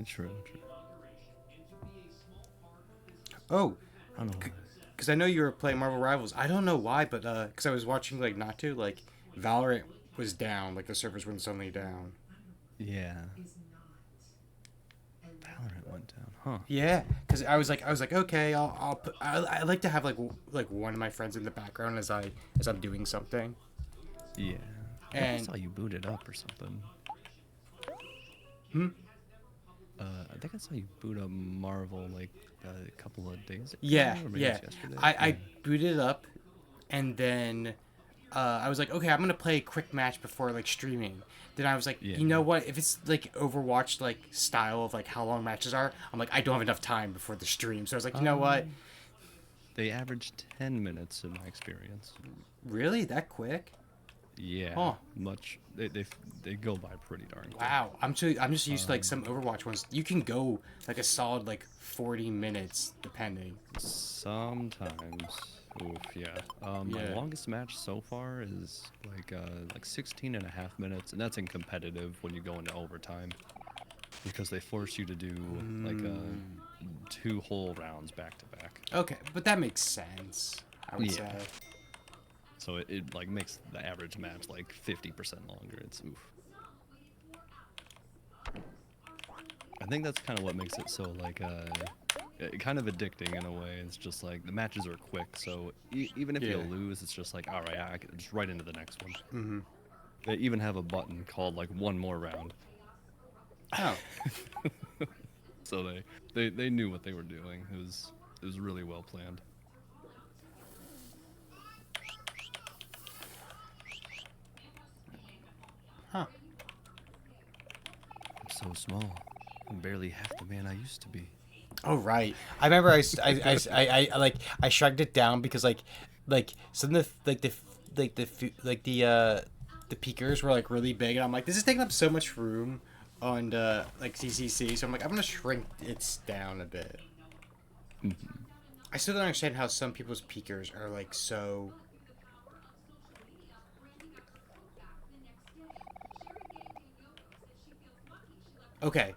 True, true. Oh, I don't know. because I know you were playing Marvel Rivals. I don't know why, but because I was watching like not to like Valorant was down, like the servers went suddenly down. Yeah. Valorant went down, huh? Yeah, because I was like, okay, I'll put, I like to have like one of my friends in the background as I'm doing something. Yeah. I think I And saw you boot it up or something. hmm? I think I saw you boot up Marvel like a couple of days ago, Yeah, or maybe it yeah, was yesterday. I Yeah. booted it up, and then I was like, okay, I'm gonna play a quick match before like streaming. Then I was like, Yeah. you know what? If it's like Overwatch like style of like how long matches are, I'm like, I don't have enough time before the stream. So I was like, you know what? Um, they averaged 10 minutes in my experience. Really, that quick? Yeah, Huh? much. They go by pretty darn quick. Wow. I'm just used to like Um, some Overwatch ones. You can go like a solid like 40 minutes depending. Sometimes. Oof, yeah. My Yeah. longest match so far is like 16 and a half minutes, and that's in competitive when you go into overtime because they force you to do like Mm, two whole rounds back to back. okay, but that makes sense. I would say. Yeah. So it like makes the average match like 50% longer. It's oof. I think that's kind of what makes it so like kind of addicting in a way. It's just like the matches are quick, so even if you Yeah. lose, it's just like all right, I can just right into the next one. Mm-hmm. They even have a button called like one more round, Oh. so they knew what they were doing. It was really well planned. Huh. I'm so small. I'm barely half the man I used to be. Oh right. I remember I shrugged it down because like some of the peakers were like really big and I'm like this is taking up so much room on like CCC, so I'm like I'm gonna shrink it down a bit. I still don't understand how some people's peakers are like so. Okay.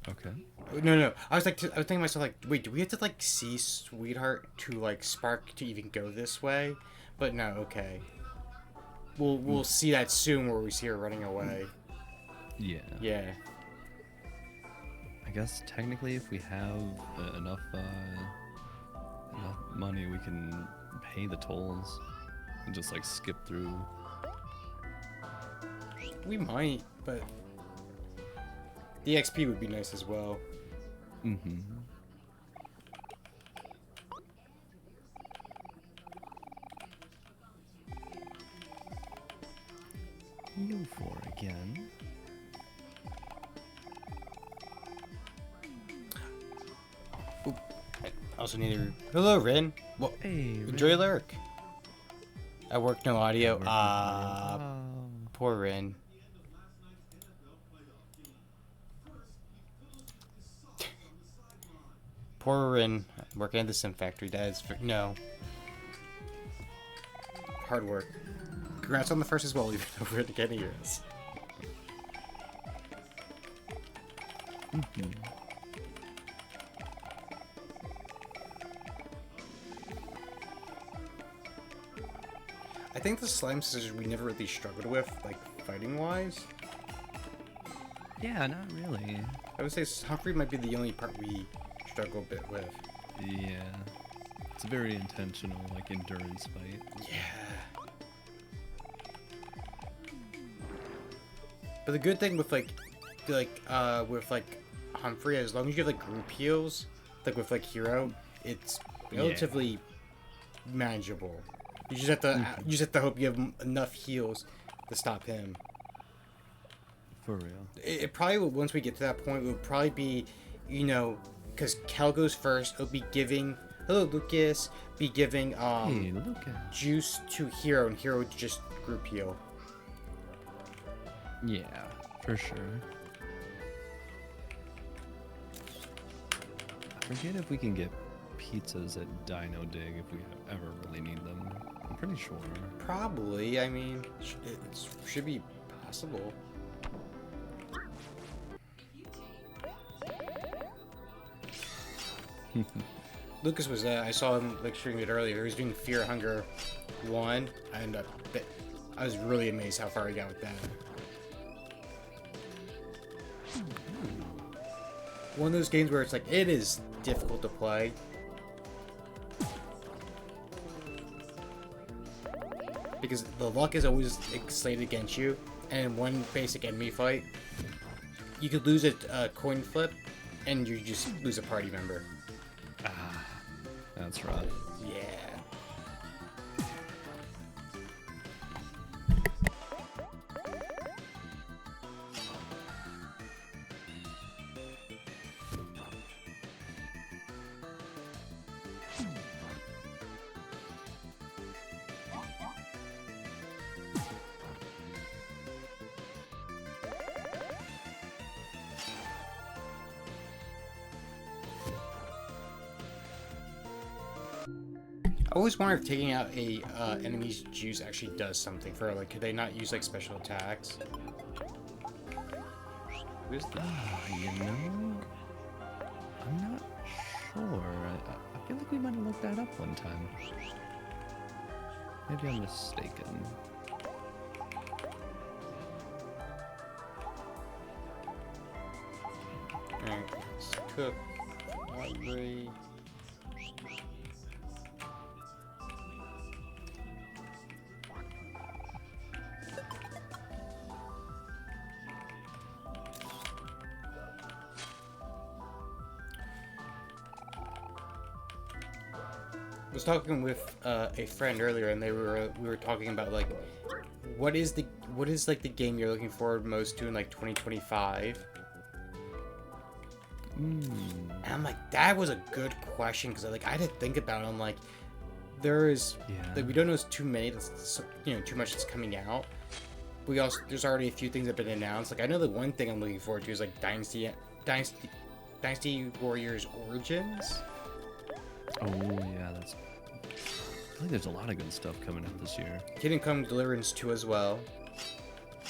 Okay. No. I was thinking to myself like, wait, do we have to like see Sweetheart to like spark to even go this way? But no, okay. We'll see that soon where we see her running away. Yeah. Yeah. I guess technically, if we have enough money, we can pay the tolls and just like skip through. We might, but the XP would be nice as well. Mm-hmm. You four again. I also need to. Hello, Rin. Well, Hey, enjoy Rin. lurk. At work, no audio. Work no audio. Oh. Poor Rin. Poor Rin. Working at the sim factory. That is no hard work. Congrats on the first as well, even though we're getting yours. Mhm. I think the slime scissors we never really struggled with, like fighting wise. Yeah, not really. I would say Humphrey might be the only part we struggle a bit with. Yeah. It's a very intentional, like, endurance fight. Yeah. But the good thing with with Humphrey, as long as you have like group heals, like with like Hero, it's relatively manageable. You just have to hope you have enough heals to stop him. For real. It probably will, once we get to that point, it would probably be, because Kel goes first. It'll be giving hello Lucas, be giving Hey, look at. juice to Hero, and Hero would just group heal. Yeah, for sure. I forget if we can get pizzas at Dino Dig if we ever really need them. I'm pretty sure. Probably. I mean, it should be possible. Lucas was I saw him like streaming it earlier. He was doing Fear Hunger 1, and I was really amazed how far he got with that. One of those games where it's like it is difficult to play. Because the luck is always slated against you, and in one basic enemy fight, you could lose a coin flip, and you just lose a party member. Ah, that's rough. Yeah. I always wonder if taking out a enemy's juice actually does something for like. Could they not use like special attacks? You know, I'm not sure. I feel like we might have looked that up one time. Maybe I'm mistaken. Alright, let's cook. Library. I was talking with a friend earlier, and we were talking about like what is like the game you're looking forward most to in like 2025. And I'm like, that was a good question because I had to think about it. I'm like, there's like we don't know too many that's too much that's coming out. There's already a few things that have been announced. Like I know the one thing I'm looking forward to is like Dynasty Warriors Origins. Oh yeah, I think there's a lot of good stuff coming out this year. Kingdom Come Deliverance 2 as well.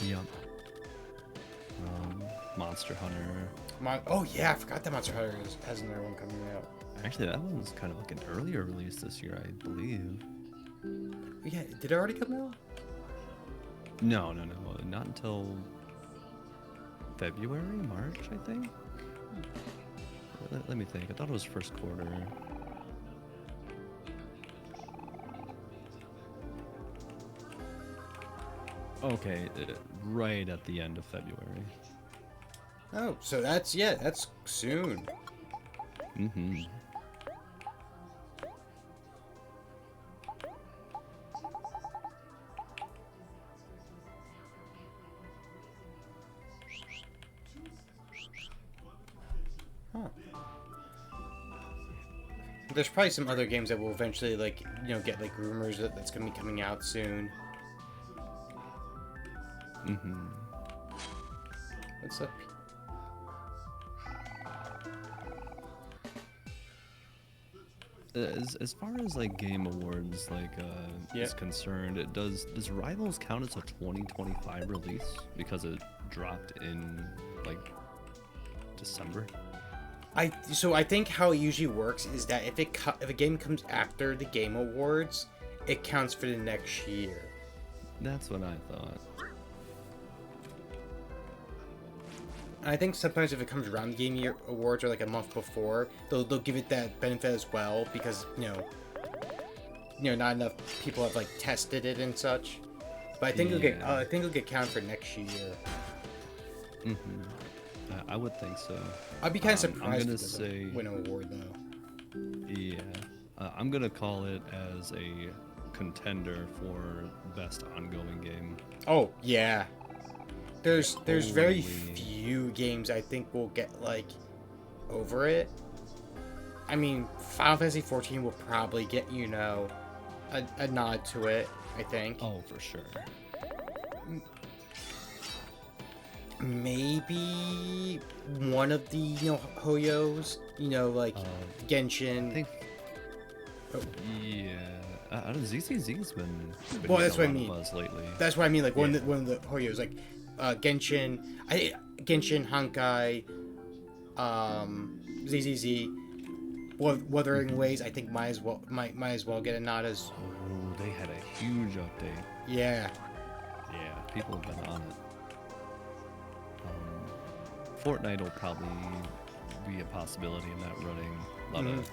Yep. Monster Hunter. Oh yeah, I forgot that Monster Hunter has another one coming out. Actually, that one's kind of like an earlier release this year, I believe. Yeah, did it already come out? No, not until February, March, I think. Let me think. I thought it was first quarter. Okay, right at the end of February. Oh, so that's soon. Mm-hmm. Huh. There's probably some other games that will eventually get like rumors that's gonna be coming out soon. Mm-hmm. What's up? As far as like Game Awards is concerned, does Rivals count as a 2025 release because it dropped in like December? I think how it usually works is that if a game comes after the Game Awards, it counts for the next year. That's what I thought. And I think sometimes if it comes around the Game Year Awards or like a month before, they'll give it that benefit as well because not enough people have like tested it and such. But I think it'll get counted for next year. Mm-hmm. I would think so. I'd be kind of surprised I'm gonna if it doesn't win an award though. Yeah, I'm gonna call it as a contender for best ongoing game. Oh yeah. There's very few games I think will get like over it. I mean, Final Fantasy 14 will probably get a nod to it, I think. Oh, for sure. Maybe one of the Hoyos, like Genshin. I think. Oh. Yeah. I don't. ZCZ's been well, that's what I mean. Buzz lately. That's what I mean. Like one of the Hoyos, like Genshin, Honkai, ZZZ, Wuthering Waves, I think might as well get a nod as. Oh, they had a huge update. Yeah. Yeah, people have been on it. Fortnite will probably be a possibility in that running.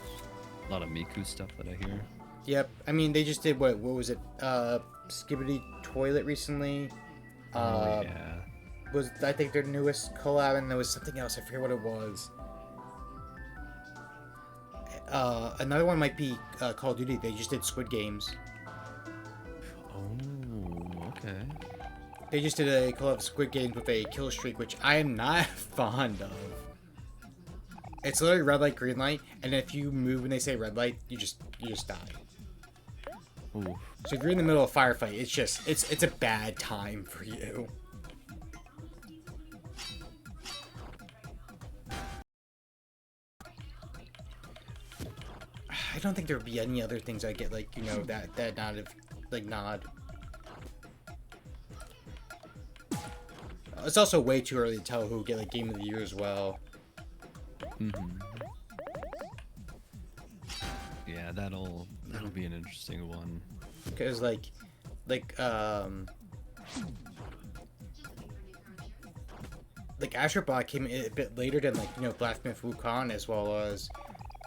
A lot of Miku stuff that I hear. Yep. I mean, they just did what was it? Skibidi Toilet recently. Oh yeah. Was I think their newest collab, and there was something else. I forget what it was. Another one might be Call of Duty. They just did Squid Games. Oh, okay. They just did a collab of Squid Games with a kill streak, which I am not fond of. It's literally red light, green light, and if you move when they say red light, you just die. Ooh. So if you're in the middle of a firefight, it's a bad time for you. I don't think there would be any other things I get like, you know, that nod. It's also way too early to tell who will get like Game of the Year as well. Yeah, that'll be an interesting one. Because like Astrobot came a bit later than like, you know, Black Myth Wukong, as well as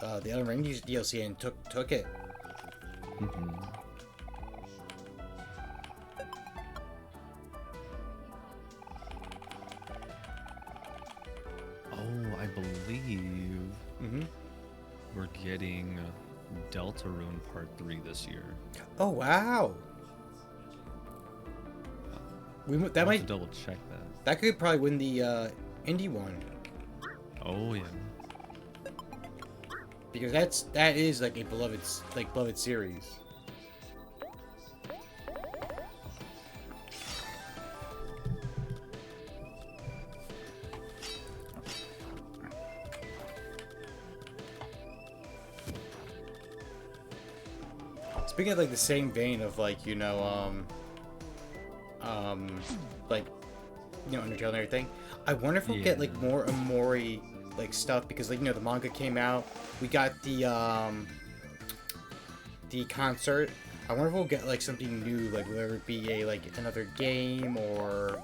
the Elden Ring DLC, and took it. Oh, I believe we're getting Deltarune Part 3 this year. Oh wow! That might double check that. That could probably win the indie one. Oh yeah. Because that is like a beloved series. Speaking of like the same vein of like, you know, like, you know, Undertale and everything, I wonder if we'll get like more Omori like stuff, because like, you know, the manga came out, we got the concert. I wonder if we'll get like something new, like whether it be like another game or.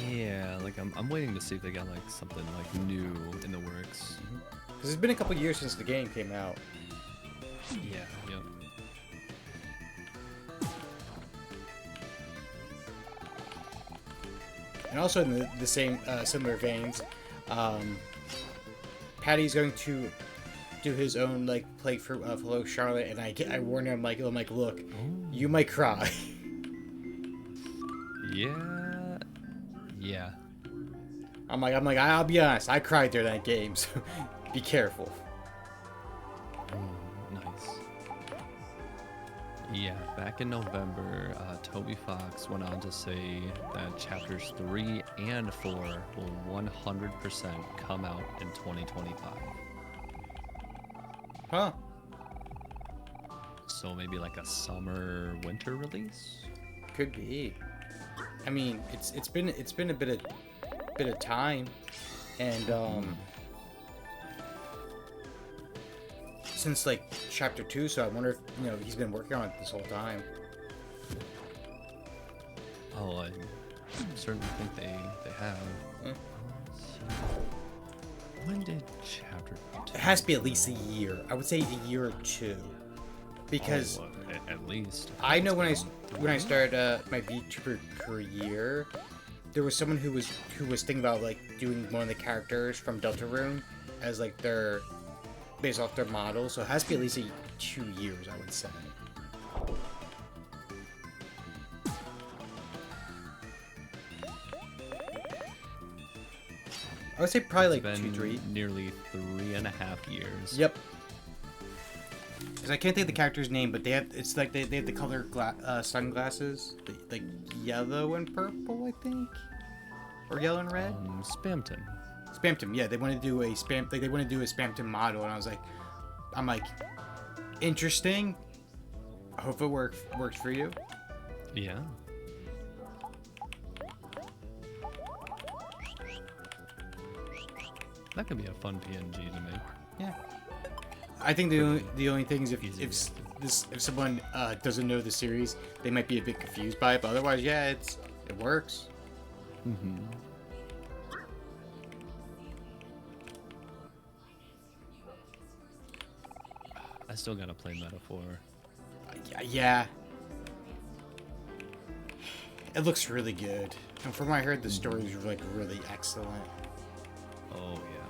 Yeah, like I'm waiting to see if they got like something like new in the works. Because it's been a couple years since the game came out. Yeah, yep. And also in the same similar veins, Patty's going to do his own like playthrough of Hello Charlotte, and I warn him, like, look, you might cry. Yeah. I'm like, I'll be honest, I cried during that game, so be careful. Nice. Yeah, back in November, Toby Fox went on to say that chapters 3 and 4 will 100% come out in 2025. Huh. So maybe like a summer-winter release? Could be. I mean, it's been a bit of time, and since like chapter 2, so I wonder if, you know, he's been working on it this whole time. Oh, I certainly think they have. When did chapter 2? It has to be at least a year. I would say a year or two, because at least. I know when I started my VTuber career, there was someone who was thinking about like doing one of the characters from Deltarune as like their based off their model, so it has to be at least 2 years, I would say. I would say probably like 2-3. Nearly 3.5 years. Yep. Because I can't think of the character's name, but they have the color sunglasses, like yellow and purple, I think, or yellow and red. Spamton. Spamton, yeah, they want to do a Spamton model, and I'm like, interesting. I hope it works for you. Yeah. That could be a fun PNG to make. Yeah. I think the only thing is if someone doesn't know the series, they might be a bit confused by it. But otherwise, yeah, it works. Mm-hmm. I still gotta play Metaphor. Yeah. It looks really good. And from what I heard, the stories were like really excellent. Oh yeah.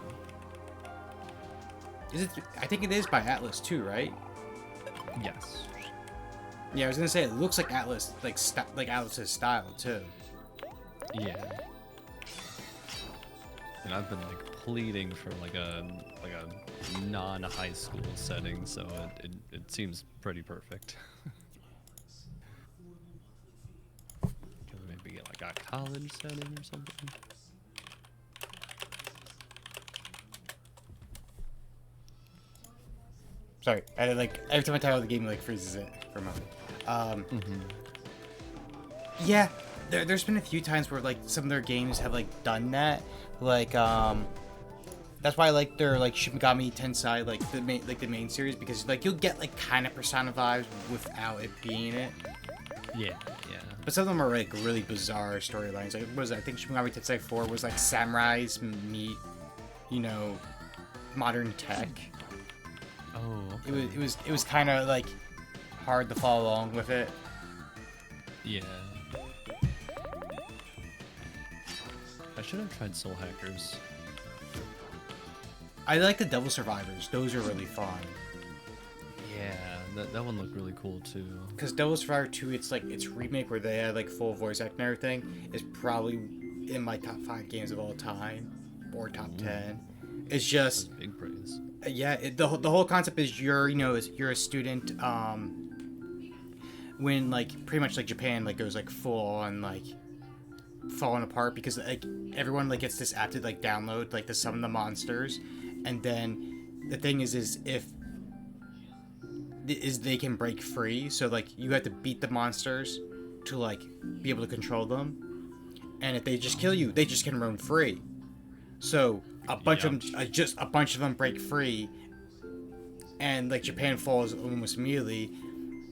Is it? I think it is by Atlas too, right? Yes. Yeah, I was gonna say it looks like Atlas, like Atlas's style too. Yeah. And I've been like pleading for like a non-high school setting, so it seems pretty perfect. Maybe get like a college setting or something. Sorry, like every time I title the game, it like freezes it for a moment. Yeah, there's been a few times where like some of their games have like done that, like that's why I like their like Shin Megami Tensei, like the main series, because like you'll get like kind of Persona vibes without it being it. Yeah. But some of them are like really bizarre storylines. Like what was that? I think Shin Megami Tensei 4 was like samurais meet, modern tech. Oh. Okay. It was kind of like hard to follow along with it. Yeah. I should have tried Soul Hackers. I like the Devil Survivors. Those are really fun. Yeah, that one looked really cool too. Because Devil Survivor 2, its remake where they had like full voice acting and everything is probably in my top 5 games of all time, or top 10. It's just that's big praise. Yeah, the whole concept is you're a student when like pretty much like Japan like goes like full on like falling apart because like everyone like gets this app to like download like to summon the monsters, and then the thing is if they can break free, so like you have to beat the monsters to like be able to control them, and if they just kill you, they just can roam free. So a bunch of them break free, and like Japan falls almost immediately,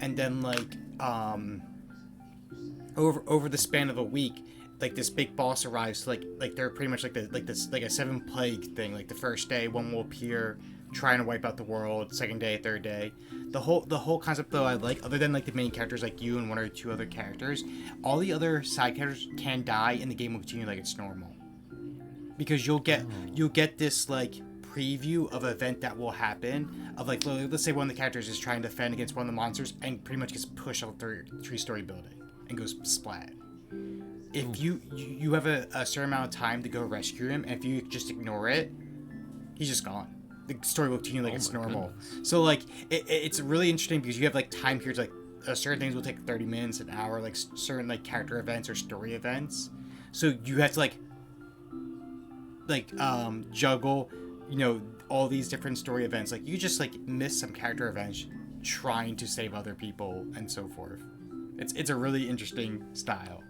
and then like over the span of a week, like this big boss arrives. Like they're pretty much like a 7 plague thing. Like the first day, one will appear trying to wipe out the world. Second day, third day. The whole concept though I like, other than like the main characters like you and 1 or 2 other characters, all the other side characters can die and the game will continue like it's normal. Because you'll get this like preview of an event that will happen of like, let's say one of the characters is trying to defend against one of the monsters and pretty much gets pushed out the 3-story building and goes splat. If you have a certain amount of time to go rescue him, and if you just ignore it, he's just gone. The story will continue like it's normal. Goodness. So like it's really interesting because you have like time periods, like certain things will take 30 minutes, an hour, like certain like character events or story events. So you have to like juggle, all these different story events. Like you just like miss some character events trying to save other people and so forth. It's a really interesting style.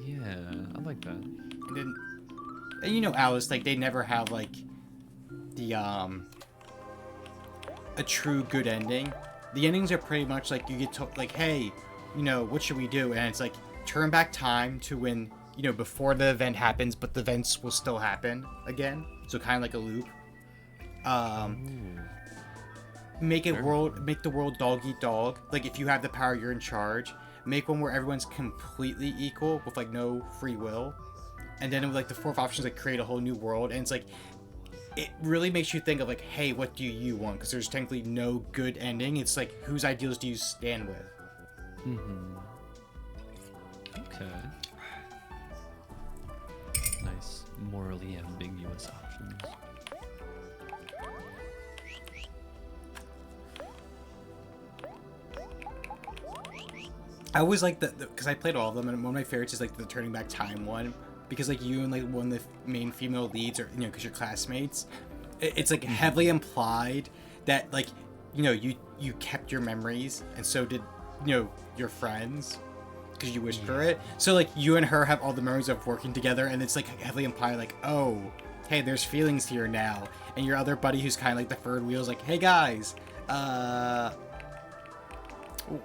Yeah, I like that. And Alice, like they never have like the a true good ending. The endings are pretty much like you get to like, hey, what should we do? And it's like turn back time to when before the event happens, but the events will still happen again. So kind of like a loop. Make the world dog eat dog. Like if you have the power, you're in charge. Make one where everyone's completely equal with like no free will. And then like the 4th option is like create a whole new world. And it's like, it really makes you think of like, hey, what do you want? Because there's technically no good ending. It's like, whose ideals do you stand with? Okay. Nice, morally ambiguous options. I always like because I played all of them, and one of my favorites is like the turning back time one, because like you and like one of the main female leads, or because you're classmates, it's like heavily implied that like you kept your memories, and so did your friends, because you wished for it. So like you and her have all the memories of working together, and it's like heavily implied like, oh, hey, there's feelings here now, and your other buddy who's kind of like the third wheel is like, hey guys,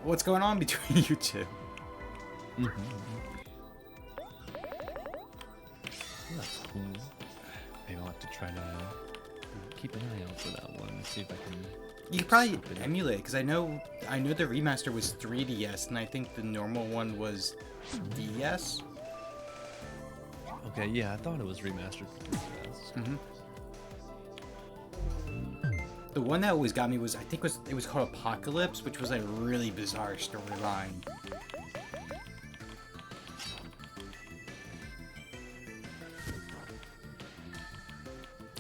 what's going on between you two? That's cool. Maybe I'll have to try to keep an eye out for that one. See if I can. You could probably emulate, because I know the remaster was 3DS, and I think the normal one was DS. Okay, yeah, I thought it was remastered for 3DS. The one that always got me was, it was called Apocalypse, which was a really bizarre storyline.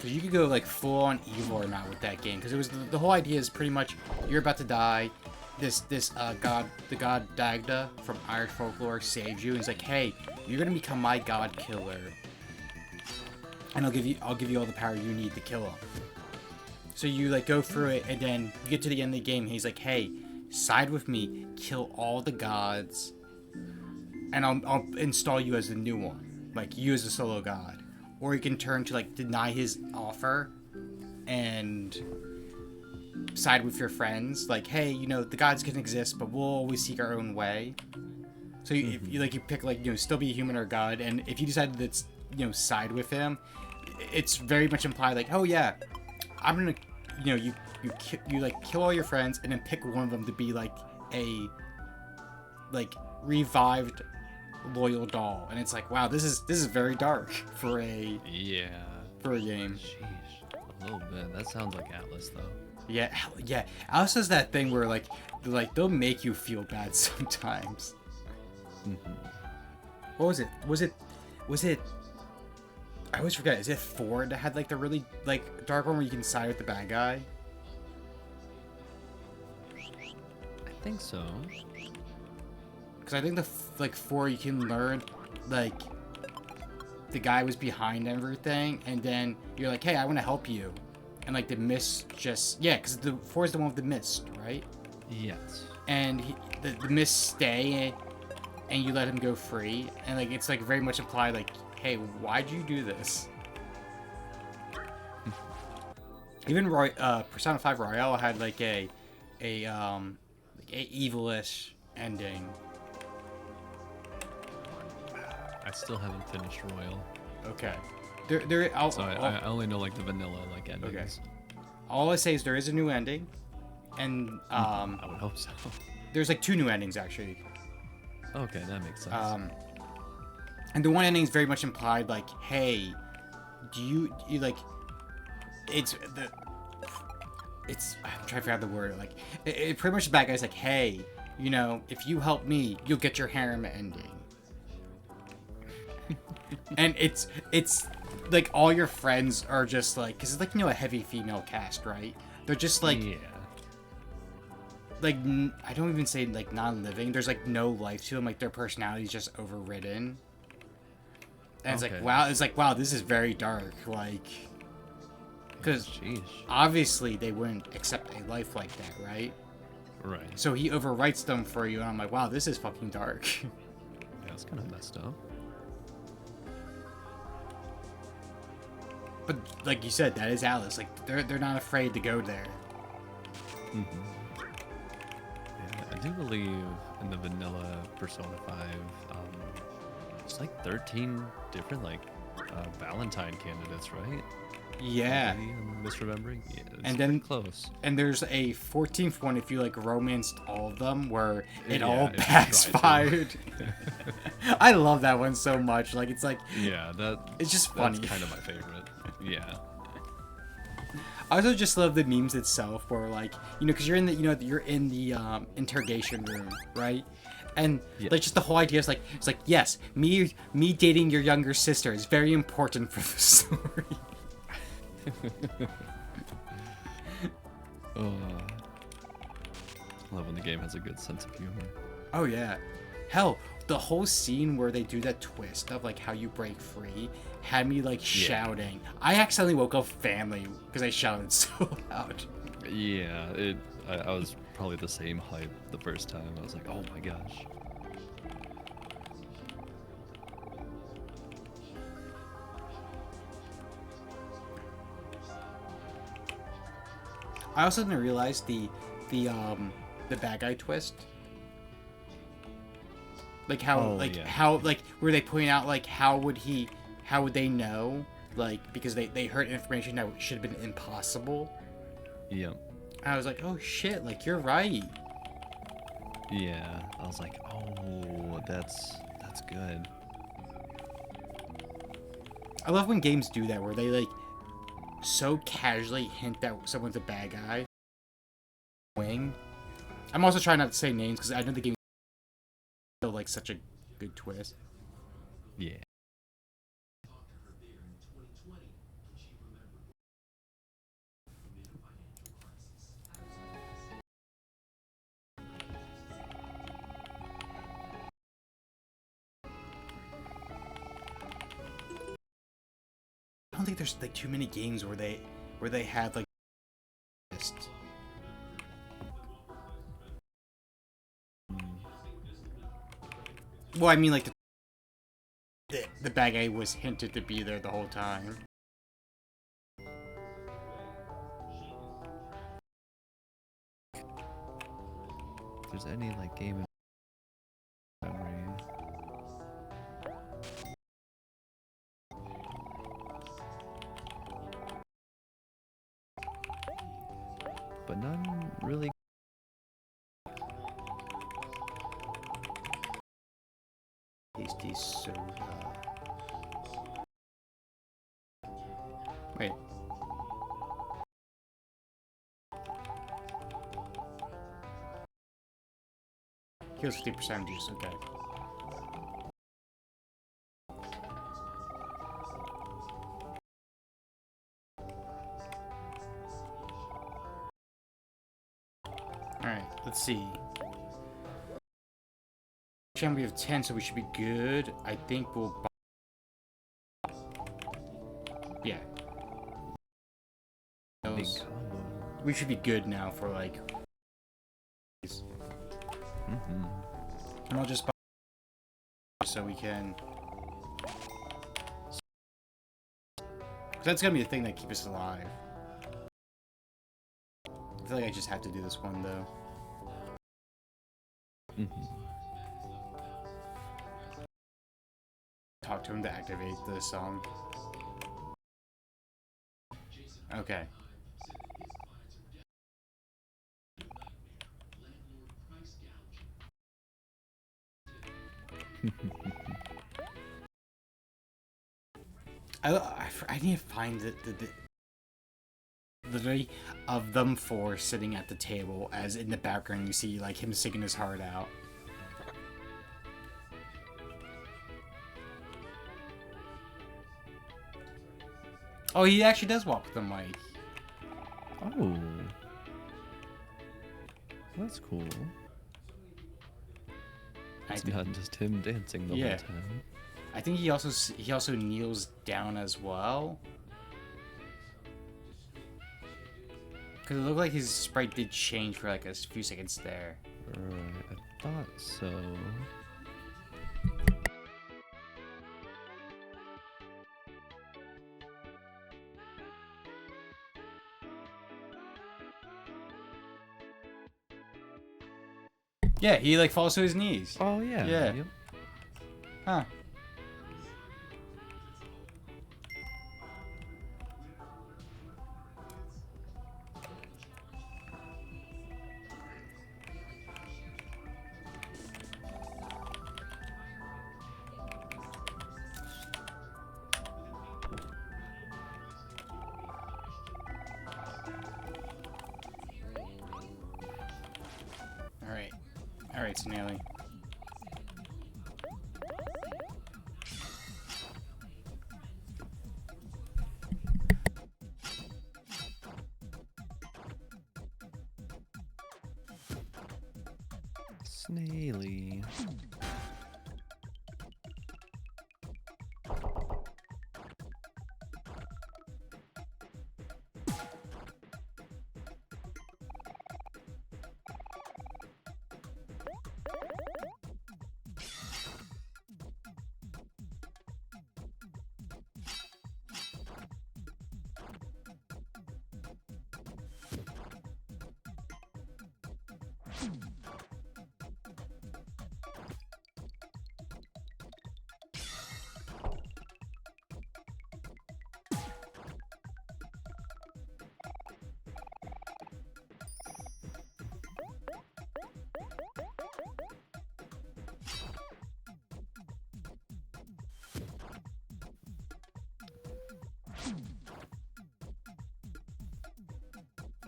You could go like full on evil or not with that game, because it was the whole idea is pretty much you're about to die. The god Dagda from Irish folklore saves you, and he's like, hey, you're gonna become my god killer, and I'll give you all the power you need to kill him. So you like go through it, and then you get to the end of the game, and he's like, hey, side with me, kill all the gods, and I'll install you as the new one, like you as a solo god. Or you can turn to like deny his offer and side with your friends, like, hey, you know, the gods can exist, but we'll always seek our own way. So you pick like, you know, still be a human or god, and if you decide that it's, you know, side with him, it's very much implied like, oh yeah, I'm gonna, you know, you like kill all your friends and then pick one of them to be like a revived loyal doll, and it's like, wow, this is very dark for a game. Sheesh, a little bit. That sounds like Atlas though. Yeah. Alice does that thing where like they'll make you feel bad sometimes. What was it? Was it? I always forget. Is it 4 that had like the really like dark one where you can side with the bad guy? I think so. Because I think the 4 you can learn like the guy was behind everything, and then you're like, hey, I want to help you, and like the mist just because the 4 is the one with the mist, right? Yes. And the mist stay, and you let him go free, and like it's like very much implied like, hey, why'd you do this? Even Persona 5 Royale had like a evilish ending. I still haven't finished Royal. Okay. I only know like the vanilla like endings. Okay. All I say is there is a new ending, and I would hope so. There's like 2 new endings actually. Okay, that makes sense. And the one ending is very much implied like, hey, do you like? I'm trying to figure out the word. Like, it pretty much the bad guy's like, hey, you know, if you help me, you'll get your harem ending. And it's like all your friends are just like, because it's like, you know, a heavy female cast, right? They're just like, like I don't even say like non-living. There's like no life to them. Like their personality's just overridden. And it's like wow, this is very dark. Like, because obviously they wouldn't accept a life like that, right? Right. So he overwrites them for you, and I'm like, wow, this is fucking dark. Yeah, it's kind of messed up. But like you said, that is Alice. Like they're not afraid to go there. Yeah, I do believe in the vanilla Persona 5. It's like 13 different like Valentine candidates, right? Yeah. I'm misremembering. Yeah, it's and then close. And there's a 14th one if you like romanced all of them, where it all backfired. I love that one so much. Like it's like it's just funny. That's kind of my favorite. Yeah. I also just love the memes itself, where like, you know, because you're in the interrogation room, right? And like just the whole idea is like, it's like, yes, me dating your younger sister is very important for the story. Love when the game has a good sense of humor. Oh yeah. Hell, the whole scene where they do that twist of like how you break free had me like shouting. I accidentally woke up family because I shouted so loud. Yeah, I was probably the same hype the first time. I was like, oh my gosh. I also didn't realize the bad guy twist. Like how how were they pointing out like how would they know, like, because they heard information that should have been impossible. Yeah. I was like, oh shit, like you're right. Yeah, I was like, oh, that's good. I love when games do that, where they like so casually hint that someone's a bad guy. Wing. I'm also trying not to say names because I know the game is still like such a good twist. Yeah. I don't think there's like too many games where they have like twist. Well, I mean, like the bad guy was hinted to be there the whole time. If there's any like game memory. But none really. Tasty soda. Wait. Heals 50% juice, okay. Alright, let's see. We have 10, so we should be good. I think we'll buy... Yeah. Those... We should be good now for like... Mm-hmm. And I'll just buy... so we can... That's gonna be the thing that keeps us alive. I feel like I just have to do this one, though. Mm-hmm. Talk to him to activate the song. Okay. I need to find the literally of them four sitting at the table, as in the background you see like him singing his heart out. Oh, he actually does walk with the mic. Oh, that's cool. It's not just him dancing the whole time. I think he also kneels down as well. Because it looked like his sprite did change for like a few seconds there. Right, I thought so. Yeah, he like falls to his knees. Oh yeah. Yeah. Yep. Huh. Alright, Snaily. Snaily.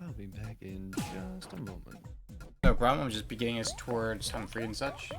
I'll be back in just a moment. No problem. I'm just beginning us towards Humphrey and such.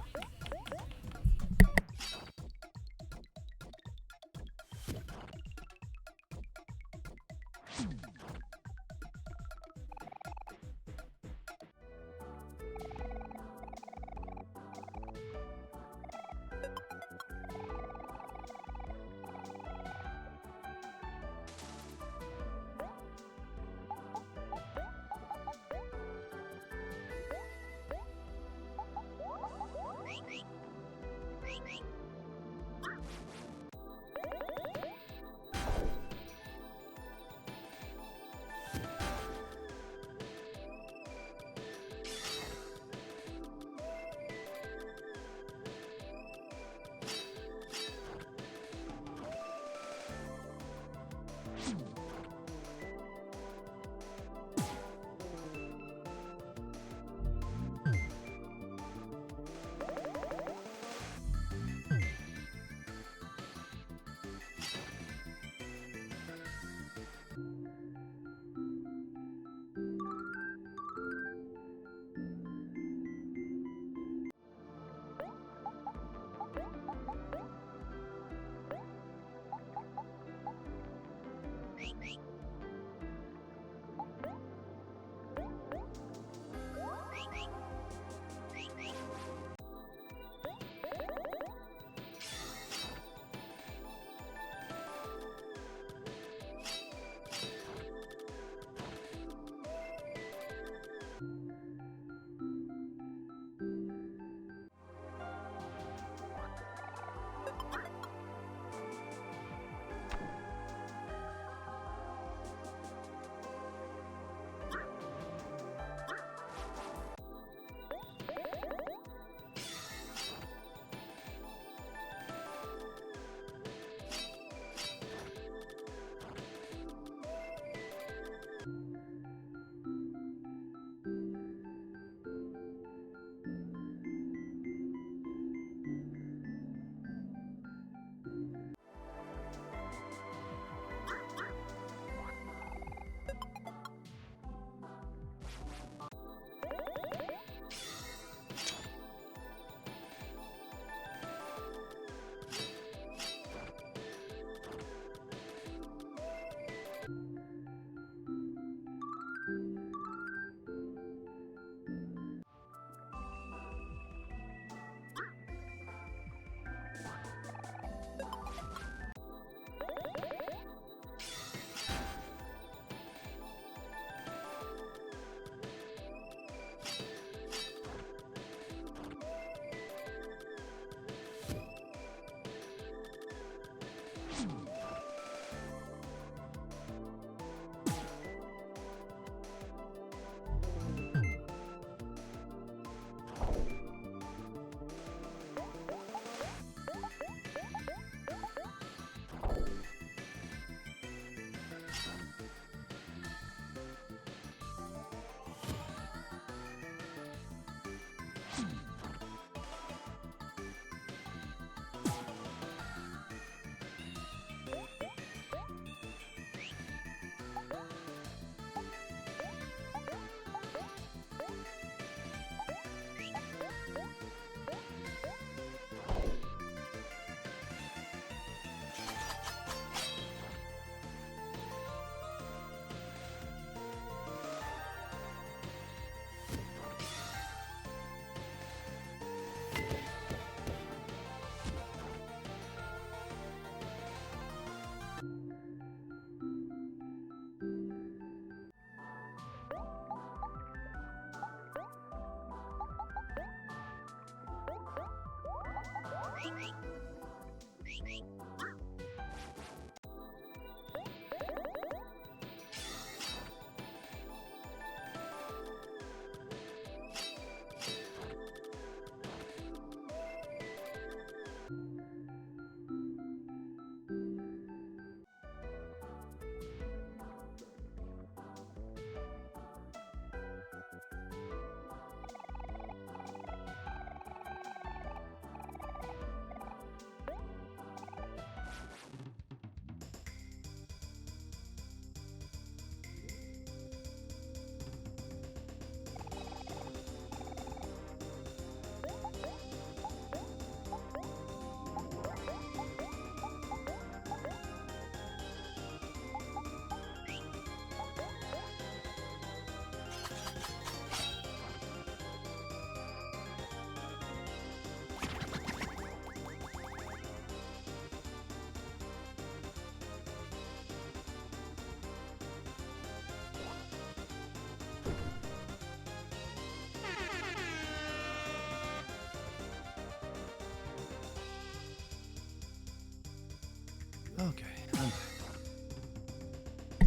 Okay. I'm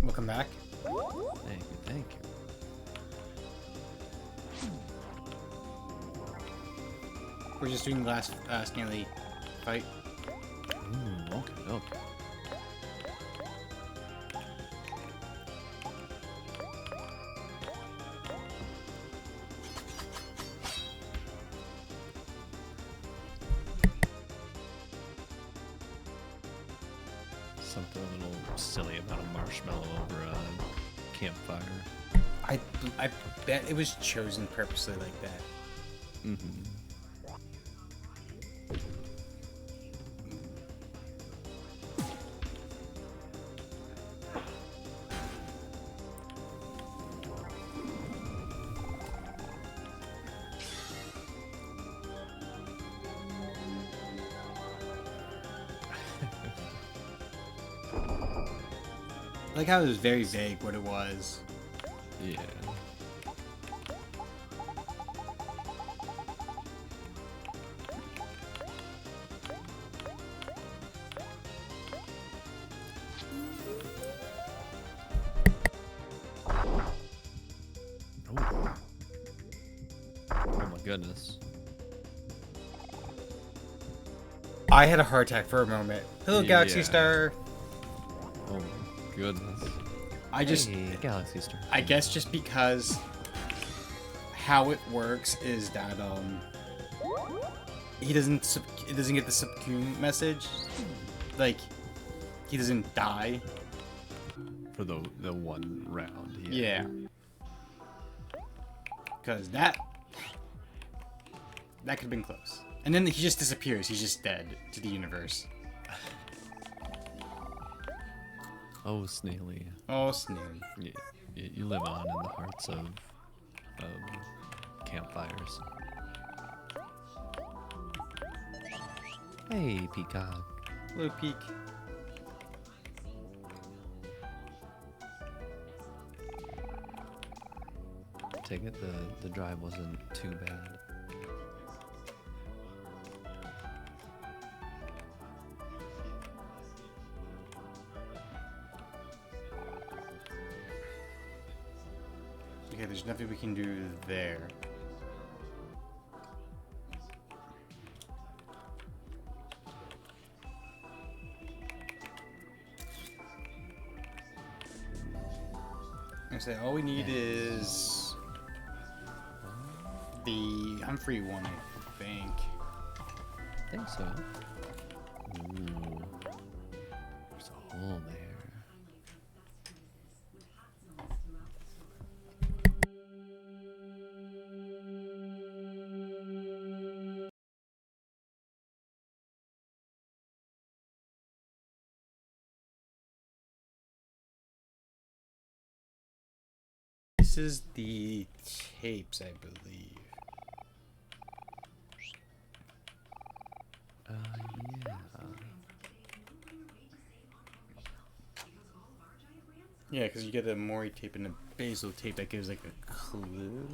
Welcome back. Thank you, thank you. We're just doing the last Stanley fight. Okay, okay. Something a little silly about a marshmallow over a campfire. I bet it was chosen purposely like that. Mm-hmm. I like how it was very vague what it was. Yeah. Oh. Oh my goodness. I had a heart attack for a moment. Hello, Galaxy Yeah. Star. Oh my goodness. Hey, Galaxy Star. I guess just because how it works is that it doesn't get the subcoon message, like he doesn't die For the one round. yeah, because that could have been close, and then he just disappears. He's just dead to the universe. Oh, Snaily. Oh, Snaily. You live on in the hearts of campfires. Hey, Peacock. Hello, Peak. Take it the drive wasn't too bad. Okay, there's nothing we can do there. I say all we need is the Humphrey one, I think. I think so. Ooh. There's a hole there. This is the tapes, I believe. Yeah. Yeah, because you get a Omori tape and a Basil tape that gives like a clue.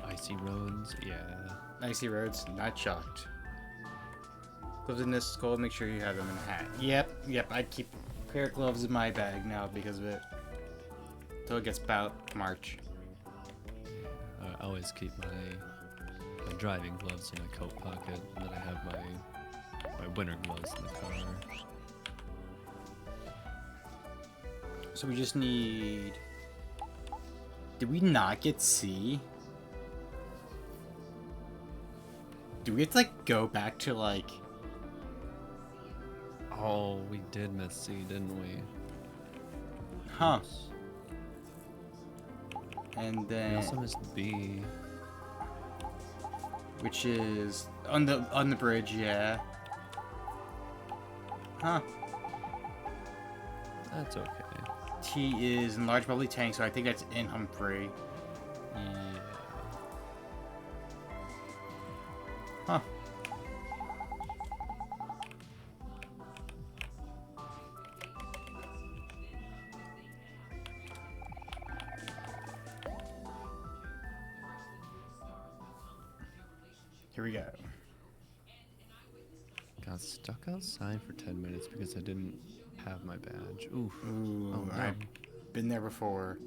Icy roads, yeah. Icy roads, not shocked. Gloves in this cold, make sure you have them in a hat. Yep, I keep a pair of gloves in my bag now because of it. Until it gets about March. I always keep my driving gloves in my coat pocket, and then I have my winter gloves in the car. So we just need... Did we not get C? Do we have to, like, go back to, like... Oh, we did miss C, didn't we? Huh. Oops. And We then... also missed B. Which is... On the bridge, yeah. Huh. That's okay. tea is in large bubbly tank, so I think that's in Humphrey. Yeah. Huh. Here we go. Got stuck outside for 10 minutes because I didn't have my badge. Oof. Ooh, Oh, no. I've been there before.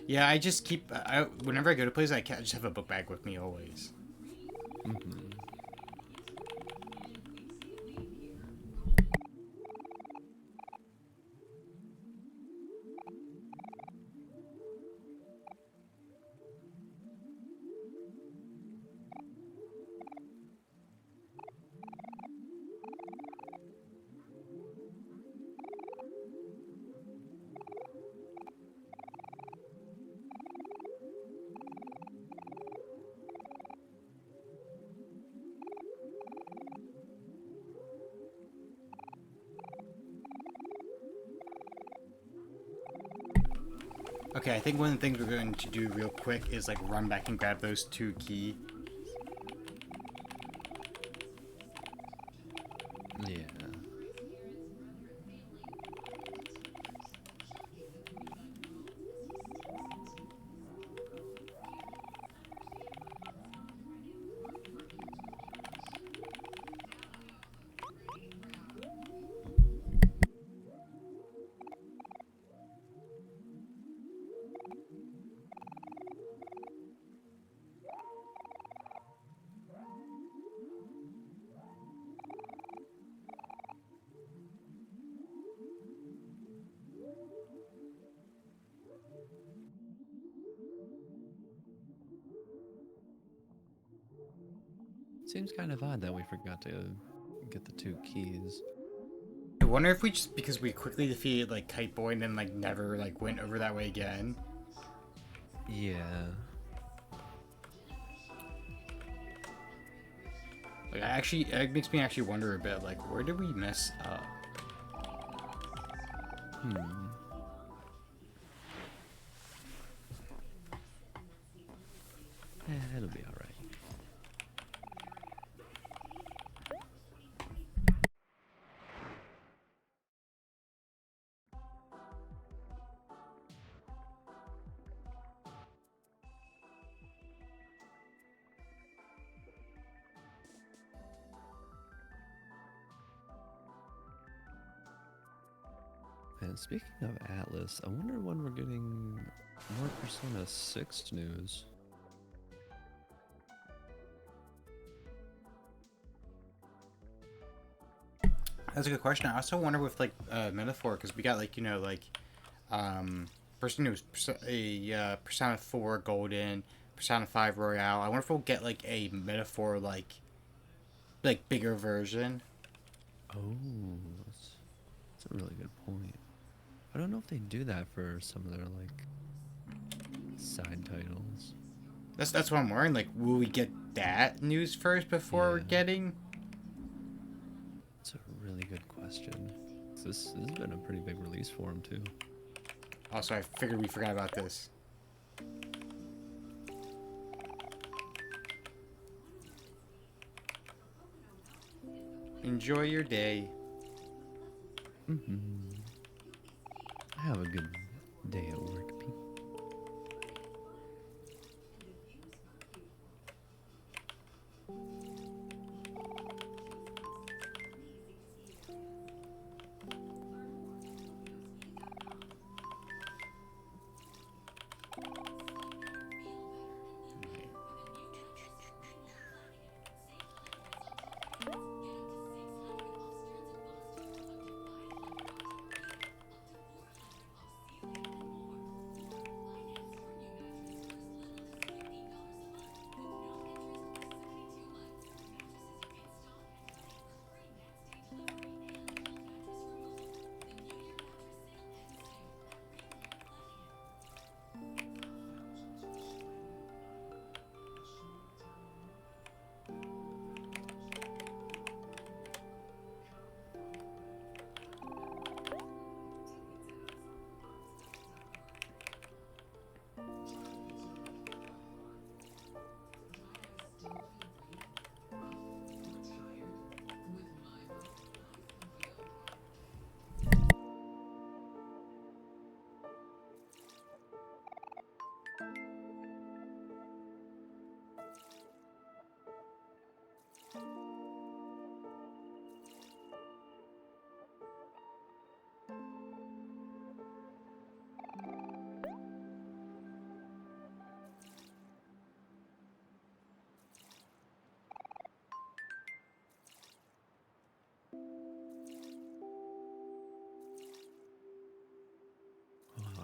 Yeah, I just keep. Whenever I go to places, I just have a book bag with me always. Mm-hmm. Okay, I think one of the things we're going to do real quick is like run back and grab those 2 keys. Yeah. Seems kind of odd that we forgot to get the 2 keys. I wonder if we just because we quickly defeated like Kite Boy and then like never like went over that way again. Yeah. Like it makes me actually wonder a bit like where did we mess up? It'll be alright. And speaking of Atlas, I wonder when we're getting more Persona 6 news. That's a good question. I also wonder with like Metaphor because we got like person who's Persona 4 Golden, Persona 5 Royale. I wonder if we'll get like a Metaphor like bigger version. Oh, that's a really good point. I don't know if they do that for some of their like side titles. That's what I'm worrying. Like, will we get that news first before we're getting? That's a really good question. This has been a pretty big release for him too. Also, I figured we forgot about this. Enjoy your day. Have a good day at work, Pete.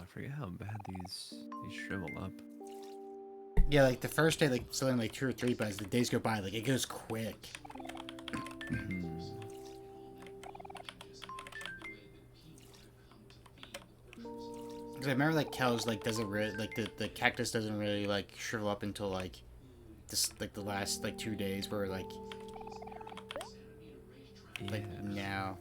forget how bad these shrivel up. Yeah, like the first day, like it's only like 2 or 3, but as the days go by, like it goes quick. Because I remember like Kel's like doesn't really like the cactus doesn't really like shrivel up until like this like the last like 2 days where like now.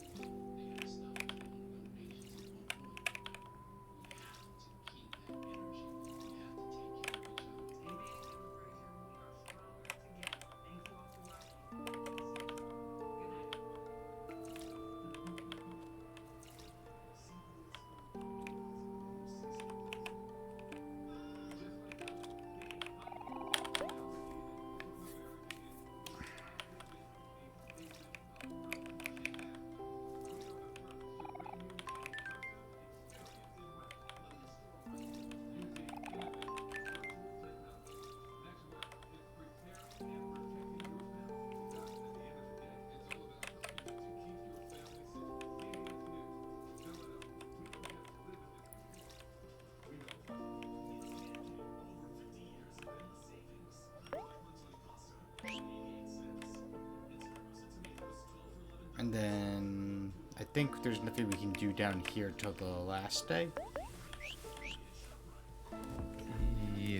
And then I think there's nothing we can do down here till the last day. Yeah.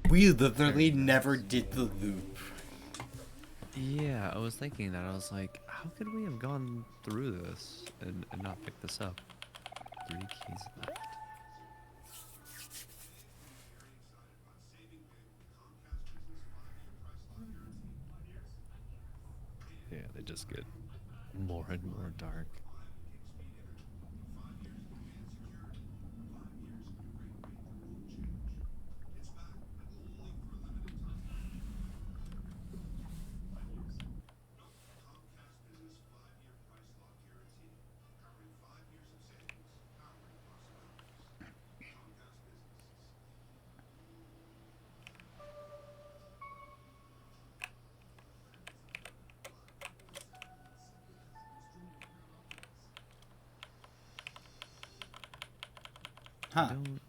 We literally never did the loop. Yeah, I was thinking that. I was like, how could we have gone through this and not pick this up? 3 keys left. Yeah, they just get more and more dark. Huh. I don't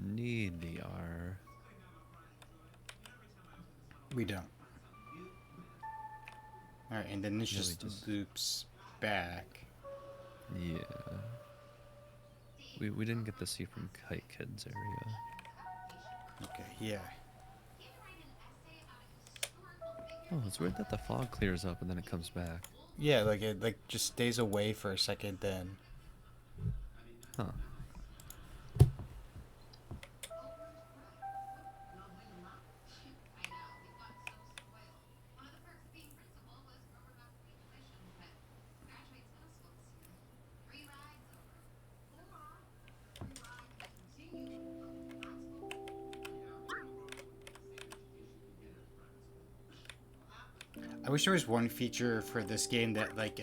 need the R. We don't. Alright, and then this Yeah, just loops back. Yeah. We didn't get to see from Kite Kid's area. Okay, yeah. Oh, it's weird that the fog clears up and then it comes back. Yeah, like it like just stays away for a second then. Huh. I wish there was one feature for this game that like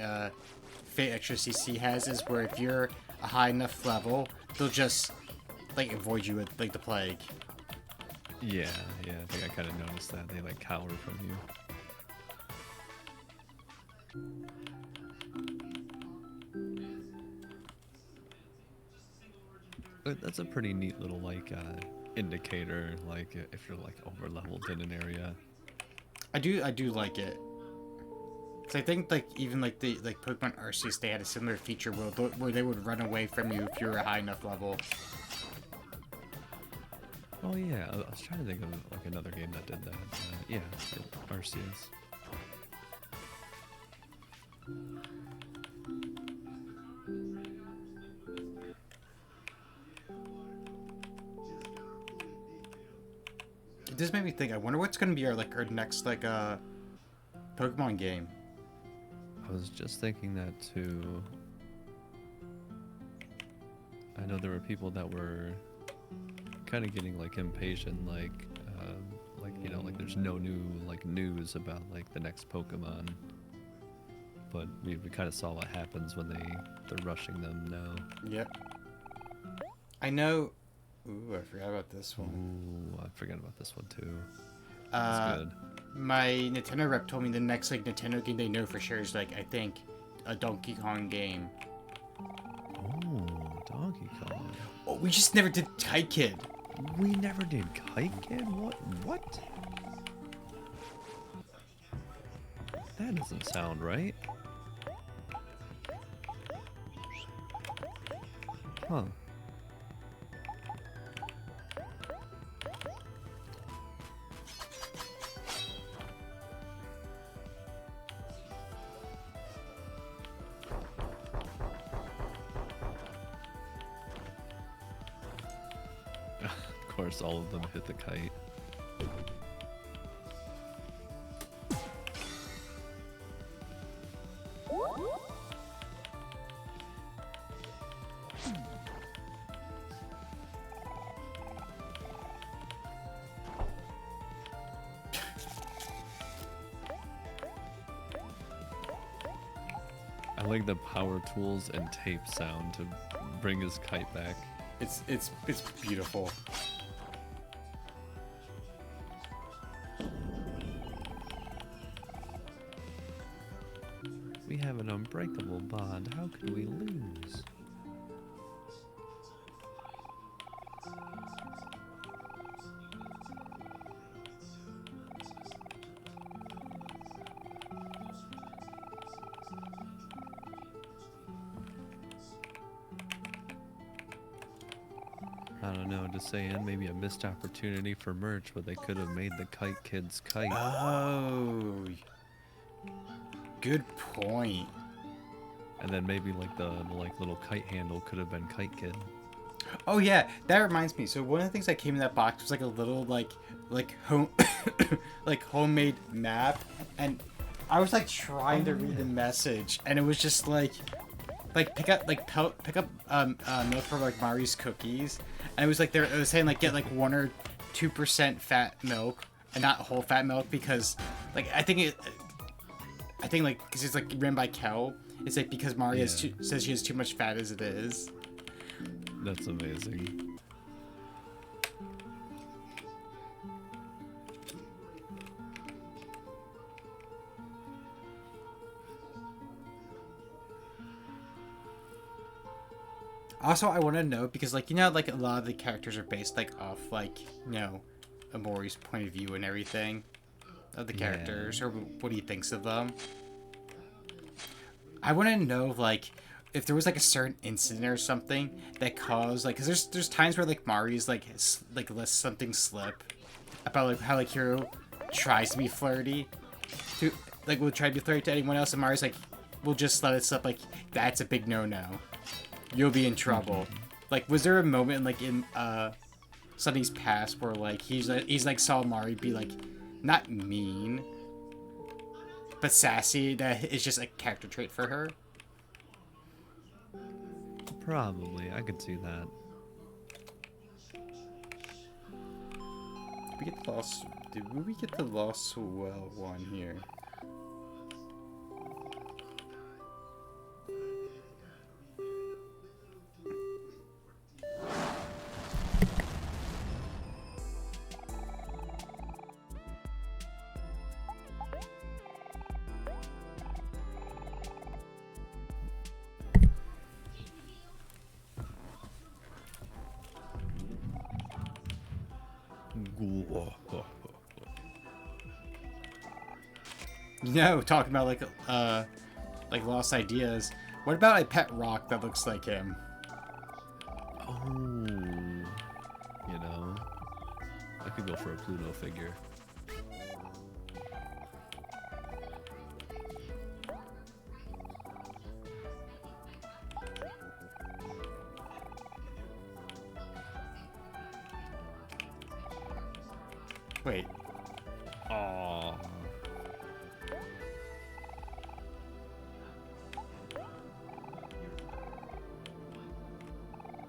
Fate Extra CC has, is where if you're a high enough level, they'll just like avoid you with like the plague. Yeah, I think I kind of noticed that. They like cower from you. But that's a pretty neat little like indicator, like if you're like over leveled in an area. I do like it. Cause I think like even like the Pokemon Arceus, they had a similar feature where they would run away from you if you were a high enough level. Oh yeah, I was trying to think of like another game that did that. Yeah, Arceus. This made me think. I wonder what's gonna be our next Pokemon game. I was just thinking that too. I know there were people that were kind of getting like impatient, like you know, like there's no new like news about like the next Pokemon. But we kind of saw what happens when they're rushing them now. Yep. I know. Ooh, I forgot about this one. Ooh, I forgot about this one too. That's good. My Nintendo rep told me the next like Nintendo game they know for sure is like I think a Donkey Kong game. Oh, Donkey Kong. Oh, we just never did Kite Kid. We never did Kite Kid? What? That doesn't sound right. Huh. Of course, all of them hit the kite. I like the power tools and tape sound to bring his kite back. It's beautiful. We have an unbreakable bond. How could we lose? I don't know, just saying, maybe a missed opportunity for merch, but they could have made the Kite Kid's kite. Oh, good point. And then maybe like the like little kite handle could have been Kite Kid. Oh yeah, that reminds me. So one of the things that came in that box was like a little like home like homemade map, and I was like trying to read the message, and it was just like pick up milk for like Mari's cookies, and it was like it was saying like get like 1 or 2% fat milk and not whole fat milk because like I think like because it's like ran by Kel, it's like because Mari says she has too much fat as it is. That's amazing. Also, I want to know because, like, you know, like a lot of the characters are based like off like Omori's point of view and everything of the characters or what he thinks of them. I want to know like if there was like a certain incident or something that caused like because there's times where like Mari's like lets something slip about like how like Hiro tries to be flirty to like will try to be flirty to anyone else and Mari's like will just let it slip like that's a big no. You'll be in trouble. Like, was there a moment like in Sunny's past where like he's like saw Mari be like not mean but sassy that it's just a character trait for her? Probably, I could see that. Did we get the Lost Well one here? You know, talking about like lost ideas. What about a pet rock that looks like him? Oh, you know, could go for a Pluto figure. Wait. Aww.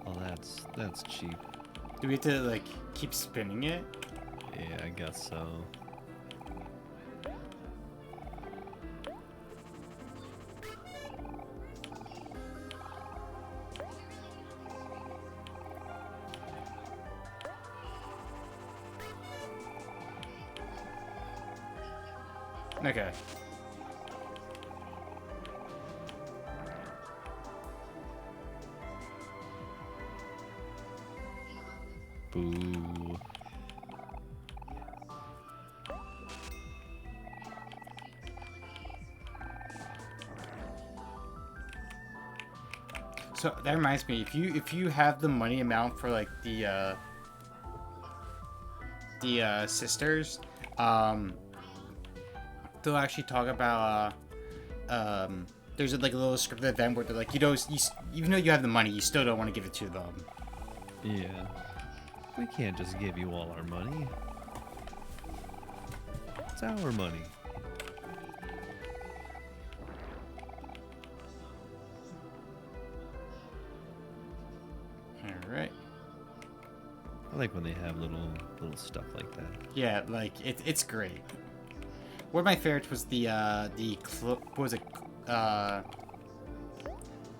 Oh, that's cheap. Do we have to, like, keep spinning it? Yeah, I guess so. Okay. Boo. So that reminds me, if you have the money amount for like the sisters, they'll actually talk about there's like a little scripted event where they're like, even though you have the money, you still don't want to give it to them. Yeah. We can't just give you all our money. It's our money. All right. I like when they have little stuff like that. Yeah, like it's great. One of my favorites was what was it?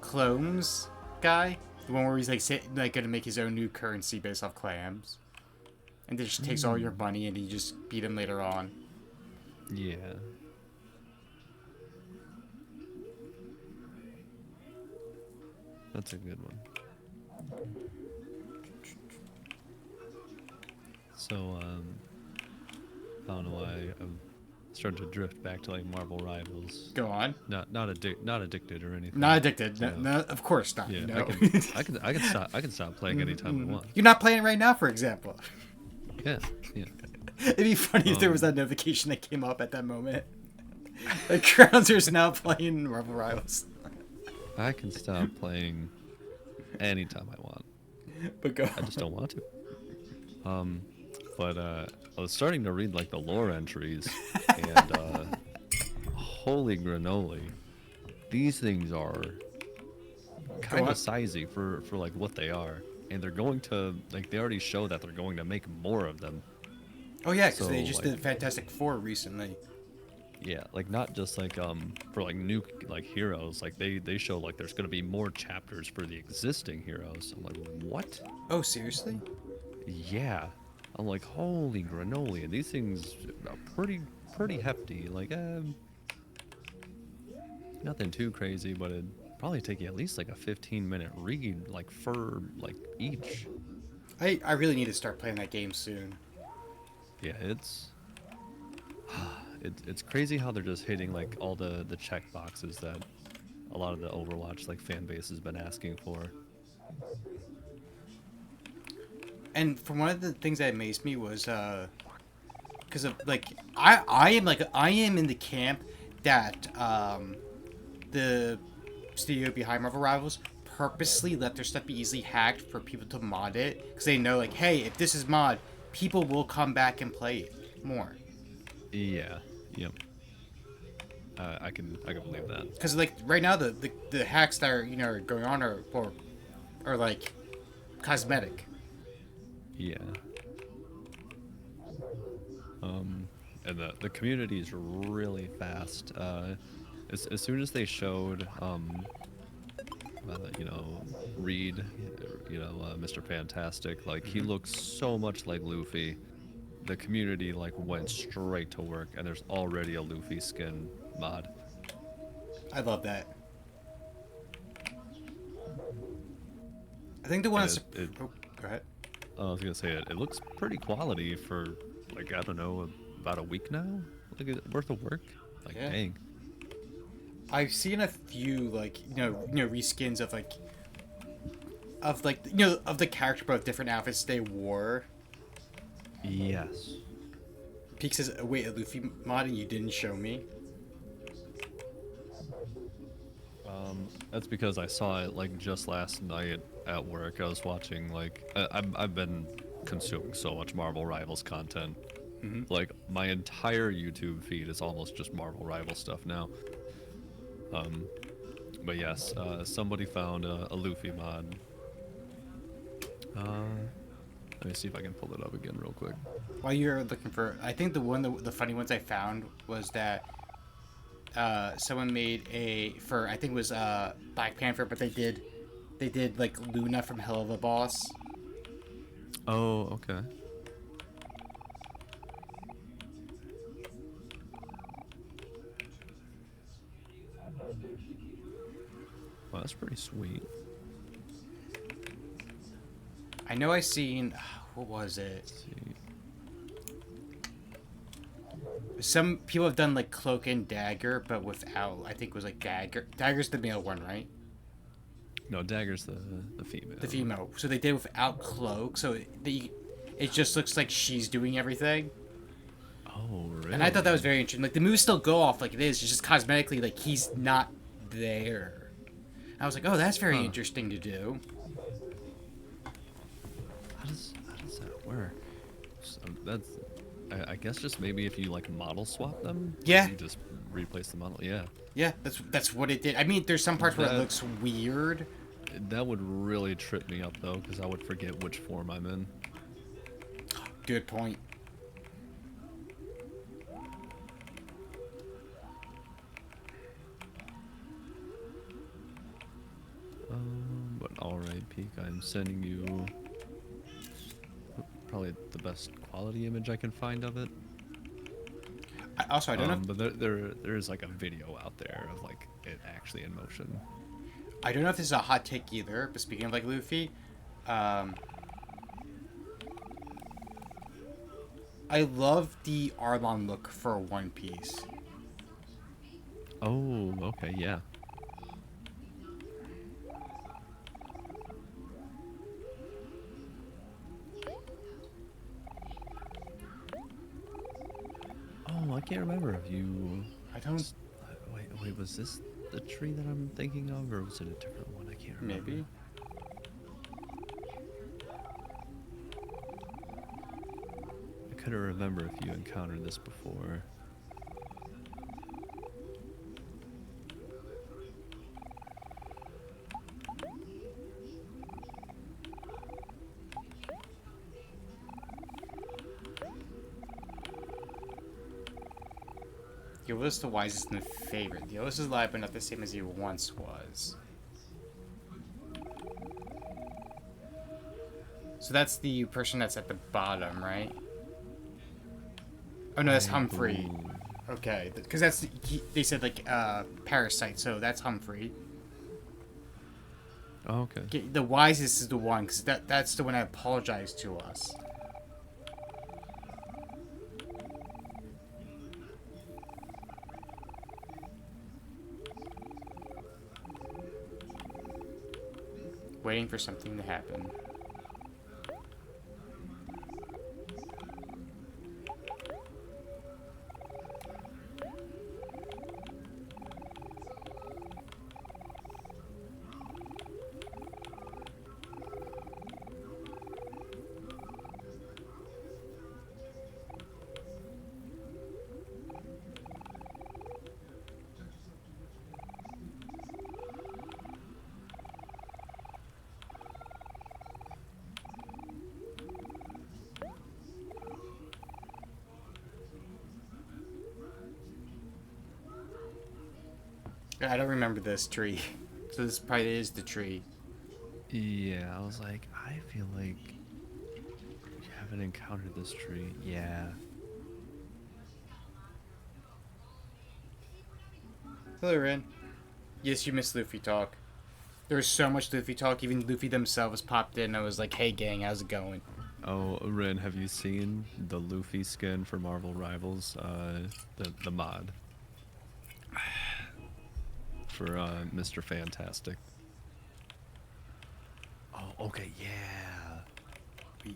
Clones guy, the one where he's like gonna make his own new currency based off clams, and it just takes all your money and you just beat him later on. Yeah. That's a good one. So, I don't know why I'm starting to drift back to like Marvel Rivals. Go on. Not addicted or anything. Not addicted. So, No, of course not. yeah, No. I can stop playing anytime I want. You're not playing right now, for example. Yeah, yeah. It'd be funny if there was that notification that came up at that moment. Like Qrownzer's now playing Marvel Rivals. I can stop playing anytime I want. But go. I just don't want to. But I was starting to read like the lore entries, and holy granola, these things are kind of sizey for like what they are, and they're going to like they already show that they're going to make more of them. Oh yeah, because So, they just like, did Fantastic Four recently. Yeah, like not just like for like new like heroes, like they show like there's gonna be more chapters for the existing heroes. I'm like, what? Oh seriously? Yeah. I'm like, holy granola, and these things are pretty hefty. Like, nothing too crazy, but it'd probably take you at least like a 15-minute read, like for like each. I really need to start playing that game soon. Yeah, it's crazy how they're just hitting like all the check boxes that a lot of the Overwatch like fan base has been asking for. And from one of the things that amazed me was because of like I am in the camp that the studio behind Marvel Rivals purposely let their stuff be easily hacked for people to mod it, because they know like, hey, if this is mod, people will come back and play it more. Yeah. Yep. I can believe that. Because like right now the hacks that are going on are like cosmetic. Yeah. And the community is really fast. As soon as they showed, Reed, Mr. Fantastic, like he looks so much like Luffy. The community like went straight to work, and there's already a Luffy skin mod. I love that. I think the one that's... Oh, go ahead. I was gonna say it looks pretty quality for like, I don't know, about a week now, like worth of work. Like, yeah. Dang. I've seen a few like reskins of of the character, but different outfits they wore. Yes. Peak says, oh, wait, a Luffy mod and you didn't show me? That's because I saw it like just last night at work. I was watching like I've been consuming so much Marvel Rivals content. Mm-hmm. Like my entire YouTube feed is almost just Marvel Rival stuff now. But yes, somebody found a Luffy mod. Let me see if I can pull it up again real quick. While you're looking for, I think the funny ones I found was that someone made I think it was Black Panther, but they did like Luna from Hell of a Boss. Oh, okay. Well, that's pretty sweet. I know I seen, what was it? Let's see. Some people have done like Cloak and Dagger, but without, I think it was like Dagger. Dagger's the male one, right? No, Dagger's the female. The female. So they did without Cloak, so it just looks like she's doing everything. Oh, really? And I thought that was very interesting. Like the moves still go off like it is, it's just cosmetically like he's not there. I was like, oh, that's very interesting to do. How does that work? So that's I guess just maybe if you like model swap them. Yeah. You just replace the model. Yeah. Yeah, that's what it did. I mean, there's some parts where it looks weird. That would really trip me up though, because I would forget which form I'm in. Good point. But alright, Peak, I'm sending you probably the best quality image I can find of it. I don't know. But there's like a video out there of like it actually in motion. I don't know if this is a hot take either. But speaking of like Luffy, I love the Arlong look for One Piece. Oh, okay, yeah. Oh, I can't remember if you. I don't. Wait, was this the tree that I'm thinking of, or was it a different one? I can't remember. Maybe. I couldn't remember if you encountered this before. Your list the wisest and the favorite. The list is alive, but not the same as he once was. So that's the person that's at the bottom, right? Oh no, that's Humphrey. Okay, because they said like Parasite, so that's Humphrey. Oh, okay. The wisest is the one, because that's the one that apologized to us. Waiting for something to happen. I don't remember this tree. So this probably is the tree. Yeah, I was like, I feel like you haven't encountered this tree. Yeah. Hello, Ren. Yes, you missed Luffy talk. There was so much Luffy talk, even Luffy themselves popped in and I was like, hey gang, how's it going? Oh, Ren, have you seen the Luffy skin for Marvel Rivals? The mod. For Mr. Fantastic. Oh, okay, yeah.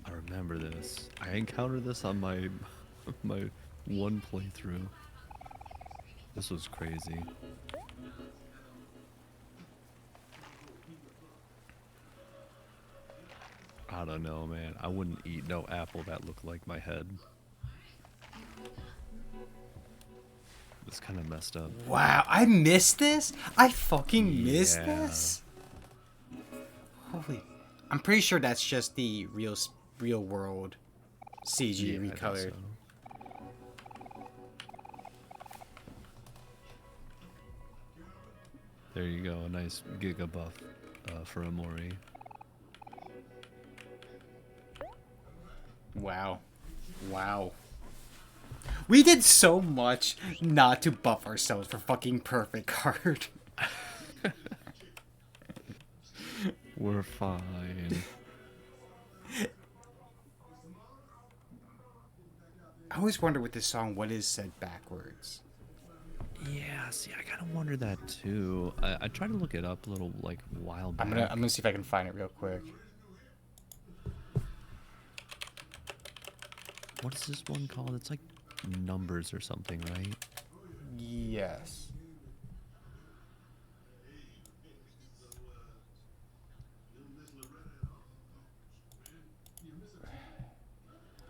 I remember this. I encountered this on my my one playthrough. This was crazy. I don't know, man. I wouldn't eat no apple that looked like my head. It's kind of messed up. Wow, I missed this? I fucking missed Yeah. this? Holy... I'm pretty sure that's just the real world CG Yeah, I think recolored. so. There you go, a nice Giga buff for Omori. Wow. Wow. We did so much not to buff ourselves for fucking perfect card. We're fine. I always wonder with this song what is said backwards. Yeah, see, I kind of wonder that too. I tried to look it up a little like while back. I'm gonna see if I can find it real quick. What is this one called? It's like numbers or something, right? Yes.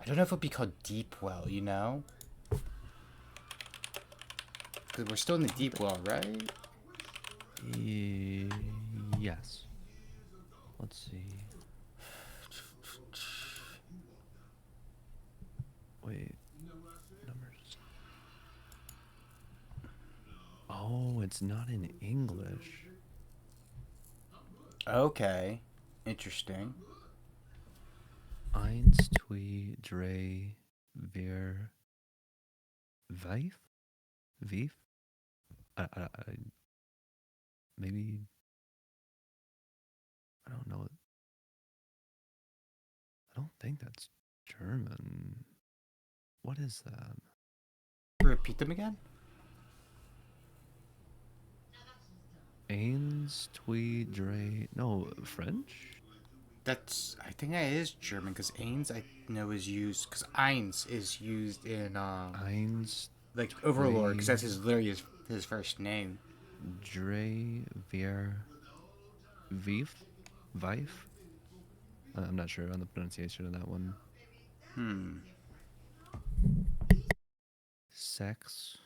I don't know if it would be called Deep Well, you know? Because we're still in the Deep Well, right? Yes. Let's see. Wait. Numbers. Oh, it's not in English. Okay. Interesting. Eins, twee, drei, vier, vijf? Vijf? Maybe... I don't know. I don't think that's German. What is that? Repeat them again? Eins, twee, drei... No, French? That's... I think that is German, because Eins, I know, is used... Because Eins is used in, Eins, like, Overlord, because that's literally his first name. drei, vier, vijf? Vijf? I'm not sure on the pronunciation of that one. Sex,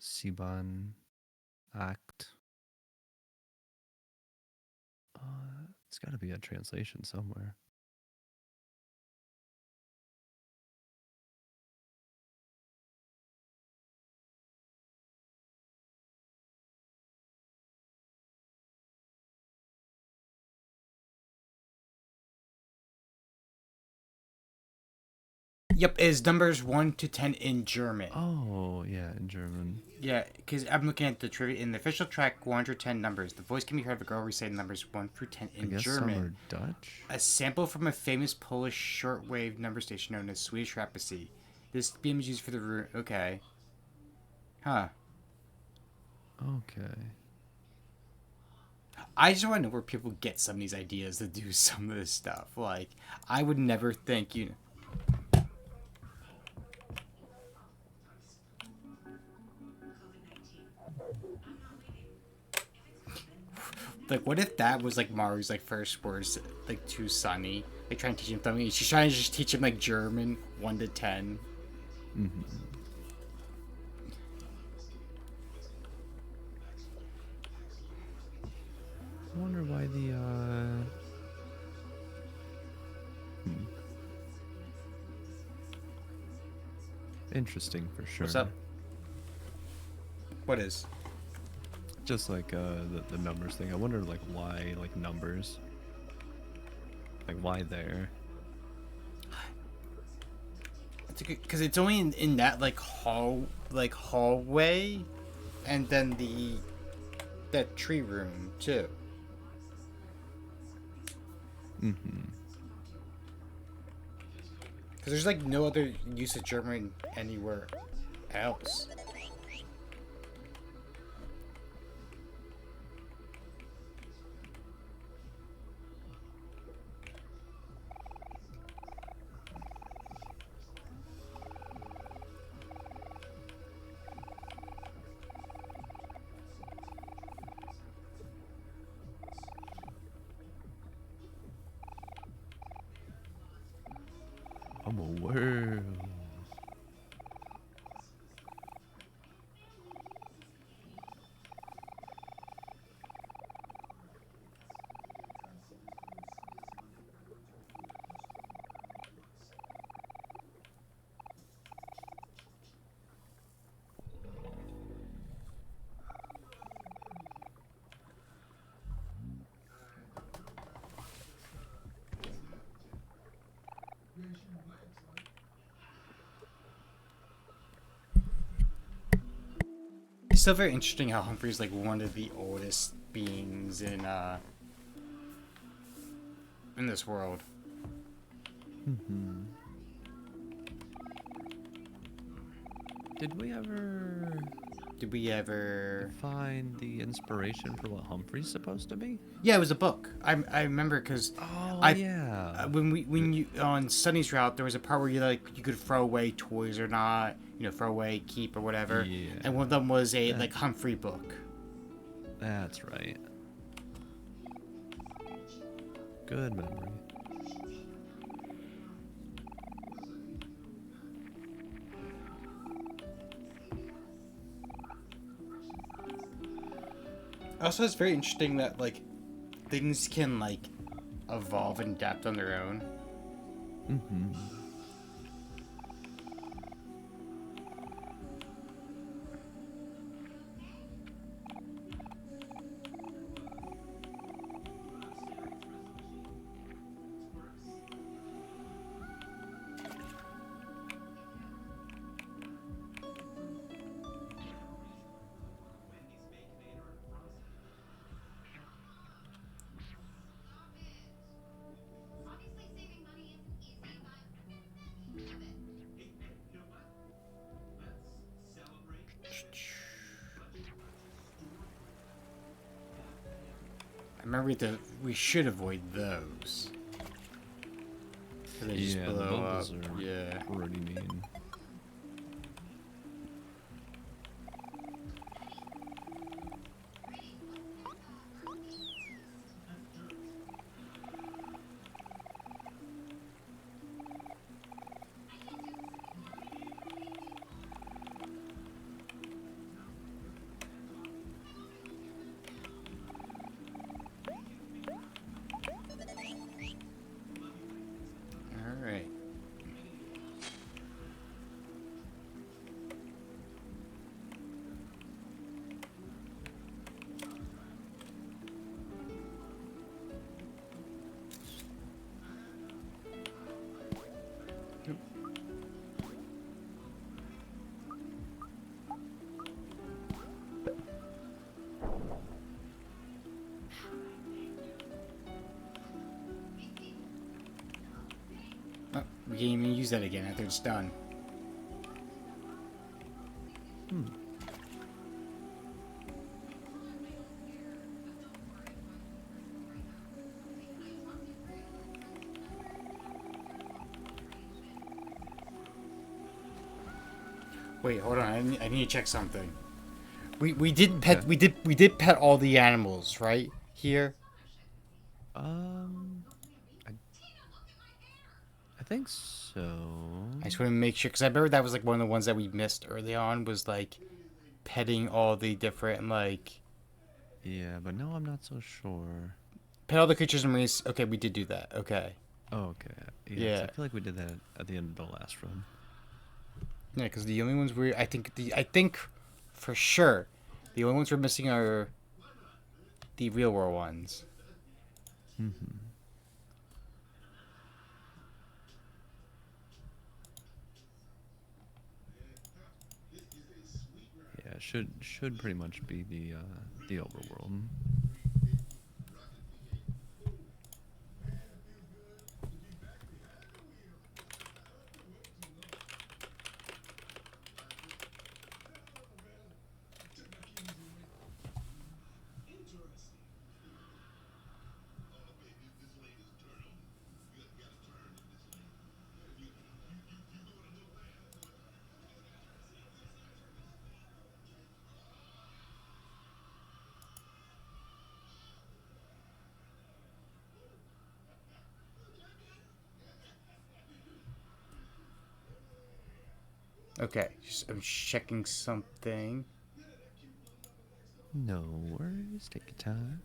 Siban, act. It's got to be a translation somewhere. Yep, is numbers 1 to 10 in German. Oh, yeah, in German. Yeah, because I'm looking at the trivia. In the official track 110 numbers, the voice can be heard of a girl reciting numbers 1 through 10 in I guess German. some are Dutch? A sample from a famous Polish shortwave number station known as Swedish Rapacy. This beam is used for the room. Okay. Huh. Okay. I just want to know where people get some of these ideas to do some of this stuff. Like, I would never think, you know. Like, what if that was, like, Maru's, like, first words, like, to Sunny? Like, trying to teach him something. She's trying to just teach him, like, German, 1 to 10. Mm-hmm. I wonder why the, Interesting for sure. What's up? What is? Just like the numbers thing. I wonder like why like numbers. Like why there? Because it's only in that hallway, and then that tree room too. Mm-hmm. Because there's like no other use of German anywhere else. World. It's still very interesting how Humphrey's like one of the oldest beings in this world. Mm-hmm. Did we ever find the inspiration for what Humphrey's supposed to be? Yeah, it was a book. I remember because Yeah. When you on Sunny's route, there was a part where you could throw away toys or not, throw away, keep or whatever. Yeah. And one of them was a like Humphrey book. That's right. Good memory. Also, it's very interesting that like things can like evolve and adapt on their own. Mm-hmm. I remember we should avoid those. They just Yeah, the blow up. bubbles are Yeah. pretty mean. All right. Oh, we can't even use that again after it's done. Wait, hold on. I need to check something. We did pet Okay. we did pet all the animals, right? Here. I, I think so. I just want to make sure because I remember that was like one of the ones that we missed early on was like petting all the different like Yeah, but no, I'm not so sure. pet all the creatures and marines. Okay, we did do that. Okay. Oh, okay. Yeah, 'cause Yeah. I feel like we did that at the end of the last run. Yeah, because the only ones I think for sure the only ones we're missing are the real world ones. Mm-hmm. Yeah, should pretty much be the overworld. Okay, I'm checking something. No worries. Take your time.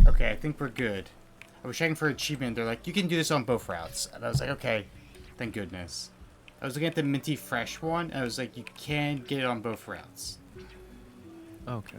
Okay, I think we're good. I was checking for achievement. They're like, you can do this on both routes. And I was like, okay, thank goodness. I was looking at the minty fresh one, and I was like, you can get it on both routes. Okay.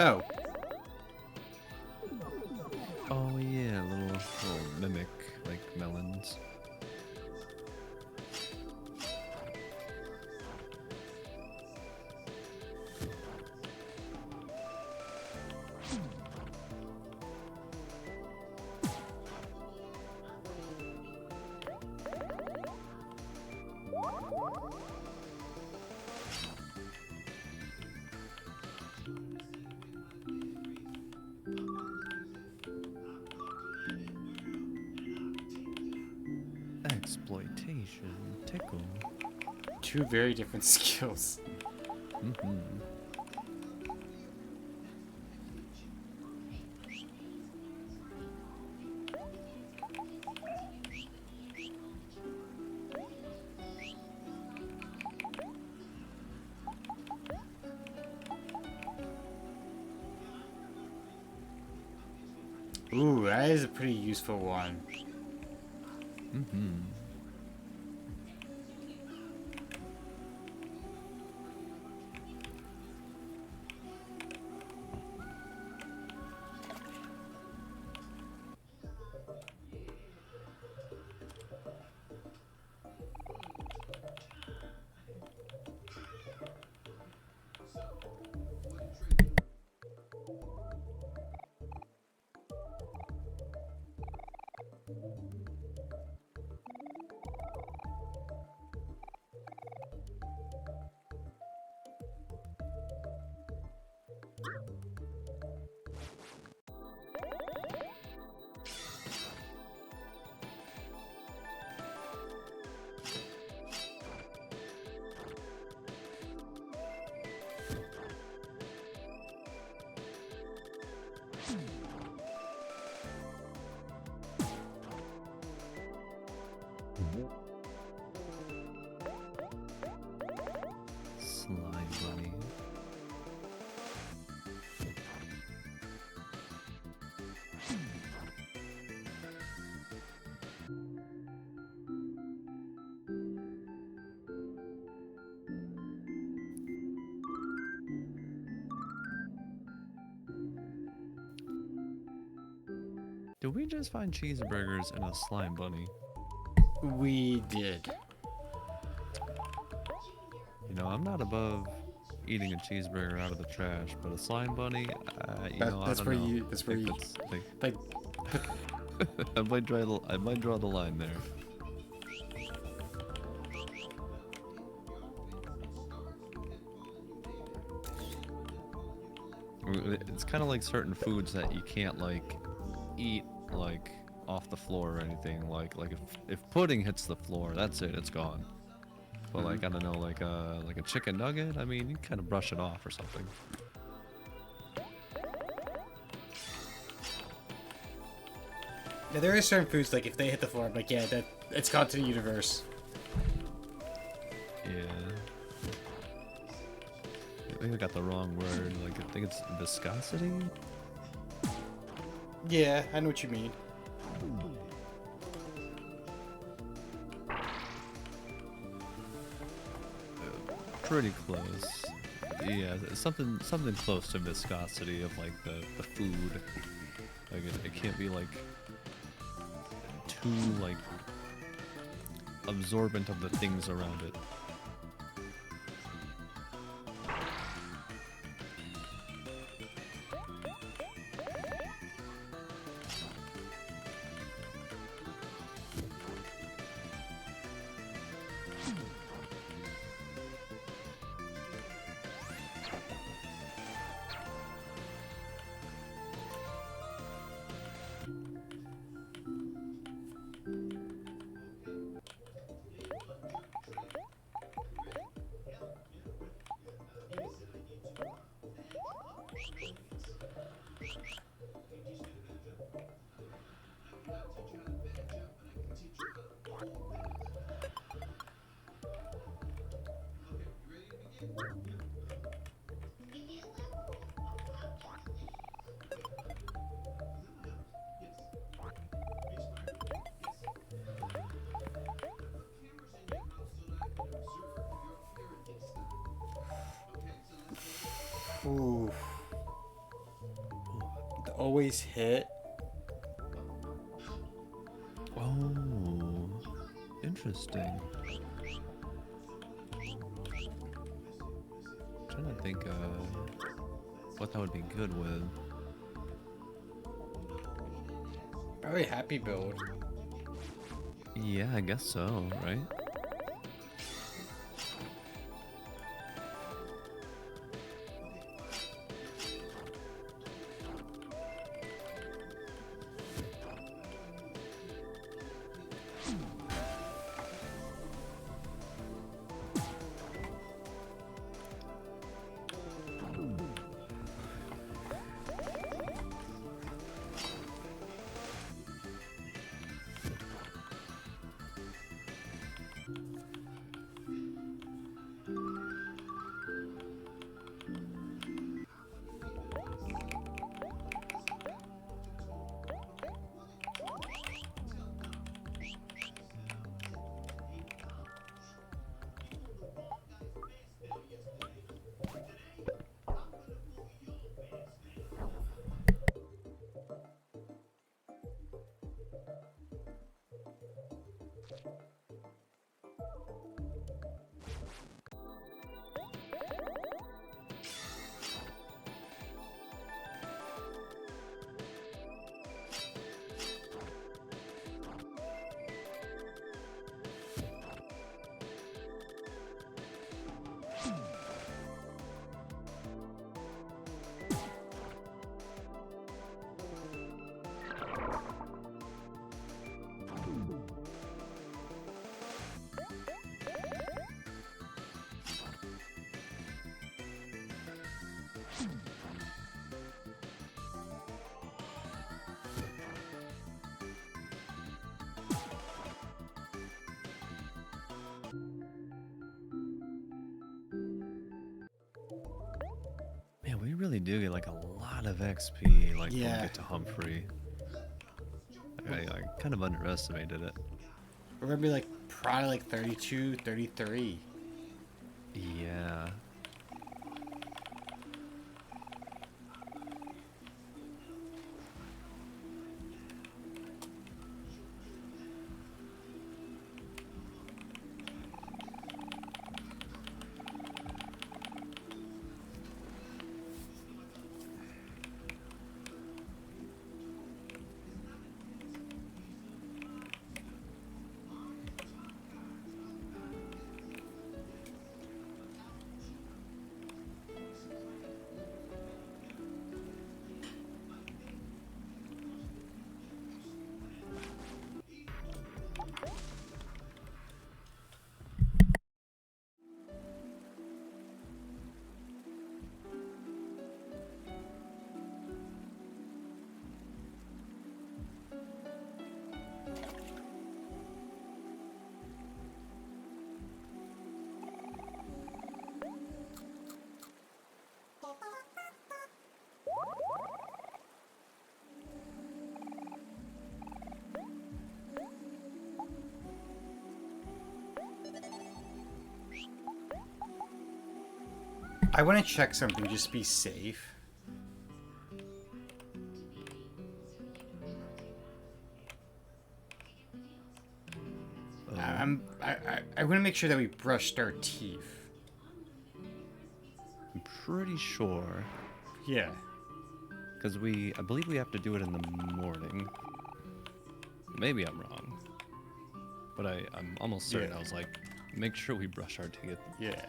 Oh. Oh yeah, little mimic like melons. Exploitation. Tickle. Two very different skills. Mm-hmm. Ooh, that is a pretty useful one. Mm-hmm. Did we just find cheeseburgers and a slime bunny? We did. You know, I'm not above eating a cheeseburger out of the trash, but a slime bunny, you know, That's I where don't know. you. That's where you. Like, I might draw the line there. It's kind of like certain foods that you can't like eat like off the floor or anything. Like if pudding hits the floor, that's it, it's gone. But like I don't know, like a chicken nugget, I mean, you kind of brush it off or something. yeah, there are certain foods like if they hit the floor, I'm like, yeah, that it's gone to the universe. Yeah. I think I got the wrong word. Like I think it's viscosity. Yeah, I know what you mean. Pretty close. Yeah, something close to viscosity of like the food. Like it can't be like too like absorbent of the things around it. Ooh. The always hit. Oh, interesting. Trying to think what that would be good with. Probably happy build. Yeah, I guess so, right? Man, we really do get like a lot of XP like when we Yeah. get to Humphrey. I kind of underestimated it. We're gonna be like probably like 32, 33. Yeah. I want to check something, just be safe. I want to make sure that we brushed our teeth. I'm pretty sure. Yeah. Because I believe we have to do it in the morning. Maybe I'm wrong. But I'm almost certain. Yeah. I was like, make sure we brush our teeth. Yeah.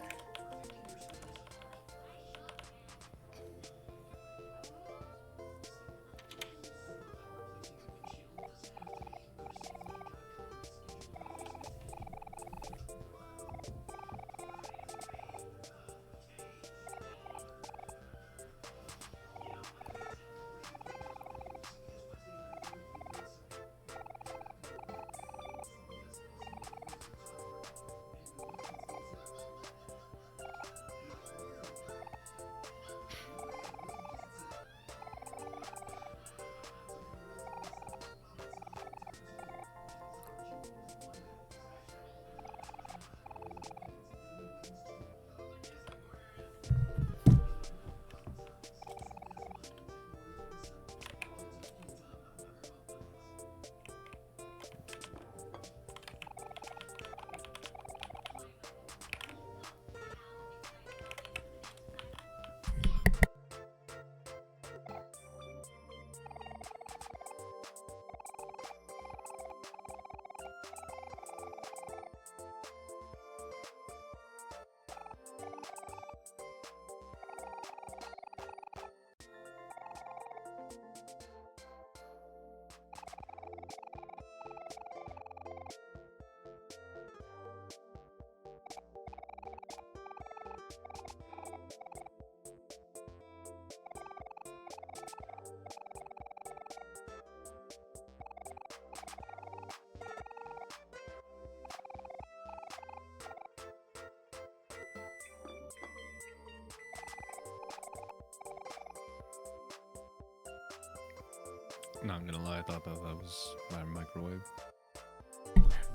Not gonna lie, I thought that was my microwave.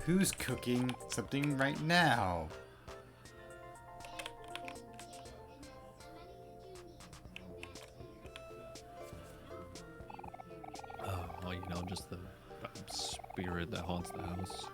Who's cooking something right now? Oh, well, just the spirit that haunts the house.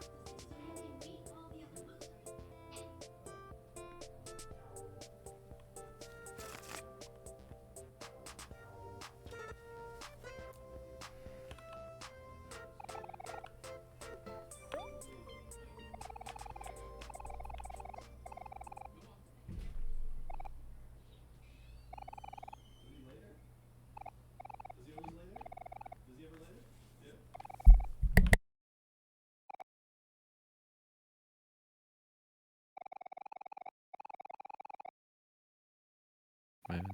Man,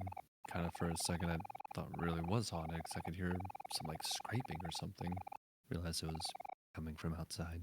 kind of for a second I thought it really was haunted because I could hear some like scraping or something. Realized it was coming from outside.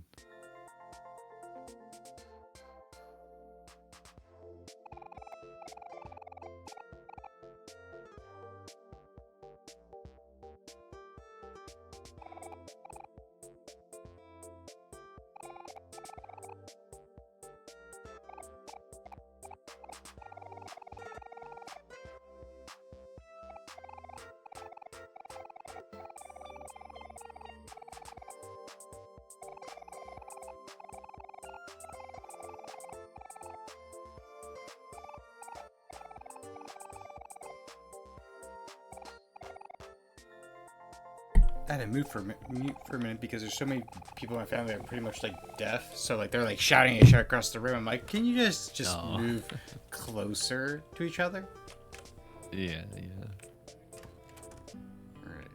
I had to mute for a minute because there's so many people in my family that are pretty much like deaf. So like they're like shouting at each other across the room. I'm like, can you just move closer to each other? Yeah. Alright.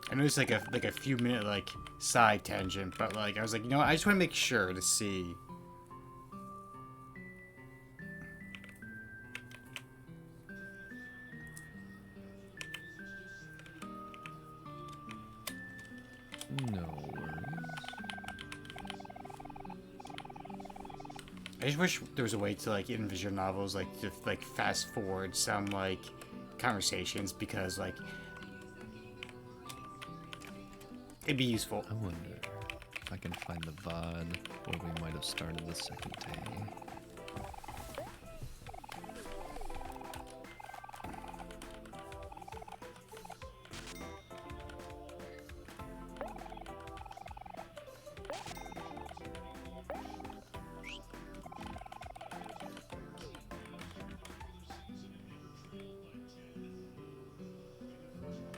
I know it's like a few minute like side tangent, but like I was like, you know what? I just want to make sure to see. No worries. I just wish there was a way to like in visual novels like to like fast forward some like conversations because like it'd be useful. I wonder if I can find the VOD where we might have started the second day.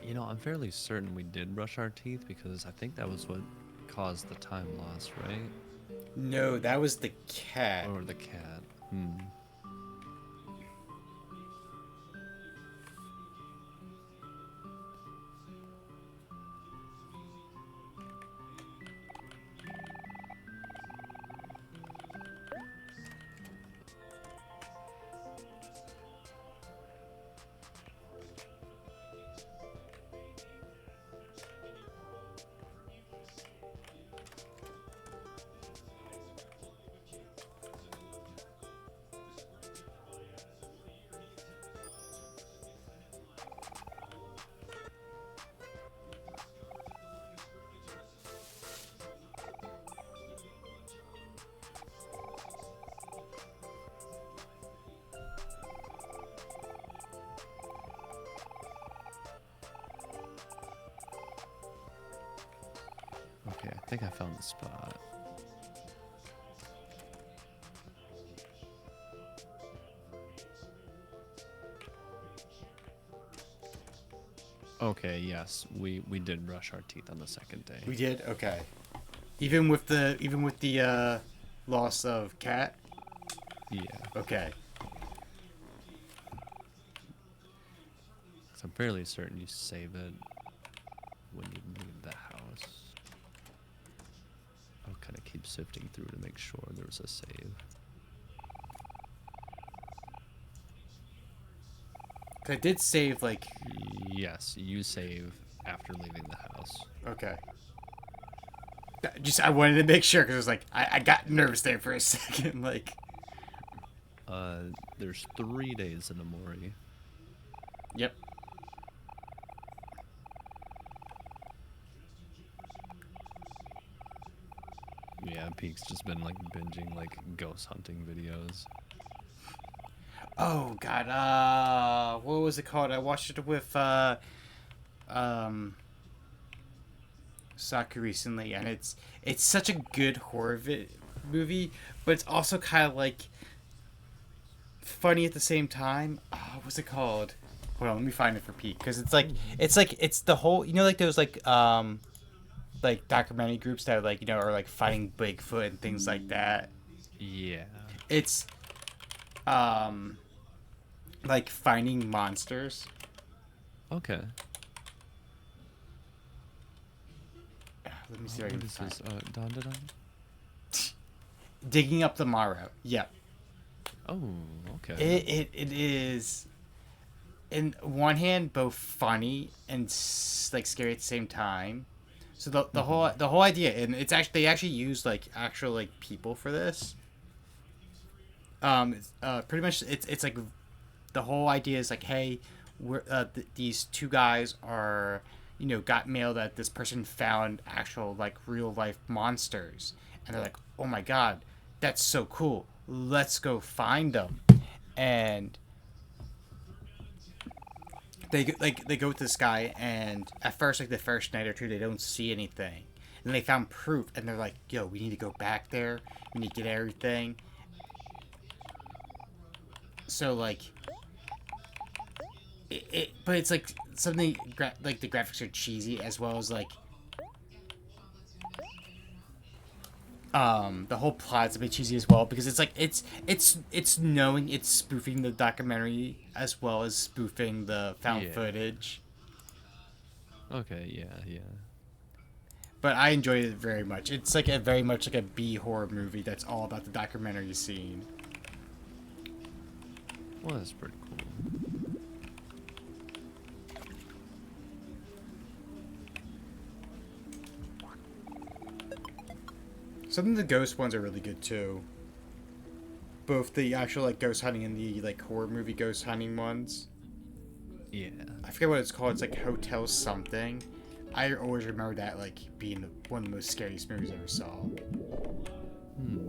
You know, I'm fairly certain we did brush our teeth because I think that was what caused the time loss, right? No, that was the cat. Or the cat. Okay, I think I found the spot. Okay, yes, we did brush our teeth on the second day. We did? Okay. Even with the loss of cat? Yeah. Okay. So I'm fairly certain you save it when you leave the house. I'll kind of keep sifting through to make sure there's a save. I did save like. Yes, you save after leaving the house. Okay. I wanted to make sure because I was like I got nervous there for a second. Like. There's 3 days in Omori. Yep. Yeah, Peak's just been like binging like ghost hunting videos. Oh God, what was it called? I watched it with Saku recently, and it's such a good horror movie, but it's also kind of like funny at the same time. What's it called? Hold on, let me find it for Pete, because it's the whole, you know, like those like documentary groups that like, you know, are like fighting Bigfoot and things like that. Yeah. It's like finding monsters. Okay. Let me see if I can find This Don Don? Digging Up the Morrow. Yep. Oh, okay. It is, in one hand, both funny and like scary at the same time. So the whole idea, and they actually use like actual like people for this. Pretty much it's like the whole idea is like, hey, these two guys are, you know, got mail that this person found actual like real life monsters, and they're like, oh my god, that's so cool, let's go find them. And they go with this guy, and at first, like the first night or two, they don't see anything, and they found proof, and they're like, yo, we need to go back there, we need to get everything. So like but it's like something like the graphics are cheesy, as well as like the whole plot's a bit cheesy as well, because it's like it's knowing it's spoofing the documentary as well as spoofing the found footage. Okay, yeah. But I enjoyed it very much. It's like very much like a B horror movie that's all about the documentary scene. Well, that's pretty cool. Some of the ghost ones are really good too. Both the actual like ghost hunting and the like horror movie ghost hunting ones. Yeah. I forget what it's called. It's like Hotel something. I always remember that like being one of the most scariest movies I ever saw. Hmm.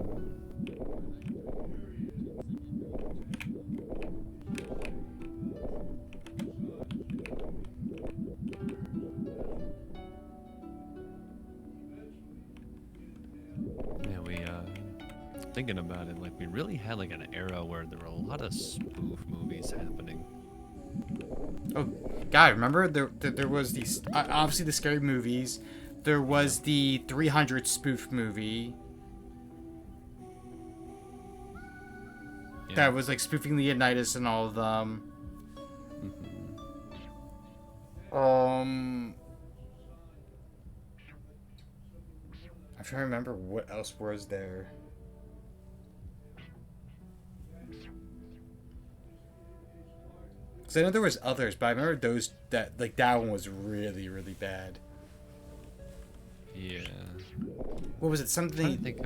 Yeah, thinking about it, like we really had like an era where there were a lot of spoof movies happening. Oh, God, remember there was these obviously the scary movies. There was the 300 spoof movie Yeah. that was like spoofing Leonidas and all of them. I'm trying to remember what else was there. Because I know there was others, but I remember those that like that one was really really bad. Yeah. What was it? I Something think.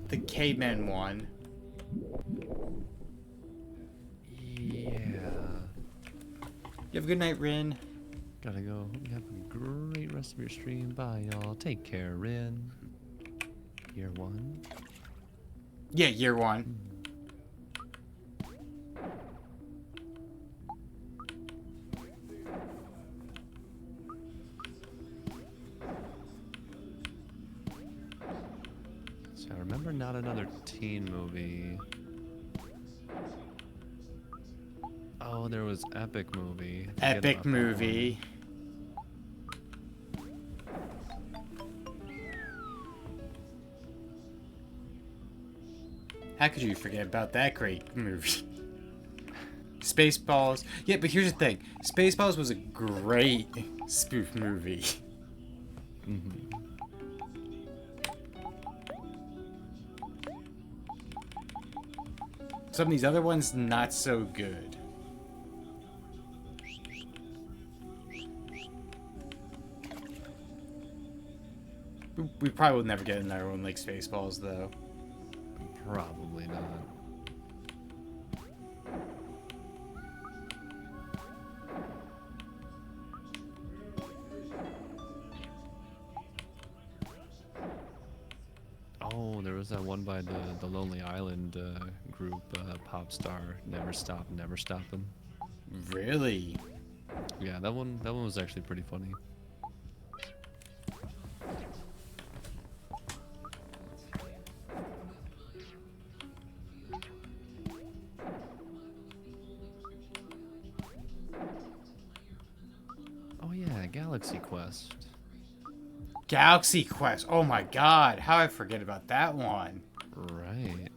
the caveman one. Yeah. You have a good night, Rin. Gotta go. Hope you have a great rest of your stream. Bye, y'all. Take care, Rin. Year one. Yeah, year one. So I remember not another teen movie. Oh, there was Epic Movie. Forget Epic about that movie. How could you forget about that great movie? Spaceballs. Yeah, but here's the thing. Spaceballs was a great spoof movie. Mhm. Some of these other ones, not so good. We probably will never get another one like Spaceballs, though. Probably not. Oh, there was that one by the Lonely Island group, Popstar, Never Stop, Never Stoppin'. Really? Yeah, that one was actually pretty funny. Oh yeah, Galaxy Quest. Galaxy Quest. Oh my god. How I forget about that one? Right.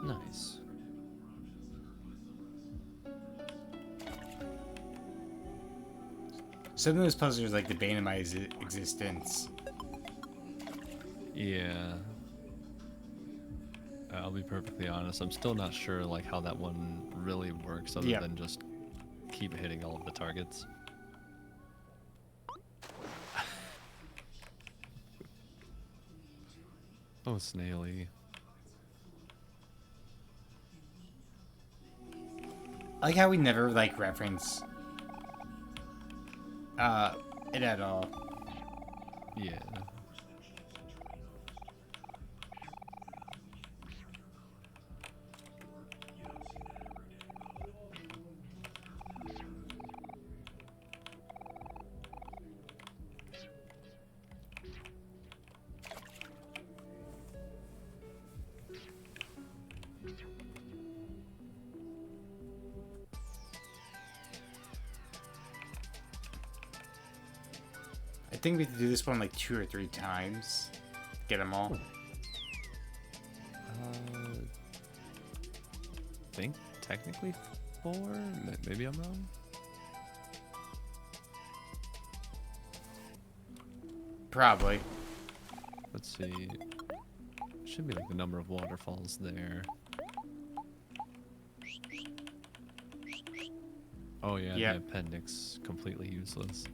Nice. Some of those puzzles are like the bane of my existence. Yeah. I'll be perfectly honest. I'm still not sure like how that one really works, other Yep. than just keep hitting all of the targets. Oh, Snaily. I like how we never like reference it at all. Yeah. think we have to do this one like 2 or 3 times. Get them all. I think technically 4. Maybe I'm wrong. Probably. Let's see. Should be like the number of waterfalls there. Oh yeah, Yeah. the appendix completely useless.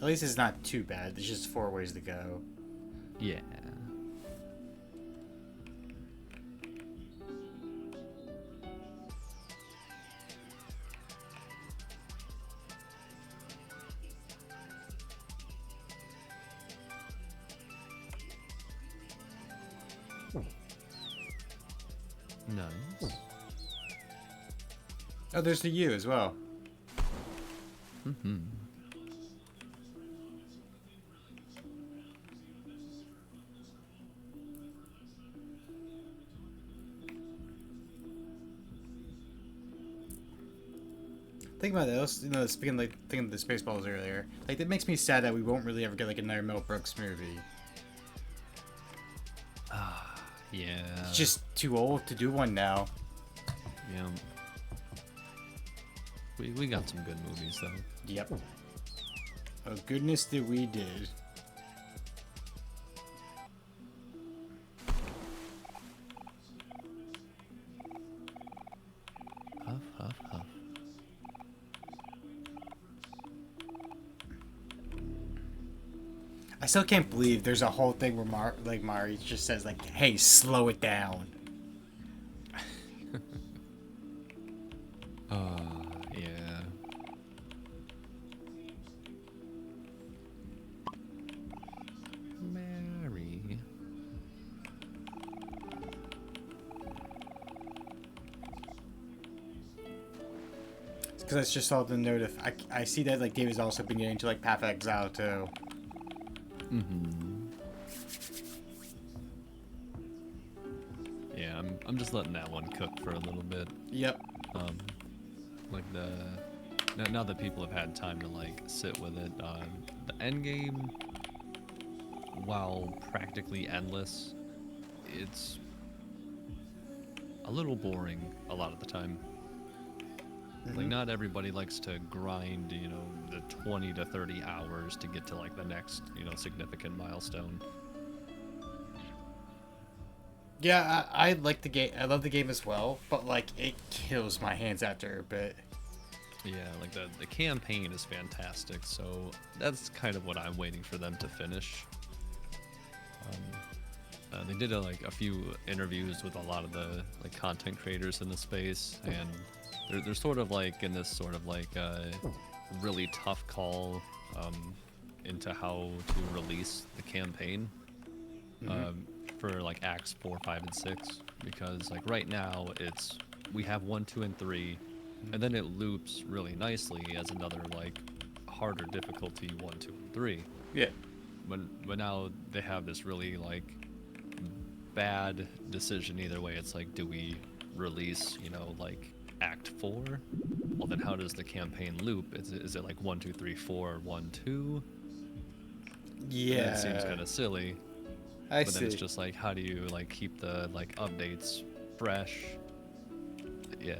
At least it's not too bad. There's just 4 ways to go. Yeah. Nice. Oh, there's the U as well. Mm-hmm. Think about this. You know, speaking like thinking of the Spaceballs earlier, like that makes me sad that we won't really ever get like another Mel Brooks movie. Yeah. He's just too old to do one now. Yeah. We got some good movies though. Yep. Oh goodness, that we did. Huff, huff, huff. I still can't believe there's a whole thing where Mari just says like, "Hey, slow it down." Yeah. Mary. Because I just saw the note of I see that like David's also been getting into like Path of Exile too. Mm-hmm. Yeah, I'm just letting that one cook for a little bit. Yep. Like now that people have had time to like sit with it, the end game, while practically endless, it's a little boring a lot of the time. Like not everybody likes to grind, you know, the 20 to 30 hours to get to like the next, you know, significant milestone. Yeah, I like the game. I love the game as well, but like it kills my hands after a bit. Yeah, like the campaign is fantastic, so that's kind of what I'm waiting for them to finish. They did like a few interviews with a lot of the like content creators in the space, and they're sort of like in this sort of like really tough call into how to release the campaign for like acts 4, 5, and 6, because like right now we have 1, 2, and 3, and then it loops really nicely as another like harder difficulty 1, 2, and 3. Yeah. But now they have this really like bad decision either way. It's like, do we release, you know, like Act 4? Well, then how does the campaign loop? Is it like 1, 2, 3, 4, 1, 2? Yeah. That seems kind of silly. I But see. then it's just like, how do you like keep the like updates fresh? Yeah.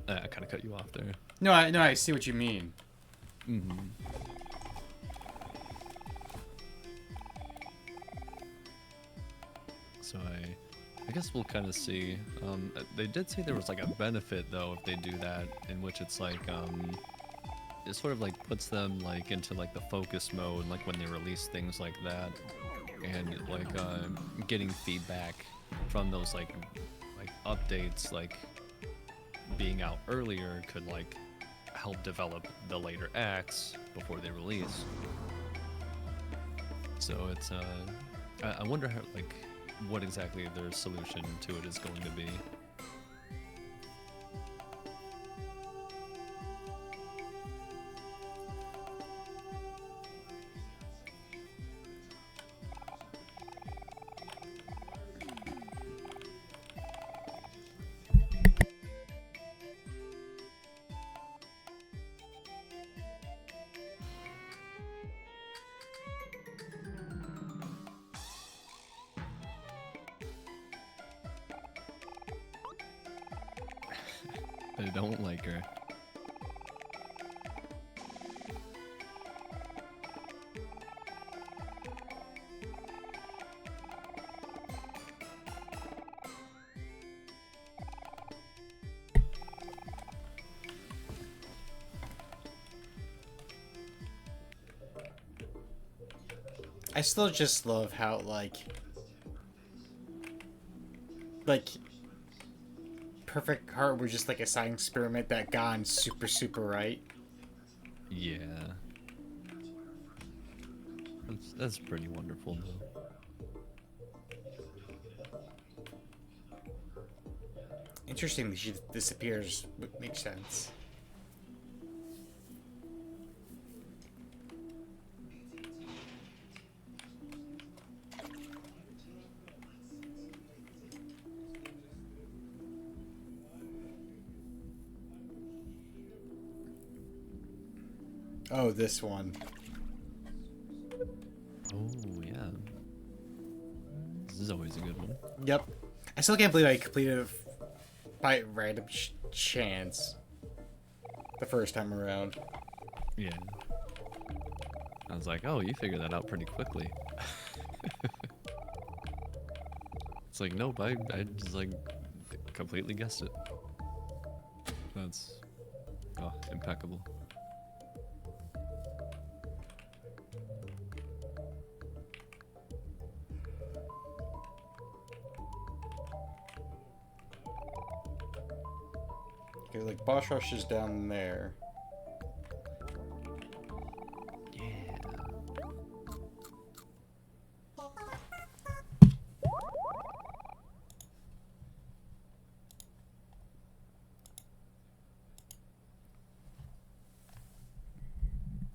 I kind of cut you off there. No, I see what you mean. Mm-hmm. So I guess we'll kind of see. They did say there was like a benefit though if they do that, in which it's like it sort of like puts them like into like the focus mode, like when they release things like that, and like getting feedback from those like updates like being out earlier could like help develop the later acts before they release. So it's I wonder how like what exactly their solution to it is going to be. I don't like her. I still just love how like Perfect Heart was just like a science experiment that gone super right. Yeah. That's pretty wonderful though. Interestingly, she disappears. Makes sense. Oh, this one. Oh yeah. This is always a good one. Yep. I still can't believe I completed it by random chance the first time around. Yeah. I was like, oh, you figured that out pretty quickly. It's like, nope, I just like completely guessed it. That's impeccable. Okay, like boss rush is down there. Yeah.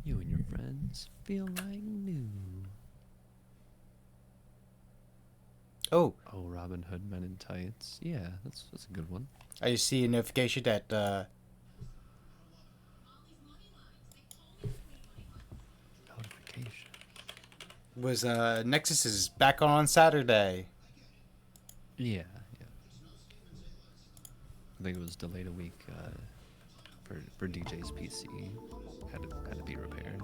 You and your friends feel like new. Oh, Oh, Robin Hood Men in Tights. Yeah, that's a good one. I see a notification that Notification. was Nexus is back on Saturday. Yeah, yeah. I think it was delayed a week for DJ's PC. Had to be repaired.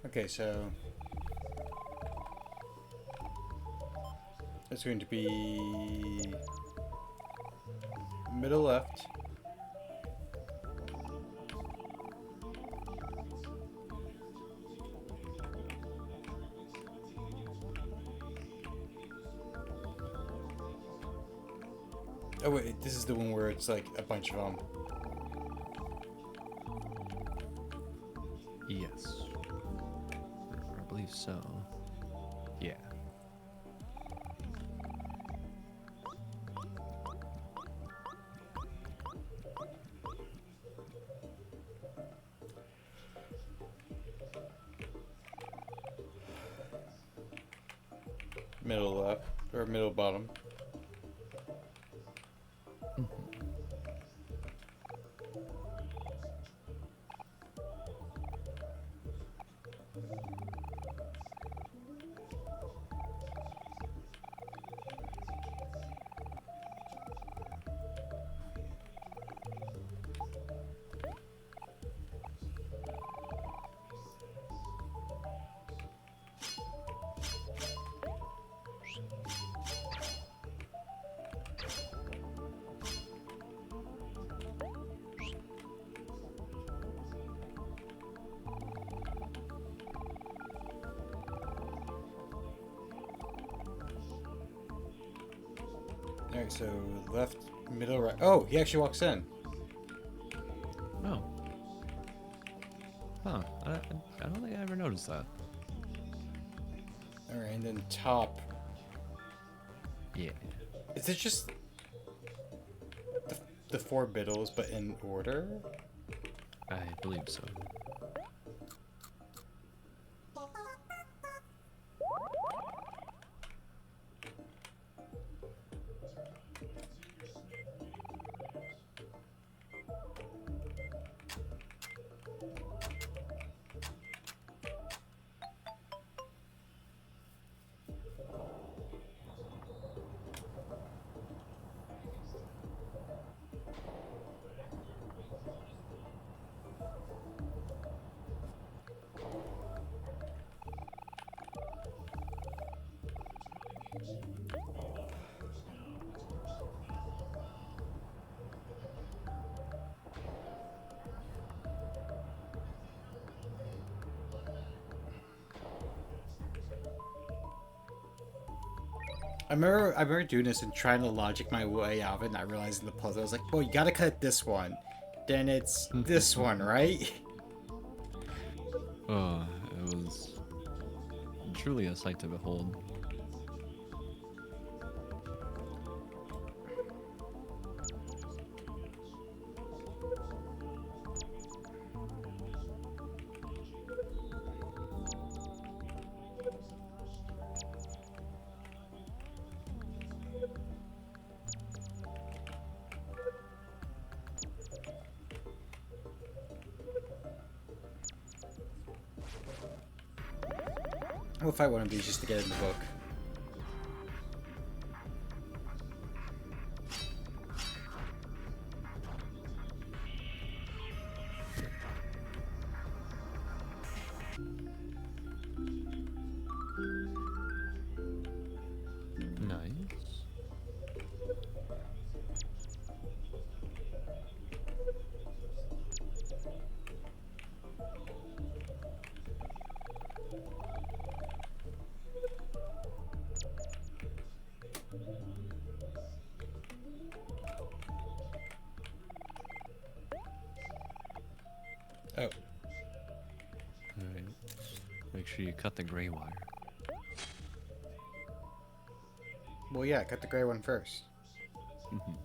Okay, so it's going to be middle left. Oh wait, this is the one where it's like a bunch of them. Yes. I believe so. Yeah. Middle left or middle bottom. Hmm. Alright, so left, middle, right. Oh, he actually walks in. Oh. Huh. I don't think I ever noticed that. Alright, and then top. Yeah. Is it just the 4 middles, but in order? I believe so. I remember doing this and trying to logic my way out of it, not realizing the puzzle. I was like, well, you gotta cut this one. Then it's this one, right? Oh, it was truly a sight to behold. We'll fight one of these just to get in the book. Nice. Oh. Alright. Make sure you cut the gray wire. Well, yeah, cut the gray one first. Mhm.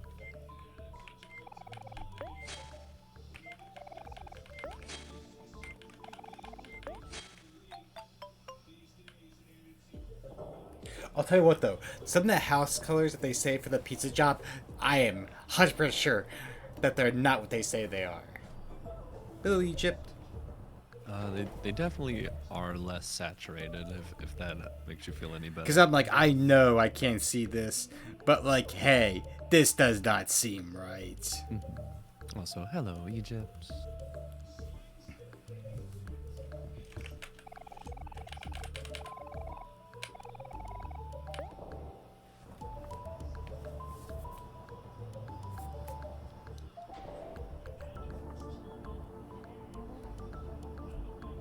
I'll tell you what, though. Some of the house colors that they say for the pizza job, I am 100% sure that they're not what they say they are. Hello, Egypt. They definitely are less saturated, if that makes you feel any better. Because I'm like, I know I can't see this, but like, hey, this does not seem right. Also, hello, Egypt.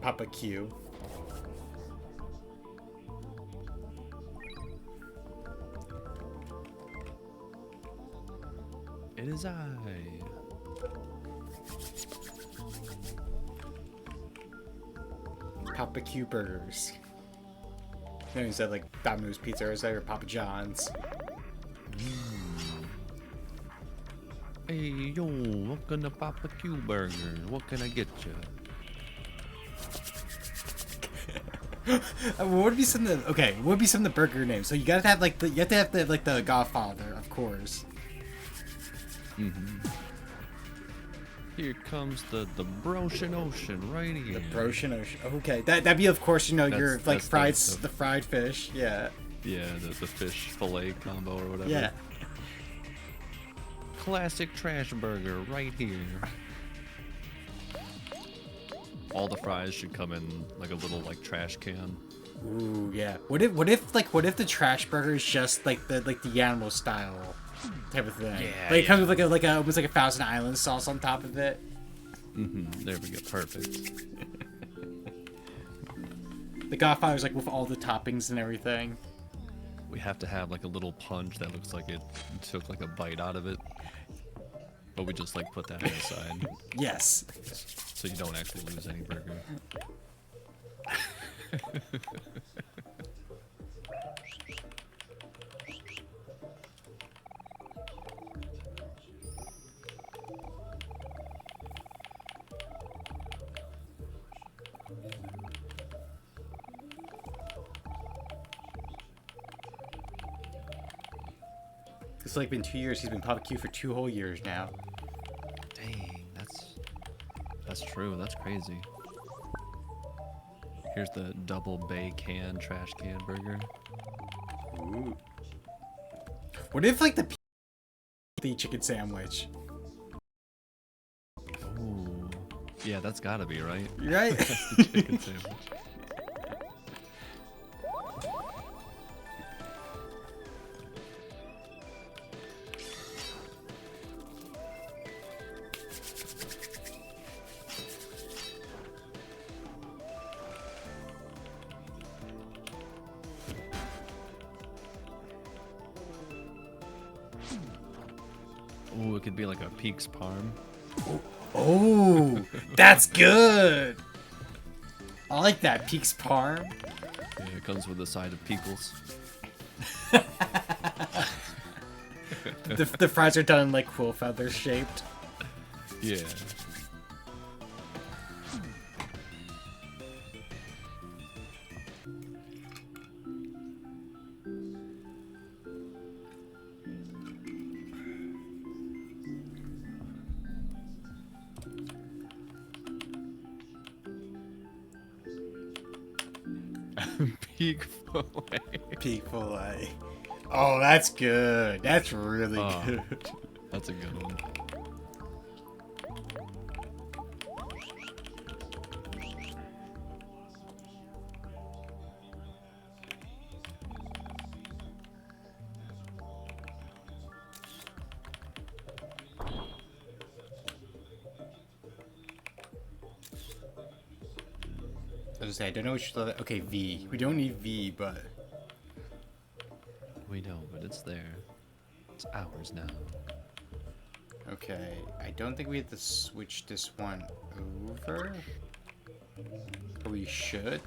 Papa Q. It is I. Papa Q Burgers. No, instead like Domino's Pizza or instead Papa John's. Hey, yo, welcome to Papa Q Burger. What can I get you? What would be some of the what would be some of the burger names? So you gotta have like the Godfather, of course. Here comes the Broshin Ocean right here. The Broshin Ocean. Okay, that'd be of course your like fried the the fried fish. Yeah. Yeah, the fish fillet combo or whatever. Yeah. Classic trash burger right here. All the fries should come in like a little like trash can. Ooh, yeah. What if the trash burger is just like the animal style type of thing? Yeah. Like it comes with like a almost like a Thousand Island sauce on top of it. There we go. Perfect. The Godfather's like with all the toppings and everything. We have to have like a little punch that looks like it took like a bite out of it. But we just like put that inside. Yes. So you don't actually lose any burger. It's like been 2 years. He's been Papa Q for 2 whole years now. Dang, that's true. That's crazy. Here's the double bay can trash can burger. Ooh. What if like the chicken sandwich? Ooh. Yeah, that's gotta be right. Right? That's the chicken sandwich. Ooh, it could be like a Peaks Parm. Oh, that's good. I like that Peaks Parm. Yeah, it comes with a side of pickles. The fries are done like quill feather shaped. Yeah. Peak fillet. Peak fillet. Oh, that's good. That's really good. That's a good one. I was gonna say, I don't know which level. Okay, V. We don't need V, but We don't, but it's there. It's ours now. okay. I don't think we have to switch this one over. But we should.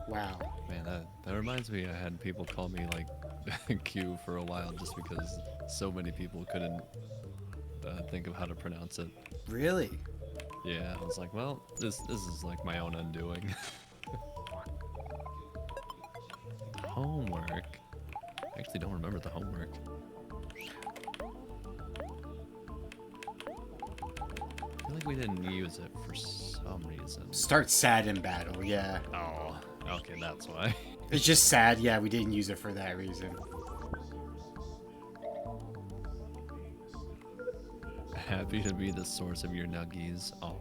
Wow. Man, that reminds me, I had people call me like Q for a while just because so many people couldn't think of how to pronounce it. Really? Yeah, I was like, well, this is like my own undoing. Homework. I actually don't remember the homework. I feel like we didn't use it for some reason. Start sad in battle, yeah. Oh, okay, that's why. It's just sad, yeah, we didn't use it for that reason. Happy to be the source of your nuggies. Aw.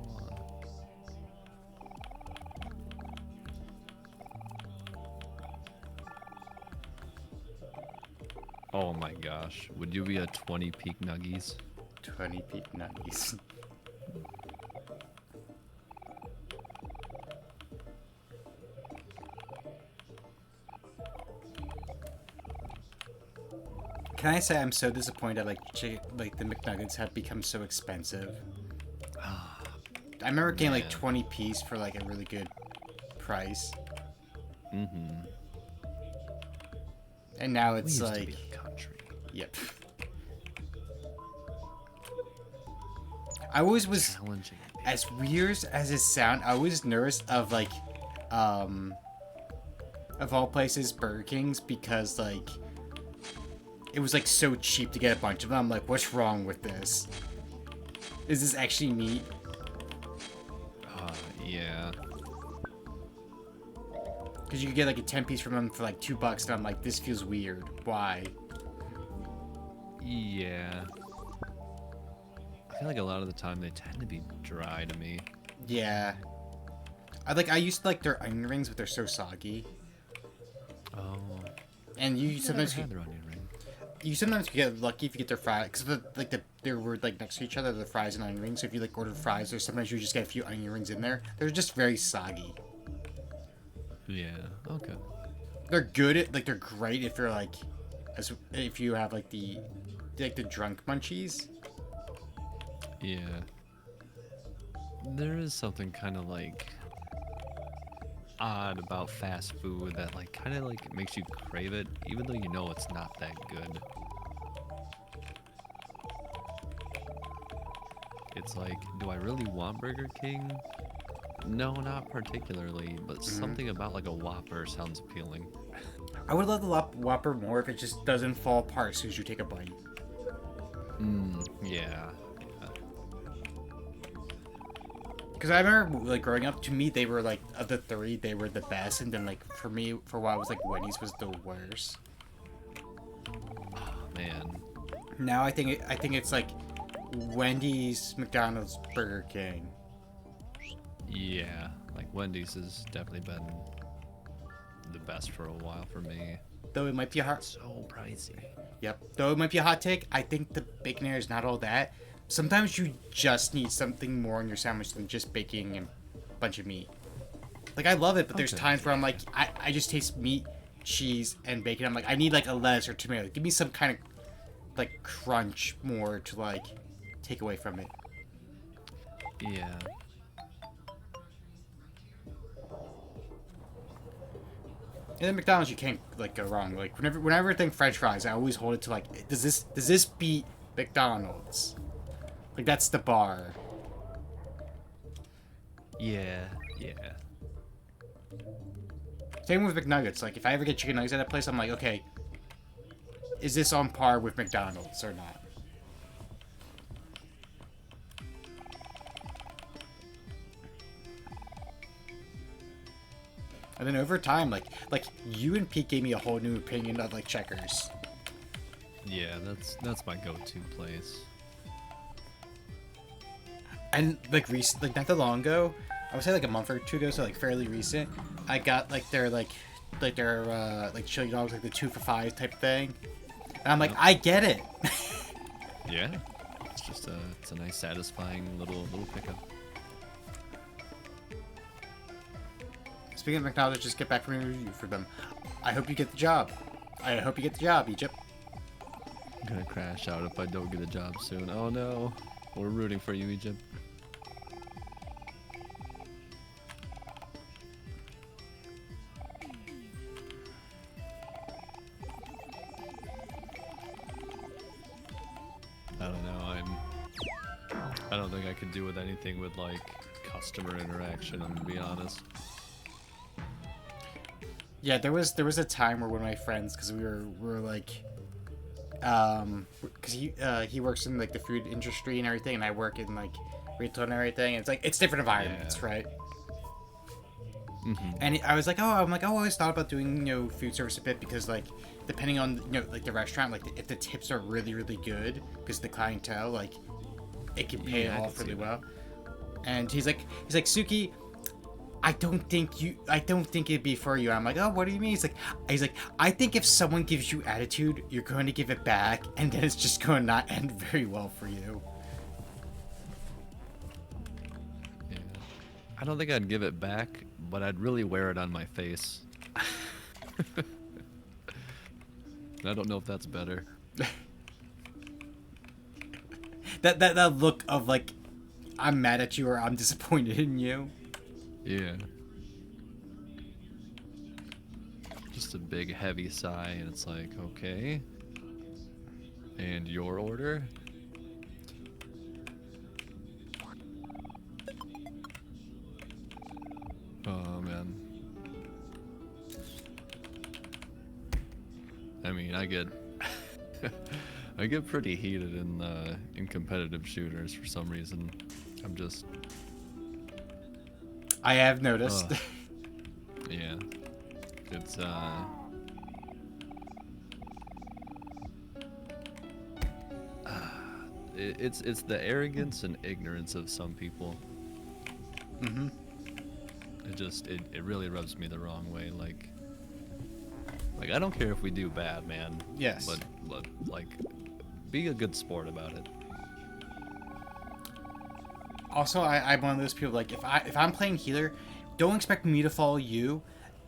Oh my gosh. Would you be a 20 peak nuggies? 20 peak nuggies. Can I say I'm so disappointed like the McNuggets have become so expensive. I remember getting like Man. 20 piece for like a really good price. Mm-hmm. And now We it's used to like be a country. Yep. I always was, Challenging. as weird as it sound, I was nervous of like, of all places, Burger King's, because like, it was like so cheap to get a bunch of them. I'm like, what's wrong with this? Is this actually meat? Yeah. Because you could get like a 10-piece from them for like $2, and I'm like, this feels weird. Why? Yeah. I feel like a lot of the time they tend to be dry to me. Yeah. I used to like their onion rings, but they're so soggy. Oh. And you sometimes had their onion ring. you sometimes get lucky if you get their fries, because they were like next to each other, the fries and onion rings. So if you like order fries, or sometimes you just get a few onion rings in there. They're just very soggy. Yeah. Okay. They're good at they're great if you're like, if you have like the drunk munchies. Yeah. There is something kind of like odd about fast food that like kind of like makes you crave it, even though you know it's not that good. It's like, do I really want Burger King? No, not particularly, but something about like a Whopper sounds appealing. I would love the Whopper more if it just doesn't fall apart as soon as you take a bite. Yeah. Because I remember, like, growing up, to me, they were, like, of the three, they were the best. And then, like, for me, for a while, it was, like, Wendy's was the worst. Oh, man. Now I think it's, like, Wendy's, McDonald's, Burger King. Yeah, like Wendy's has definitely been the best for a while for me. Though it might be a hot... So pricey. Yep. Though it might be a hot take, I think the bacon there is not all that. Sometimes you just need something more on your sandwich than just bacon and a bunch of meat. Like, I love it, but there's times where I'm like, I just taste meat, cheese, and bacon. I'm like, I need, like, a lettuce or tomato. Give me some kind of, like, crunch more to, like, take away from it. Yeah. And then McDonald's, you can't, like, go wrong. Like, whenever I think French fries, I always hold it to, like, does this beat McDonald's? Like, that's the bar. Yeah. Same with McNuggets. Like, if I ever get chicken nuggets at that place, I'm like, okay, is this on par with McDonald's or not? And then over time, like you and Pete gave me a whole new opinion of, like, Checkers. Yeah, that's my go-to place. And, like, not that long ago, I would say, like, a month or two ago, so, like, fairly recent, I got, like, their chili dogs, like, the 2 for $5 type thing. And I'm like, I get it. Yeah. It's a nice, satisfying little pickup. Speaking of McDonald's, just get back from a review for them. I hope you get the job. I hope you get the job, Egypt. I'm gonna crash out if I don't get a job soon. Oh no. We're rooting for you, Egypt. I don't know. I don't think I could do with anything with like customer interaction. I'm gonna be honest. Yeah, there was a time where one of my friends, because we were like, because he works in like the food industry and everything, and I work in like retail and everything. And it's like, it's different environments, Yeah. right? Mm-hmm. And I was like, I always thought about doing, you know, food service a bit, because like depending on, you know, like the restaurant, like if the tips are really really good, because the clientele, like it can pay Yeah, I off can see really that. well. And he's like Suki, I don't think it'd be for you. I'm like, oh, what do you mean? He's like, I think if someone gives you attitude, you're going to give it back, and then it's just going to not end very well for you. Yeah. I don't think I'd give it back, but I'd really wear it on my face. I don't know if that's better. That look of like, I'm mad at you or I'm disappointed in you. Yeah. Just a big heavy sigh, and it's like, okay. And your order? Oh man. I mean, I get I get pretty heated in competitive shooters for some reason. I'm just I have noticed. yeah. It's it's the arrogance and ignorance of some people. Mm-hmm. It really rubs me the wrong way. Like I don't care if we do bad, man. Yes. But like, be a good sport about it. Also, I'm one of those people, like, if I'm playing healer, don't expect me to follow you.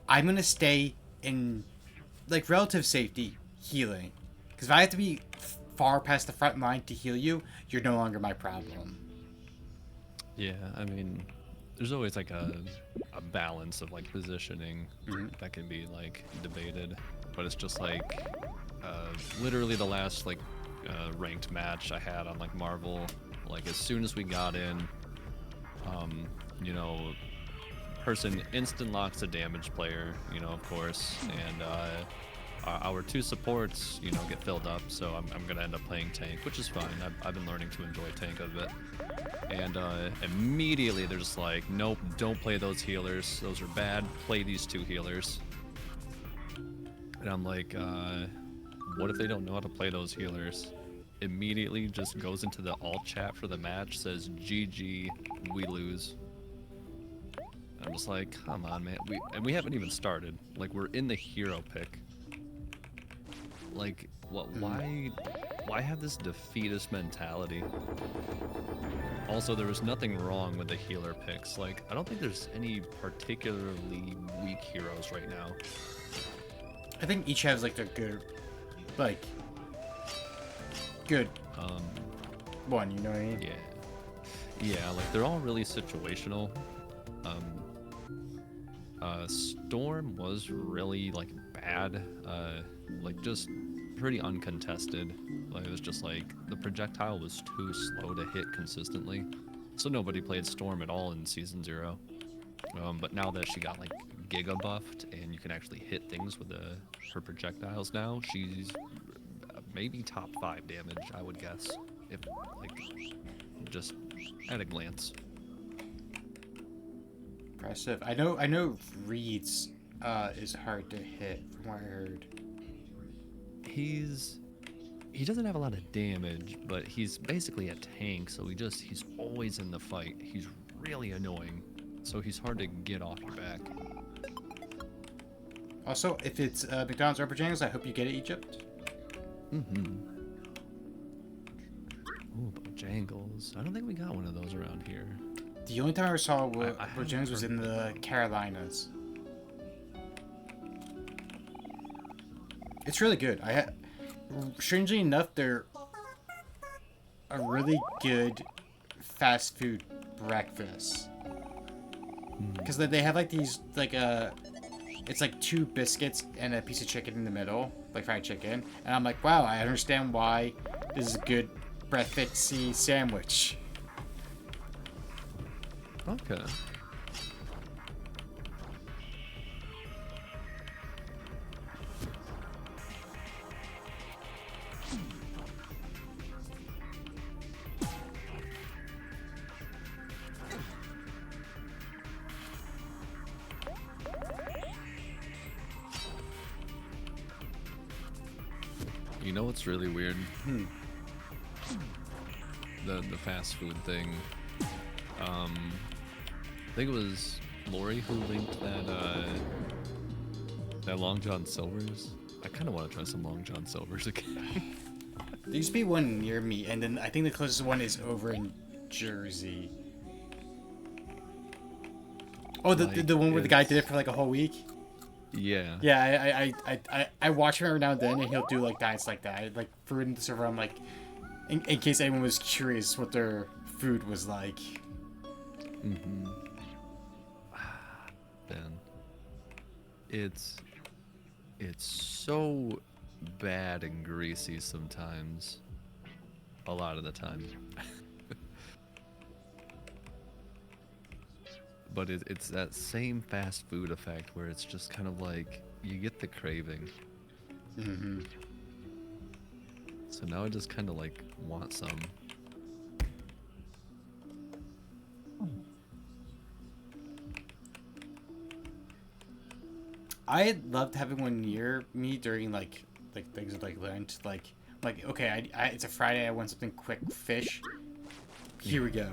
I'm gonna stay in, like, relative safety healing. Because if I have to be far past the front line to heal you, you're no longer my problem. Yeah, I mean, there's always like a balance of like positioning that can be like debated, but it's just like literally the last like ranked match I had on like Marvel, like as soon as we got in, you know, person instant locks a damage player, you know, of course, and our two supports, you know, get filled up, so I'm gonna end up playing tank, which is fine. I've been learning to enjoy tank a bit. And immediately they're just like, nope, don't play those healers. Those are bad. Play these two healers. And I'm like, what if they don't know how to play those healers? Immediately just goes into the alt chat for the match, says GG, we lose. I'm just like, come on, man. We haven't even started. Like, we're in the hero pick. Like, what? Why have this defeatist mentality? Also, there was nothing wrong with the healer picks. Like, I don't think there's any particularly weak heroes right now. I think each has, like, their good, like, good one, you know what I mean? Yeah, like, they're all really situational. Storm was really, like, bad. Like, just pretty uncontested. Like, it was just like the projectile was too slow to hit consistently, so nobody played Storm at all in season 0. But now that she got like giga buffed and you can actually hit things with her projectiles now, she's maybe top 5 damage, I would guess, if like just at a glance. Impressive. I know Reed's is hard to hit from what I heard. He doesn't have a lot of damage, but he's basically a tank, so he's always in the fight. He's really annoying, so he's hard to get off your back. Also, if it's McDonald's or Bojangles, I hope you get it, Egypt. Mm-hmm. Ooh, Bojangles. I don't think we got one of those around here. The only time I ever saw Bojangles was in the Carolinas. It's really good. Strangely enough, they're a really good fast food breakfast. Because they have like these, like it's like 2 biscuits and a piece of chicken in the middle, like fried chicken. And I'm like, wow, I understand why this is a good breakfasty sandwich. Okay. You know what's really weird? The fast food thing. I think it was Lori who linked that Long John Silver's. I kind of want to try some Long John Silver's again. There used to be one near me, and then I think the closest one is over in Jersey. Oh, the one where the guy did it for like a whole week? Yeah. Yeah, I watch him every now and then, and he'll do like diets like that. I like threw it in the server. I'm like, in case anyone was curious what their food was like. Mm-hmm. Ben, it's so bad and greasy sometimes. A lot of the time. But it's that same fast food effect where it's just kind of like you get the craving. Mm-hmm. So now I just kind of like want some. I loved having one near me during like things like Lent. Like okay, it's a Friday. I want something quick, fish. Here we go.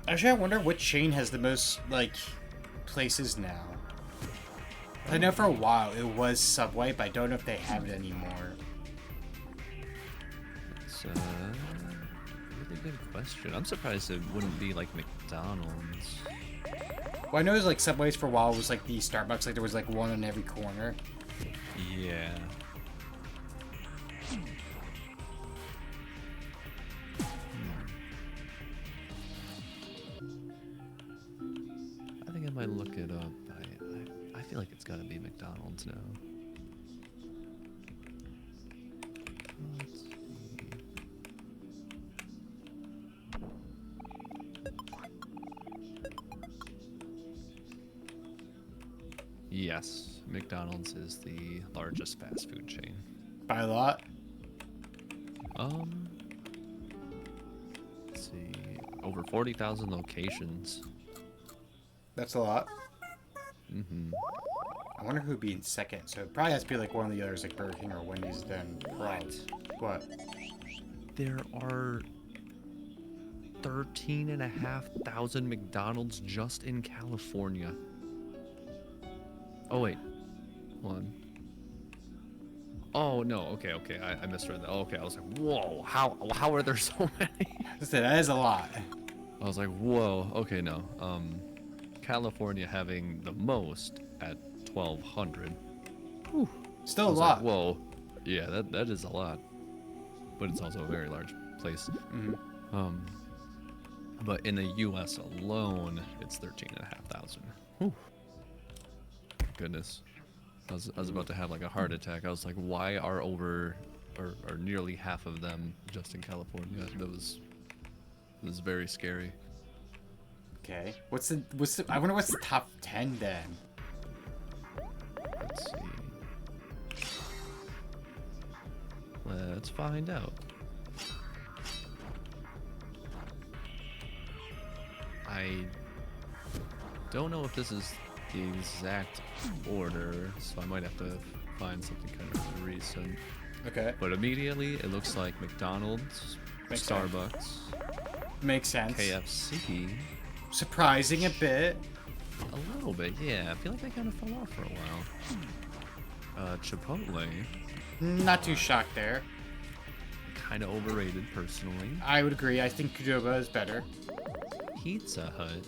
Actually, I wonder which chain has the most like places now. I know for a while it was Subway, but I don't know if they have it anymore. It's a really good question. I'm surprised it wouldn't be like McDonald's. Well, I know it was like Subways for a while was like the Starbucks, like there was like one on every corner. Yeah. I think I might look it up. I feel like it's gotta be McDonald's now. Let's see. Yes, McDonald's is the largest fast food chain. By a lot. Let's see, over 40,000 locations. That's a lot. Mm-hmm. I wonder who'd be in second. So it probably has to be like one of the others, like Burger King or Wendy's. Then what? There are 13,500 McDonald's just in California. Oh wait, one. Oh no, okay, I misread that. Oh, okay, I was like, whoa, how are there so many? That is a lot. I was like, whoa, okay, no. California having the most at 1,200. Whew. Still a lot. Like, whoa, yeah, that is a lot, but it's also a very large place. Mm-hmm. But in the U.S. alone, it's 13,500. Whew. Goodness, I was about to have like a heart attack. I was like, why are over or nearly half of them just in California? That was very scary. Okay. What's the? I wonder what's the top 10 then. Let's see. Let's find out. I don't know if this is the exact order, so I might have to find something kind of recent. Okay. But immediately, it looks like McDonald's, Makes Starbucks, sense. Makes sense. KFC. Surprising a bit. A little bit, yeah. I feel like they kind of fell off for a while. Chipotle, Not too shocked there. kind of overrated personally. I would agree. I think Qdoba is better. Pizza Hut,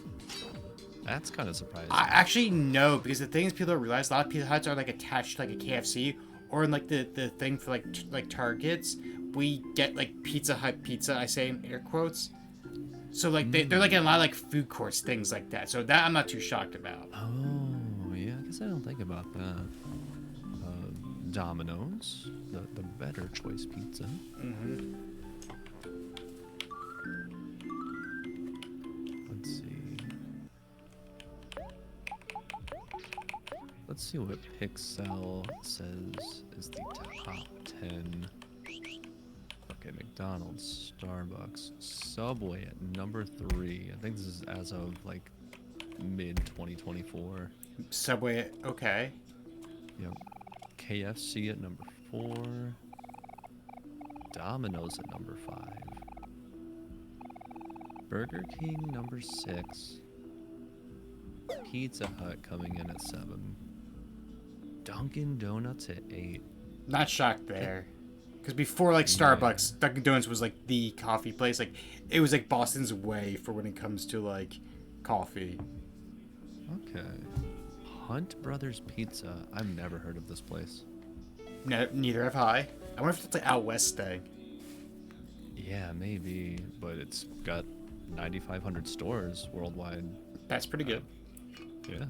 that's kind of surprising. I actually no, because the thing is, people don't realize a lot of Pizza Huts are like attached to like a KFC or in like the thing for like Targets. We get like Pizza Hut pizza. I say in air quotes. So like they're like in a lot of like food courts, things like that. So that I'm not too shocked about. Oh, yeah, I guess I don't think about that. Domino's, the better choice pizza. Mm-hmm. Let's see. Let's see what Pixel says is the top 10. Okay, McDonald's, Starbucks, Subway at number 3. I think this is as of like mid 2024. Subway, okay. Yep. KFC at number 4. Domino's at number 5. Burger King number 6. Pizza Hut coming in at 7. Dunkin' Donuts at 8. Not shocked there. Because before like Starbucks, Dunkin' Donuts was like the coffee place. Like it was like Boston's way for when it comes to like coffee. Okay. Hunt Brothers Pizza. I've never heard of this place. No, neither have I. I wonder if it's like out west thing. Yeah, maybe, but it's got 9,500 stores worldwide. That's pretty good. Yeah.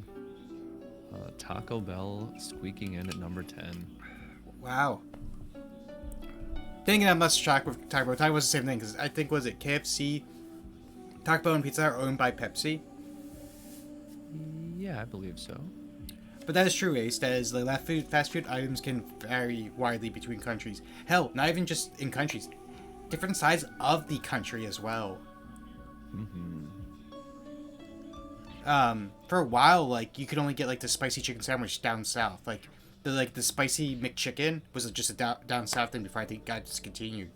Taco Bell squeaking in at number 10. Wow. Thinking I must track with Taco Bell. Taco Bell's the same thing, because I think, was it KFC, Taco Bell, and Pizza Hut are owned by Pepsi? Yeah, I believe so. But that is true, Ace. That is, like, fast food items can vary widely between countries. Hell, not even just in countries. Different sides of the country as well. For a while, like, you could only get, like, the spicy chicken sandwich down south. Like, the spicy McChicken was just a down south thing before I think it got discontinued.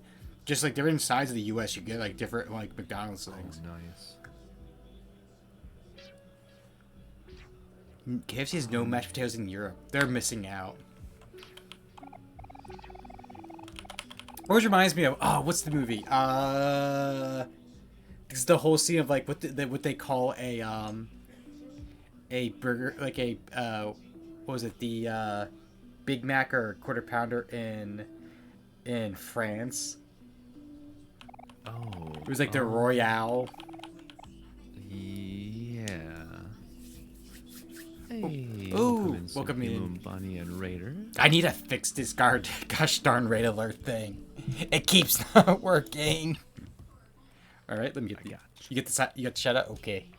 Just, like, different sides of the U.S., you get, like, different, like, McDonald's things. Oh, nice. KFC has no mashed potatoes in Europe. They're missing out. Which reminds me of, what's the movie? It's the whole scene of, like, what they call a burger, like what was it, the Big Mac or Quarter Pounder in France. Oh. It was like the Royale. Yeah. Hey, welcome in. Bunny and Raider. I need to fix this gosh darn raid alert thing. It keeps not working. All right, let me get you get the shout out. Okay.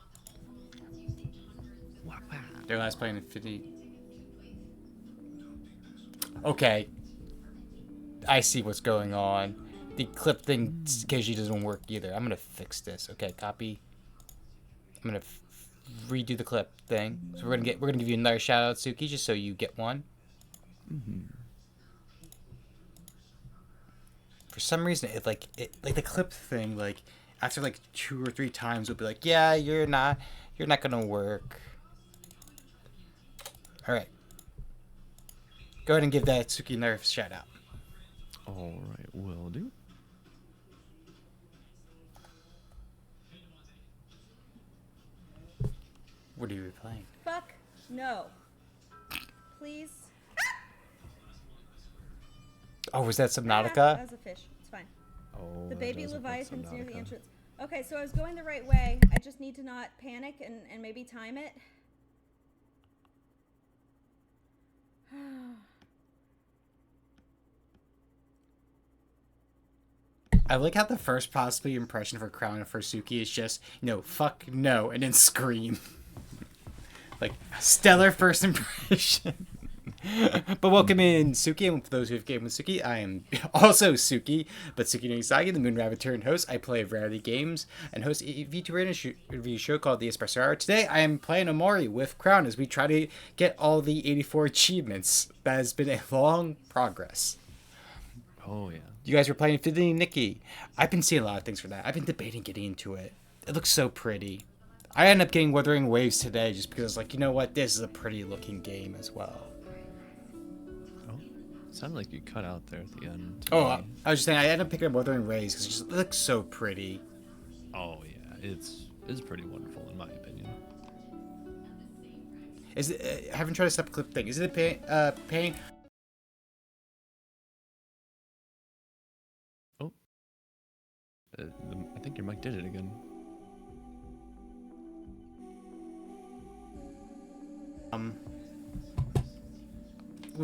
Their last play in Infinity. Okay. I see what's going on. The clip thing occasionally doesn't work either. I'm gonna fix this. Okay, copy. I'm gonna redo the clip thing. So we're gonna give you another shout out, Suki, just so you get one. For some reason, like the clip thing, like after like 2 or 3 times, it'll be like, yeah, you're not gonna work. All right. Go ahead and give that Suki Nerf shout out. All right, will do. What are you playing? Fuck no. Please. Oh, was that Subnautica? That was a fish. It's fine. Oh, The that baby does look like leviathan's near the Subnautica. entrance. Okay, so I was going the right way. I just need to not panic and maybe time it. I like how the first possibly impression for Qrownzer for Suki is just, fuck no, and then scream. Like, stellar first impression. But welcome in, Suki, and for those who have gamed with Suki, I am also Suki, but Suki no Usagi, the Moon Rabbit turned host. I play Rarity Games and host a VTuber review show called The Espresso Hour. Today, I am playing Omori with Crown as we try to get all the 84 achievements. That has been a long progress. Oh, yeah. You guys were playing Infinity Nikki. I've been seeing a lot of things for that. I've been debating getting into it. It looks so pretty. I ended up getting Wuthering Waves today just because, like, you know what? This is a pretty looking game as well. Oh, sounded like you cut out there at the end. Oh, I was just saying, I ended up picking up Wuthering Waves because it looks so pretty. Oh, yeah. It's pretty wonderful, in my opinion. Is it? I haven't tried to stop clip thing. Is it a pain? Oh. I think your mic did it again.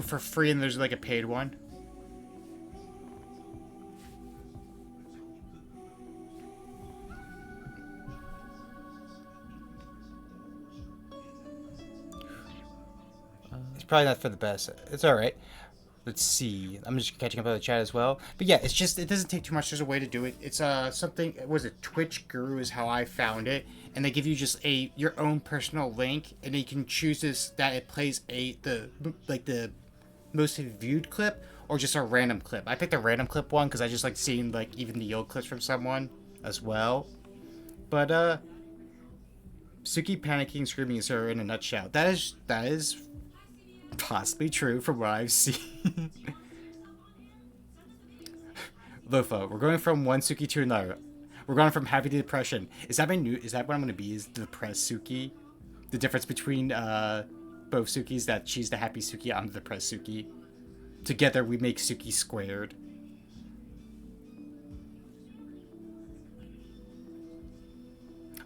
For free, and there's like a paid one. It's probably not for the best. It's all right. Let's see. I'm just catching up on the chat as well. But yeah, it's just, it doesn't take too much. There's a way to do it. It's something, was it Twitch Guru is how I found it, and they give you just your own personal link, and you can choose this that it plays the most viewed clip or just a random clip. I picked a random clip one because I just like seeing like even the old clips from someone as well. But Suki panicking, screaming is her in a nutshell. That is possibly true from what I've seen. Lofa, we're going from one Suki to another. We're going from happy to depression. Is that what I'm gonna be? Is the depressed Suki? The difference between both Sukis, that she's the happy Suki, I'm the depressed Suki. Together we make Suki squared.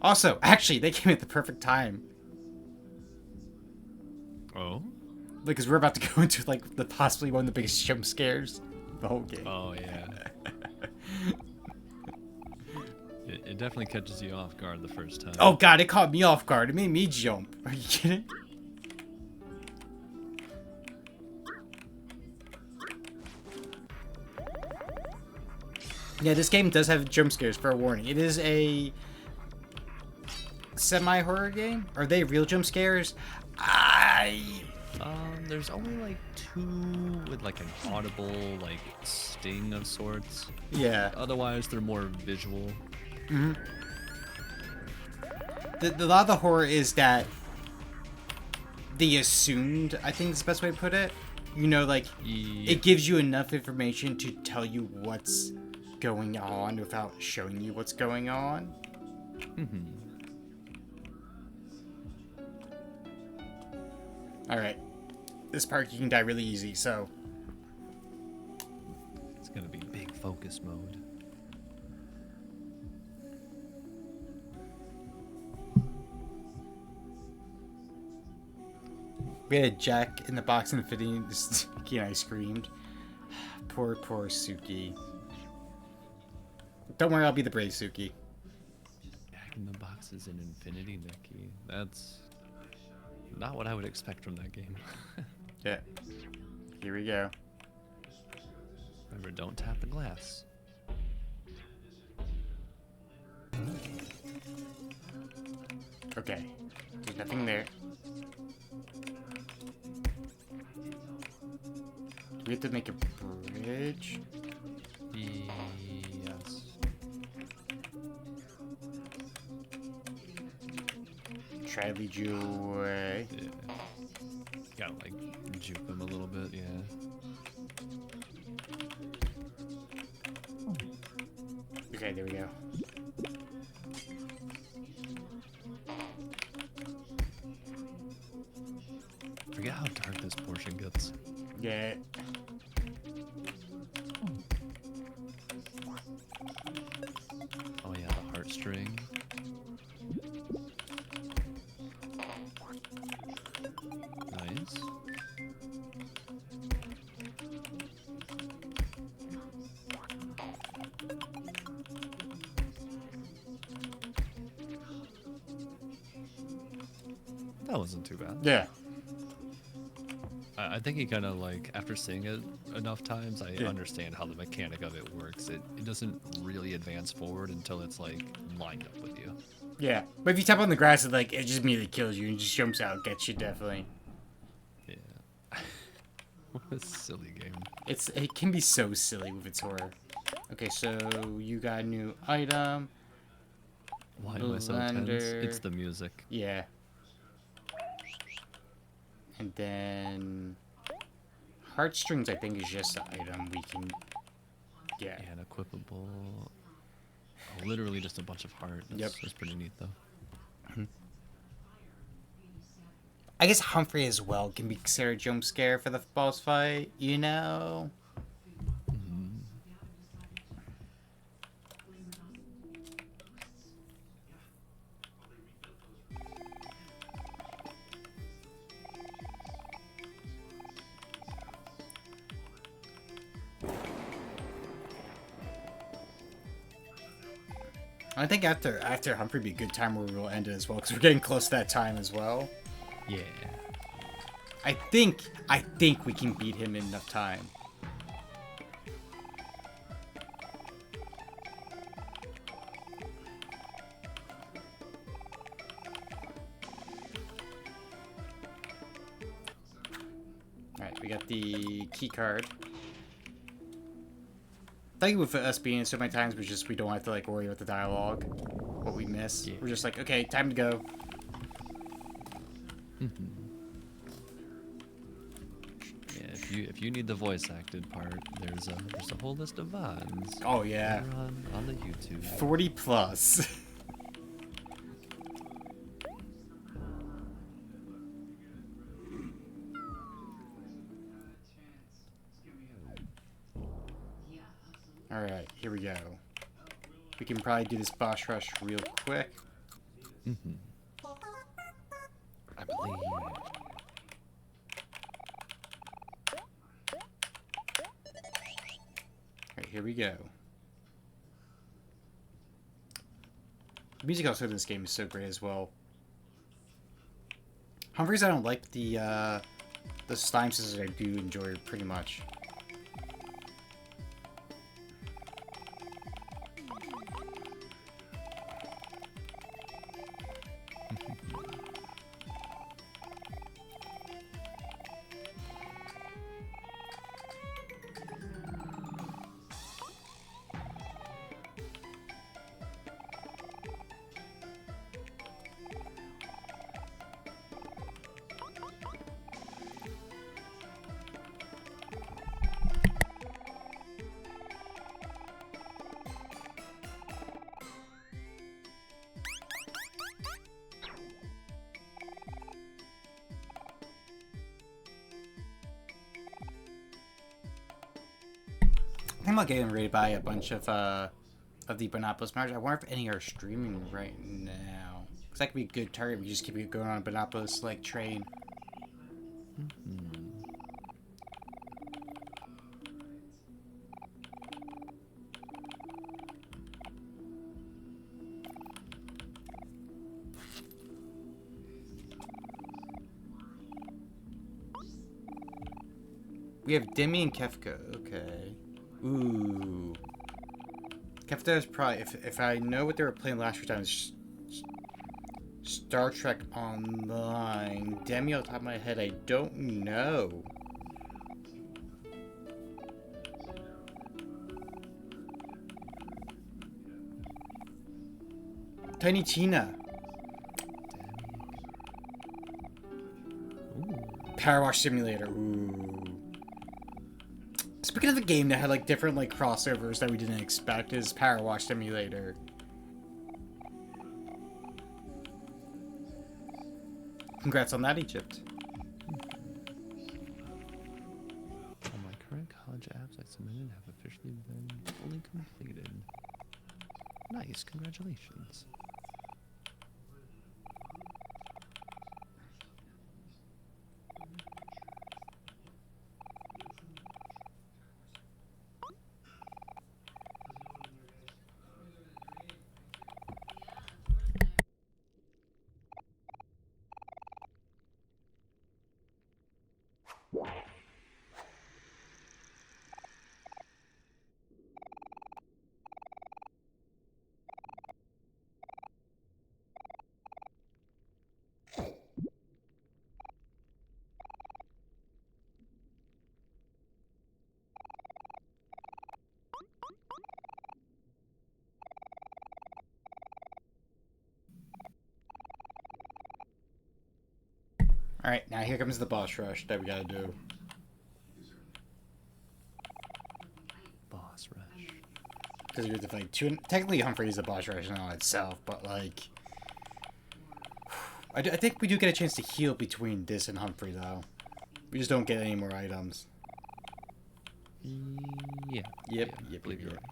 Also, actually, they came at the perfect time. Oh? Because we're about to go into, like, the possibly one of the biggest jump scares of the whole game. Oh, yeah. It definitely catches you off guard the first time. Oh, God, it caught me off guard. It made me jump. Are you kidding? Yeah, this game does have jump scares, fair warning. It is a semi-horror game? Are they real jump scares? There's only like 2 with like an audible like sting of sorts. Yeah. Otherwise, they're more visual. Mm-hmm. A lot of the horror is that they assumed, I think is the best way to put it. You know, like, Yeah. it gives you enough information to tell you what's going on without showing you what's going on. Mm-hmm. Alright. This part you can die really easy, so... It's gonna be big focus mode. We had a Jack in the Box and fitting. Suki and I screamed. Poor Suki. Don't worry, I'll be the brave Suki. Jack in the Box is an Infinity, Nikki. That's not what I would expect from that game. Yeah. Here we go. Remember, don't tap the glass. Okay. There's nothing there. Do we have to make a bridge? Yes. Try to lead you away. Yeah. Gotta like juke them a little bit, yeah. Okay, there we go. Forget how dark this portion gets. Yeah. Oh yeah, the heartstring. Nice. That wasn't too bad. Yeah. I think he kind of like, after seeing it enough times, I Yeah. understand how the mechanic of it works. It doesn't really advance forward until it's like lined up with you. Yeah. But if you tap on the grass, it just immediately kills you and just jumps out, gets you definitely. Yeah. What a silly game. It can be so silly with its horror. Okay, so you got a new item. Why am I so tense? Blender. It's the music. Yeah. And then heartstrings, I think, is just an item we can get. Yeah, an equipable. Oh, literally just a bunch of heart. That's pretty neat, though. I guess Humphrey as well can be considered a jump scare for the boss fight, you know? I think after Humphrey be a good time where we'll end it as well, because we're getting close to that time as well. Yeah. I think we can beat him in enough time. Alright, we got the key card. I think with us being in so many times, we don't have to like worry about the dialogue, what we miss. Yeah. We're just like, okay, time to go. Yeah, if you need the voice acted part, there's a whole list of VODs. Oh yeah, over on the YouTube. 40 plus. Alright, here we go. We can probably do this boss rush real quick. Mm-hmm. I believe. Alright, here we go. The music also in this game is so great as well. Humphreys, I don't like the slime scissors. I do enjoy pretty much. I think about getting rated by a bunch of the Bonopolis members. I wonder if any are streaming right now. Because that could be a good target. We just keep it going on a Bonopolis like train. Mm-hmm. We have Demi and Kefka. Okay. Ooh. Kefka is probably, if I know what they were playing last few times, Star Trek Online. Demi, on the top of my head, I don't know. Tiny Tina. Ooh. Power Wash Simulator. Ooh. Speaking of the game that had like different like crossovers that we didn't expect, is Power Wash Simulator. Congrats on that, Egypt. All my current college apps I submitted have officially been fully completed. Nice, congratulations. Alright, now here comes the boss rush that we gotta do. Boss rush. Because we have to fight two. Technically, Humphrey is a boss rush in on itself, but like. I think we do get a chance to heal between this and Humphrey, though. We just don't get any more items. Yeah. Yep, I yep, believe you're yep. right.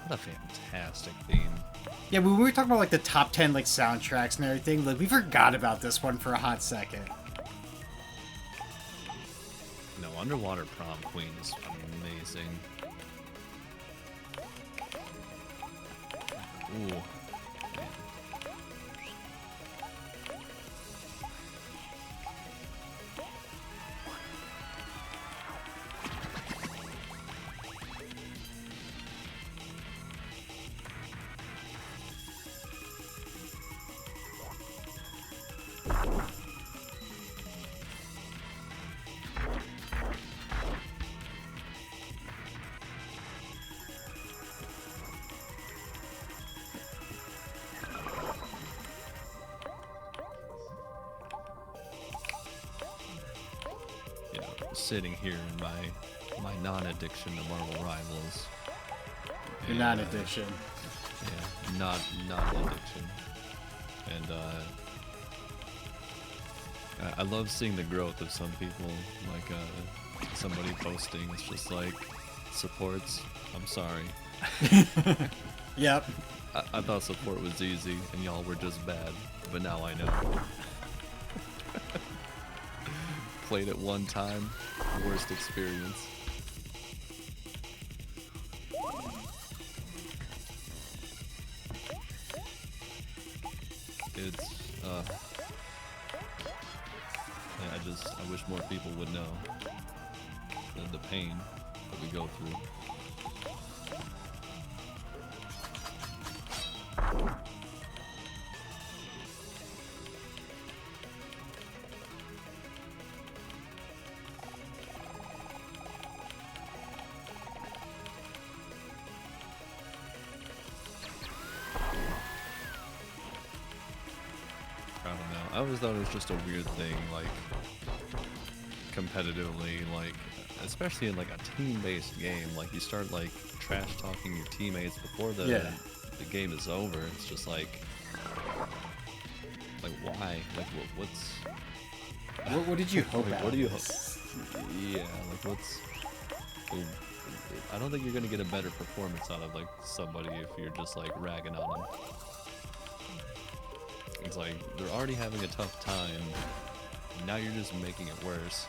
What a fantastic theme. Yeah, when we were talking about like the top 10 like soundtracks and everything, like we forgot about this one for a hot second. No, Underwater Prom Queen is amazing. Ooh. Man. sitting here in my non-addiction to Marvel Rivals. Your And, non-addiction. Yeah, not addiction. And I love seeing the growth of some people. Like somebody posting, it's just like supports. I'm sorry. Yep. I thought support was easy, and y'all were just bad. But now I know. Played it one time, worst experience. It's yeah, I wish more people would know the pain that we go through. I don't know. I always thought it was just a weird thing, like, competitively, like, especially in, like, a team-based game. Like, you start, like, trash-talking your teammates before the game is over. It's just, like, why? Like, what's... What did you hope like, out what do of you this? Yeah, like, what's... I don't think you're gonna get a better performance out of, like, somebody if you're just, like, ragging on them. It's like, they're already having a tough time, now you're just making it worse.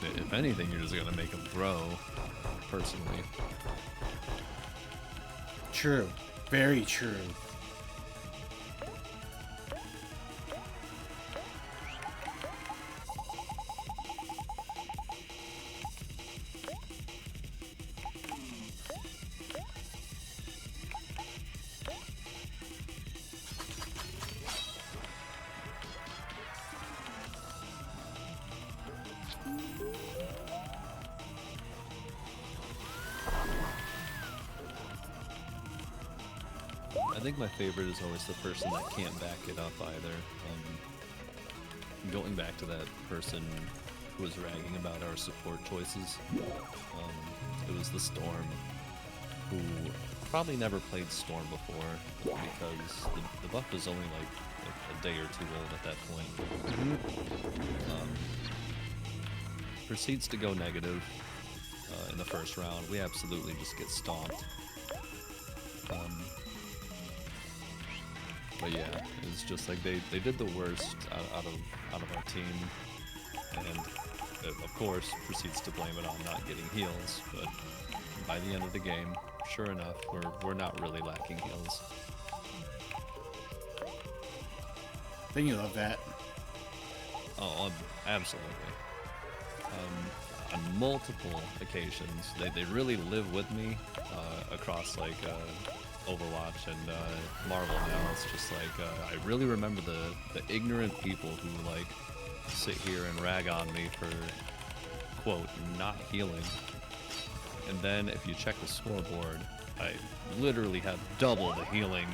If anything, you're just gonna make them grow, personally. True. Very true. I think my favorite is always the person that can't back it up either. Going back to that person who was ragging about our support choices, it was the Storm, who probably never played Storm before because the buff was only like a day or two old at that point. Proceeds to go negative in the first round. We absolutely just get stomped. But yeah, it's just like they did the worst out of our team, and of course proceeds to blame it on not getting heals. But by the end of the game, sure enough, we're not really lacking heals. Don't you love that? Oh, absolutely. On multiple occasions, they really live with me across like Overwatch and Marvel now. It's just like I really remember the ignorant people who like sit here and rag on me for, quote, not healing. And then if you check the scoreboard, I literally have double the healing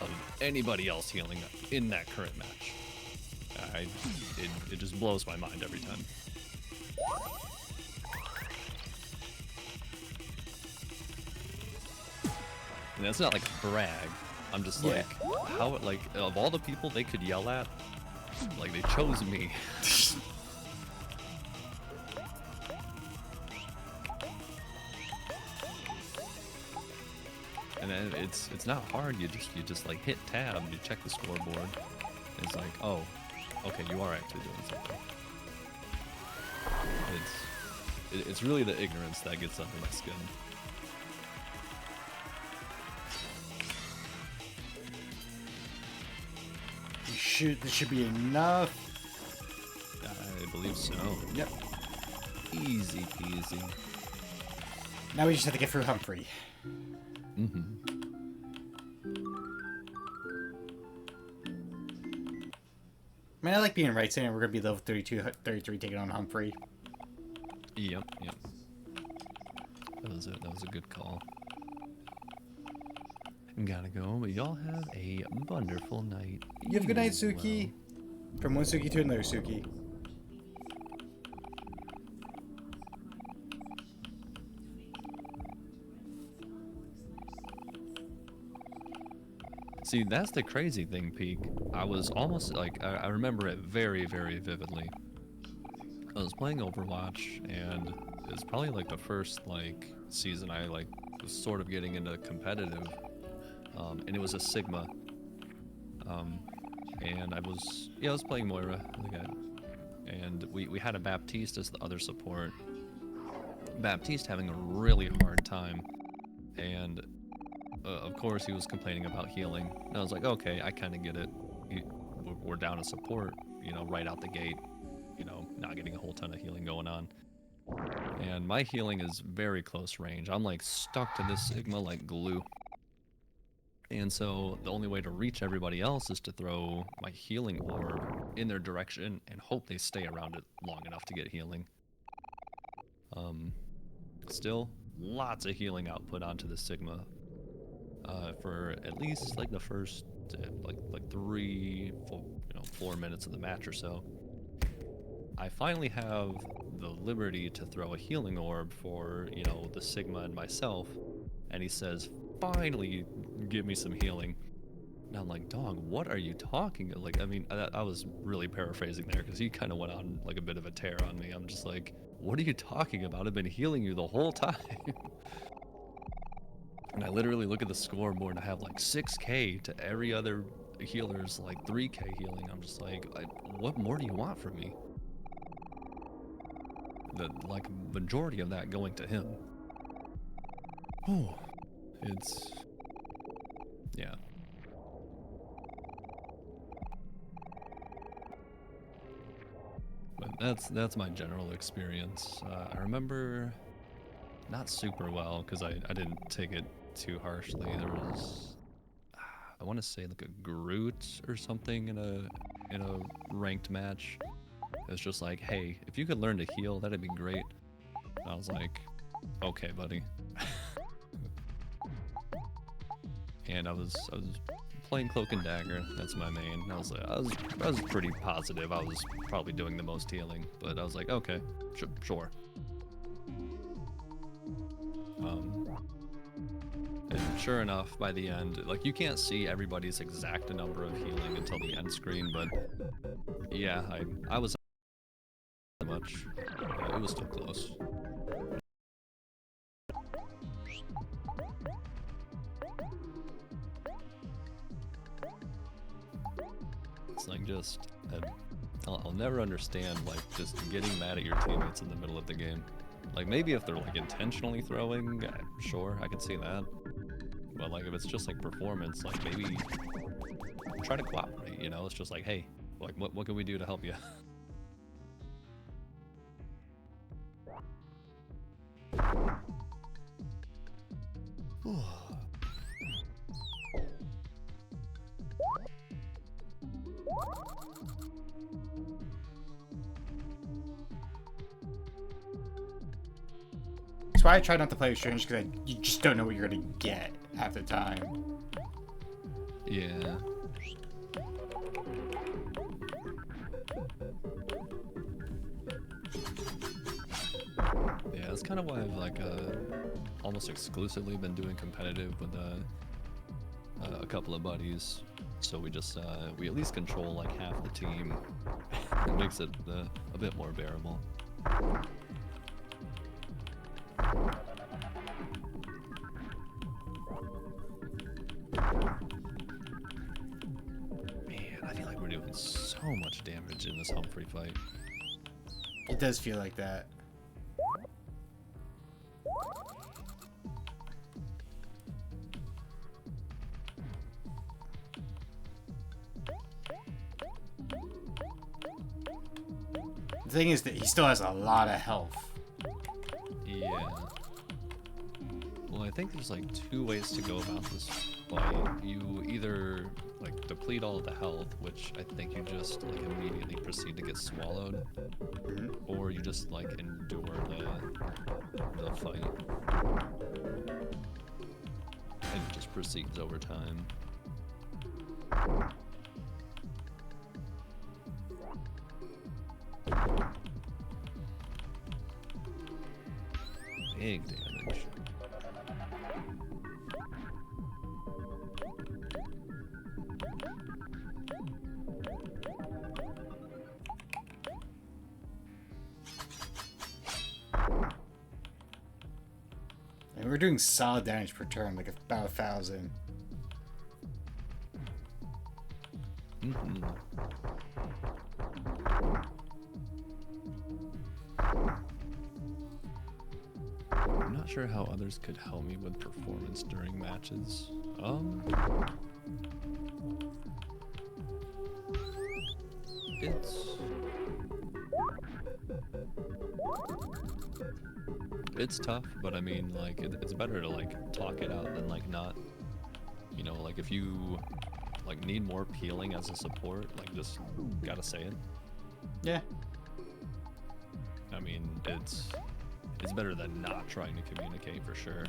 of anybody else healing in that current match. It just blows my mind every time. And that's not like a brag. I'm just like, how, like, of all the people they could yell at, like, they chose me. And then it's not hard. You just like hit tab. You check the scoreboard. And it's like, oh, okay, you are actually doing something. It's really the ignorance that gets under my skin. This should be enough. I believe so. Yep. Easy peasy. Now we just have to get through Humphrey. Mm-hmm. Man, I like being right saying we're gonna be level 32, 33 taking on Humphrey. Yep. That was a good call. Gotta go, but y'all have a wonderful night. You have a good night, You Suki. From one Suki to another Suki. See, that's the crazy thing, Peak. I was almost like, I remember it very, very vividly. I was playing Overwatch, and it was probably like the first like season I like was sort of getting into competitive, and it was a Sigma. And I was playing Moira, and we had a Baptiste as the other support. Baptiste having a really hard time, and of course he was complaining about healing. And I was like, okay, I kind of get it. We're down to support, right out the gate, not getting a whole ton of healing going on. And my healing is very close range. I'm like stuck to this Sigma like glue. And so the only way to reach everybody else is to throw my healing orb in their direction and hope they stay around it long enough to get healing. Still, lots of healing output onto the Sigma for at least like the first like 4 minutes of the match or so. I finally have the liberty to throw a healing orb for, the Sigma and myself, and he says, finally give me some healing. And I'm like, dog, what are you talking? Like, I mean, I was really paraphrasing there because he kind of went on like a bit of a tear on me. I'm just like, what are you talking about? I've been healing you the whole time. And I literally look at the scoreboard and I have like 6k to every other healer's like 3k healing. I'm just like, what more do you want from me? The like majority of that going to him. Oh, yeah. But that's my general experience. I remember not super well because I didn't take it too harshly. There was, I want to say like a Groot or something in a ranked match. It was just like, hey, if you could learn to heal, that'd be great. And I was like, okay, buddy. And I was playing Cloak and Dagger. That's my main. I was pretty positive. I was probably doing the most healing, but I was like, okay, sure. And sure enough, by the end, like you can't see everybody's exact number of healing until the end screen, but yeah, I was much. It was still close. It's like just, I'll never understand like just getting mad at your teammates in the middle of the game. Like maybe if they're like intentionally throwing, sure, I can see that. But like if it's just like performance, like maybe try to cooperate, It's just like, hey, like what can we do to help you? That's why I try not to play with strangers, because you just don't know what you're gonna get at the time. Yeah. Yeah, that's kind of why I've like almost exclusively been doing competitive with a couple of buddies. So we just we at least control like half the team. It makes it a bit more bearable. Man, I feel like we're doing so much damage in this Humphrey fight. It does feel like that. The thing is that he still has a lot of health. Yeah. Well, I think there's like 2 ways to go about this fight. You either like deplete all of the health, which I think you just like immediately proceed to get swallowed, or you just like endure the fight and just proceeds over time. Big damage. And we're doing solid damage per turn, like about 1,000. Mm-hmm. I'm not sure how others could help me with performance during matches. It's tough, but I mean, like, it's better to, like, talk it out than, like, not. You know, like, if you, like, need more peeling as a support, like, just gotta say it. Yeah. I mean, it's better than not trying to communicate for sure.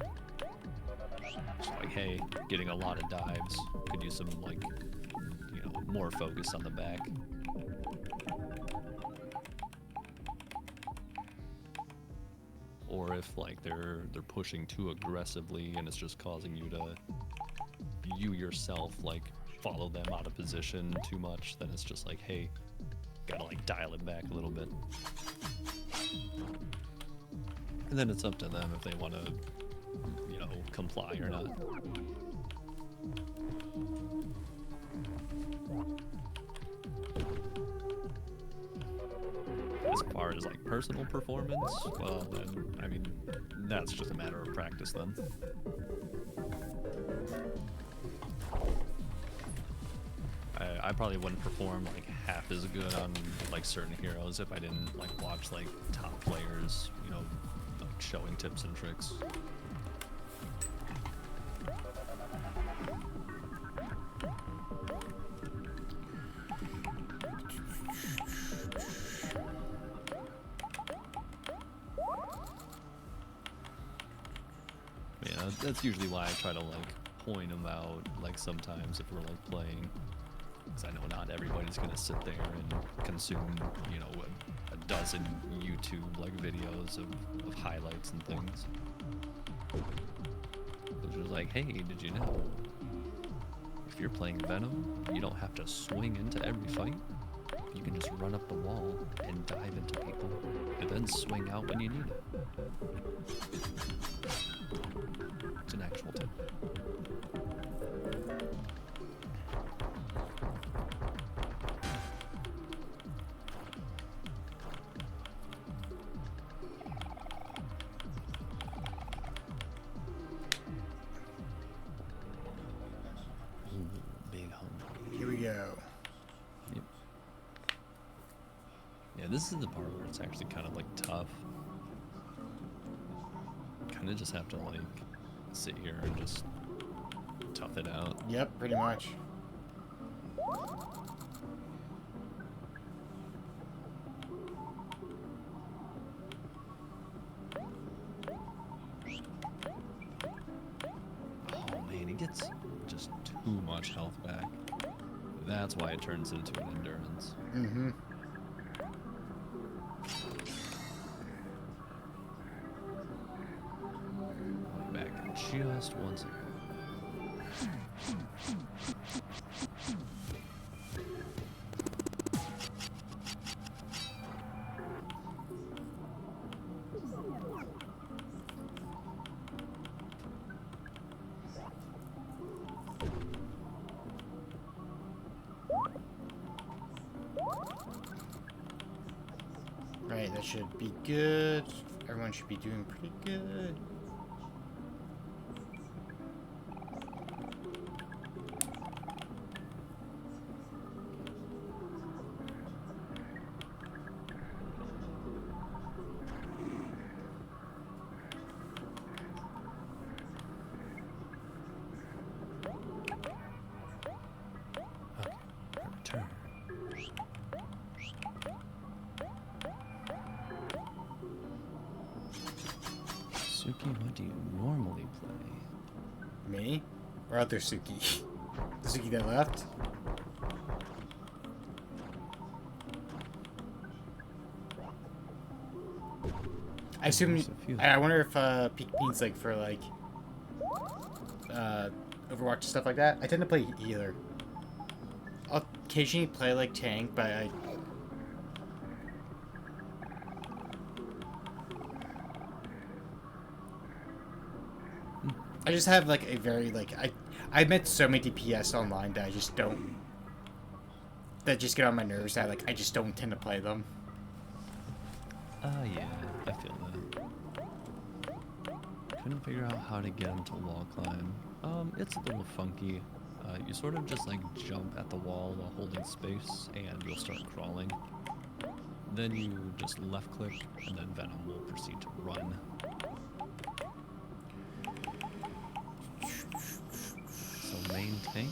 Just like, hey, getting a lot of dives, could use some, like, you know, more focus on the back. Or if, like, they're pushing too aggressively and it's just causing you to, you yourself, like, follow them out of position too much, then it's just like, hey, gotta, like, dial it back a little bit. And then it's up to them if they want to, you know, comply or not. As far as, like, personal performance, well, then, I mean, that's just a matter of practice then. I probably wouldn't perform, like, half as good on, like, certain heroes if I didn't, like, watch, like, top players, you know, like, showing tips and tricks. Yeah, that's usually why I try to, like, point them out, like, sometimes if we're, like, playing. Because I know not everybody's gonna sit there and consume, you know, a dozen YouTube, like, videos of highlights and things. It's just like, hey, did you know, if you're playing Venom, you don't have to swing into every fight. You can just run up the wall and dive into people, and then swing out when you need it. It's an actual tip. Big hungry. Here we go. Yep. Yeah, this is the part where it's actually kind of, like, tough. Kind of just have to, like, sit here and just tough it out. Yep, pretty much. Oh man, he gets just too much health back. That's why it turns into an endurance. Mm-hmm. Back just once again. Right, that should be good. Everyone should be doing pretty good. Return. Suki Or other Suki. The Suki that left? I assume. There's a few. I wonder if Peak means like for like Overwatch and stuff like that. I tend to play healer. I'll occasionally play like tank, but I just have like a very like I met so many DPS online that I just don't that just get on my nerves that like I just don't tend to play them. Yeah, I feel that. Couldn't figure out how to get him to wall climb. It's a little funky. You sort of just like jump at the wall while holding space, and you'll start crawling. Then you just left click, and then Venom will proceed to run. So main tank.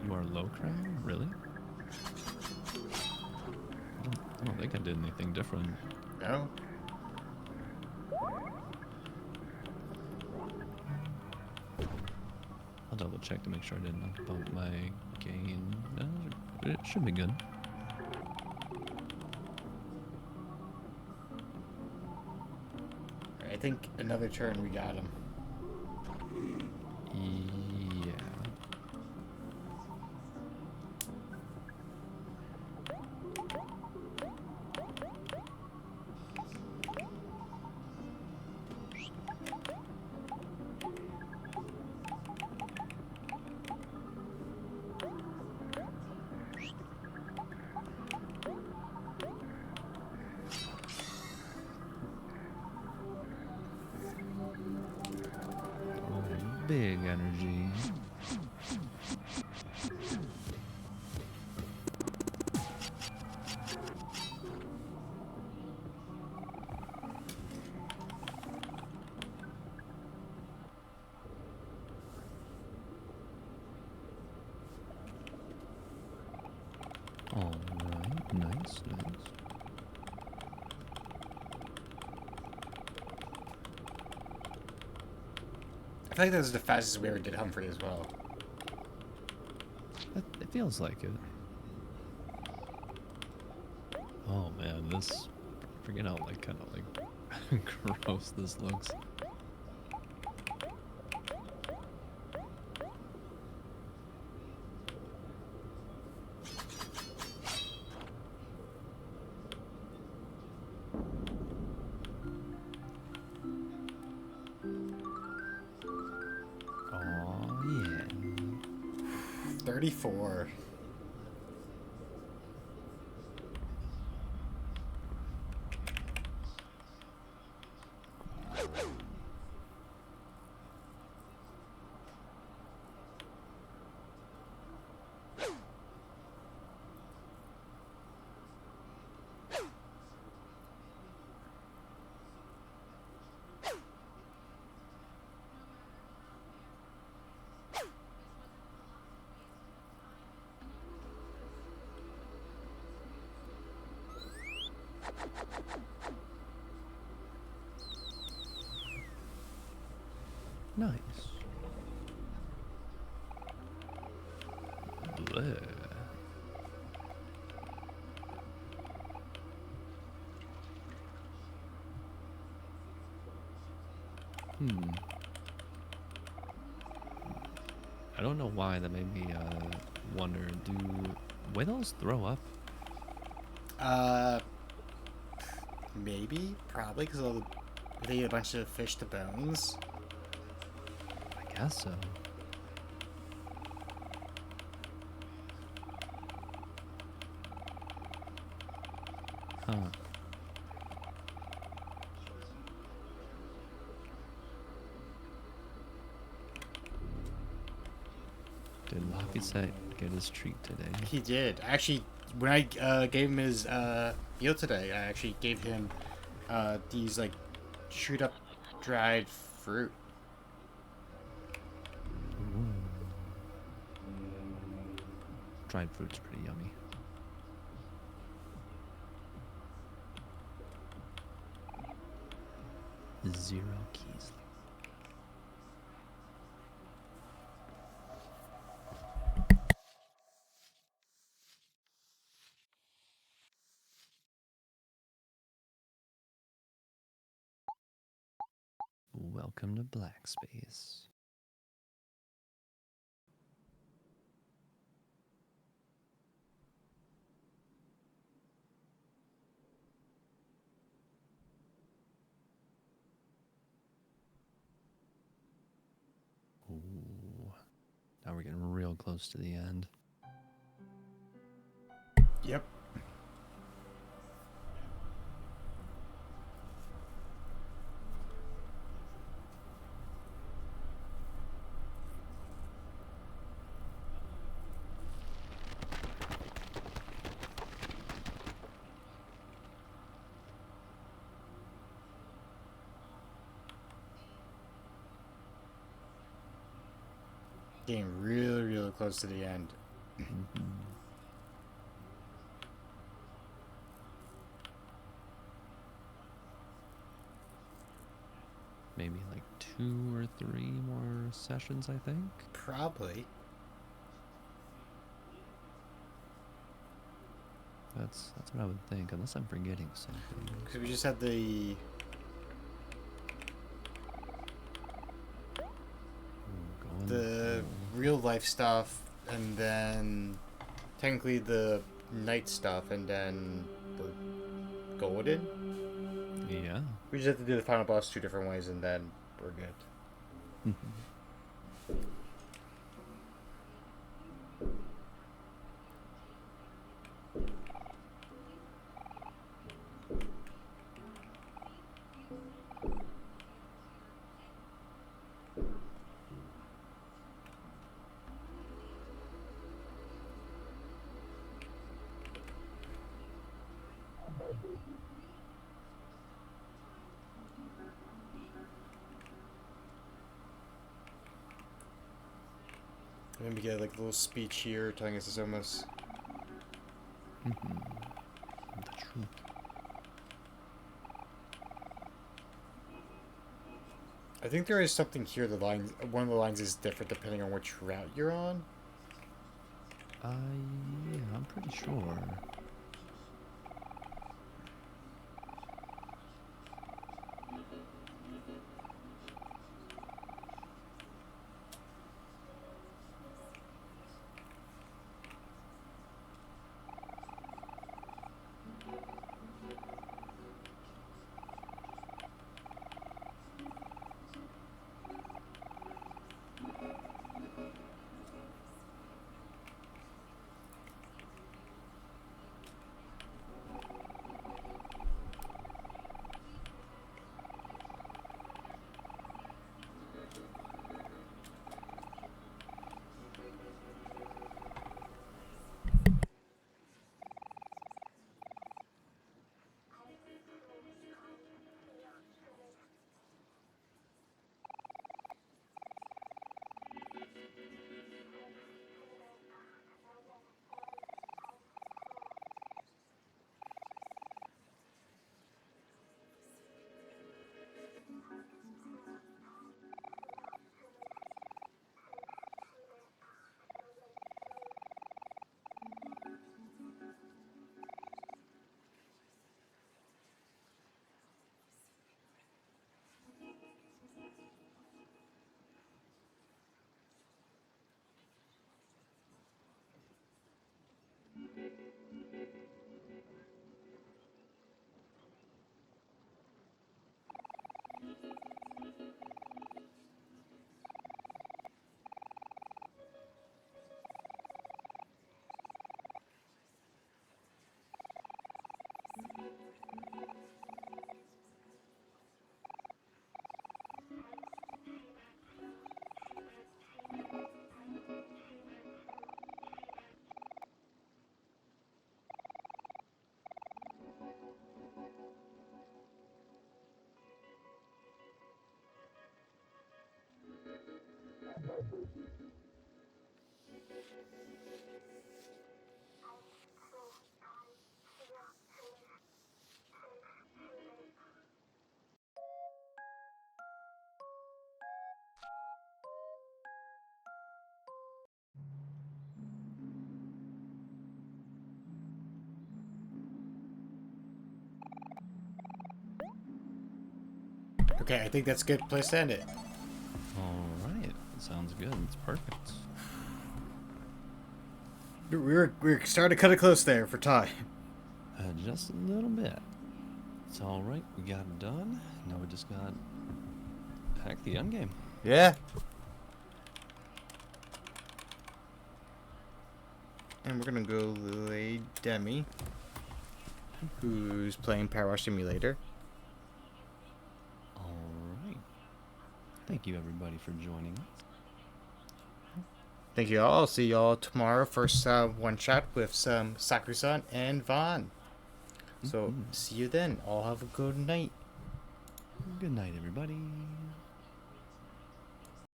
You are low crown? Really? I don't think I did anything different. No. I'll double check to make sure I didn't bump my gain. No, it should be good. I think another turn we got him. Yeah. Big energy. Alright, nice. I feel like that was the fastest we ever did Humphrey as well. It feels like it. Oh man, this... Forget how like kind of like gross this looks. Oh yeah. 34. Nice. Bleh. I don't know why that made me wonder, do whales throw up? Maybe? Probably, because they eat a bunch of fish to bones. I guess so. Huh. Did Lafayette get his treat today? He did. Actually, when I gave him his meal today, I actually gave him these like chewed up dried fruit. Ooh. Dried fruit's pretty yummy. 0 keys. Welcome to Black Space. Ooh. Now we're getting real close to the end. Yep. Getting really, really close to the end. Mm-hmm. Maybe like 2 or 3 more sessions, I think. Probably. That's what I would think, unless I'm forgetting something. Because we just had the... Ooh, the real life stuff, and then technically the night stuff, and then the golden. Yeah. We just have to do the final boss 2 different ways, and then we're good. And then we get like a little speech here telling us it's almost... The truth. I think there is something here. The lines, one of the lines is different depending on which route you're on. Yeah, I'm pretty sure. Okay, I think that's a good place to end it. Alright, sounds good. It's perfect. We're starting to cut it close there for time. Just a little bit. It's alright, we got it done. Now we just got hack the end game. Yeah. And we're gonna go lay Demi, who's playing Power Wash Simulator. Alright. Thank you everybody for joining us. Thank you all. I'll see y'all tomorrow for some one shot with some Sakura-san and Vaughn. So see you then. All have a good night. Good night everybody.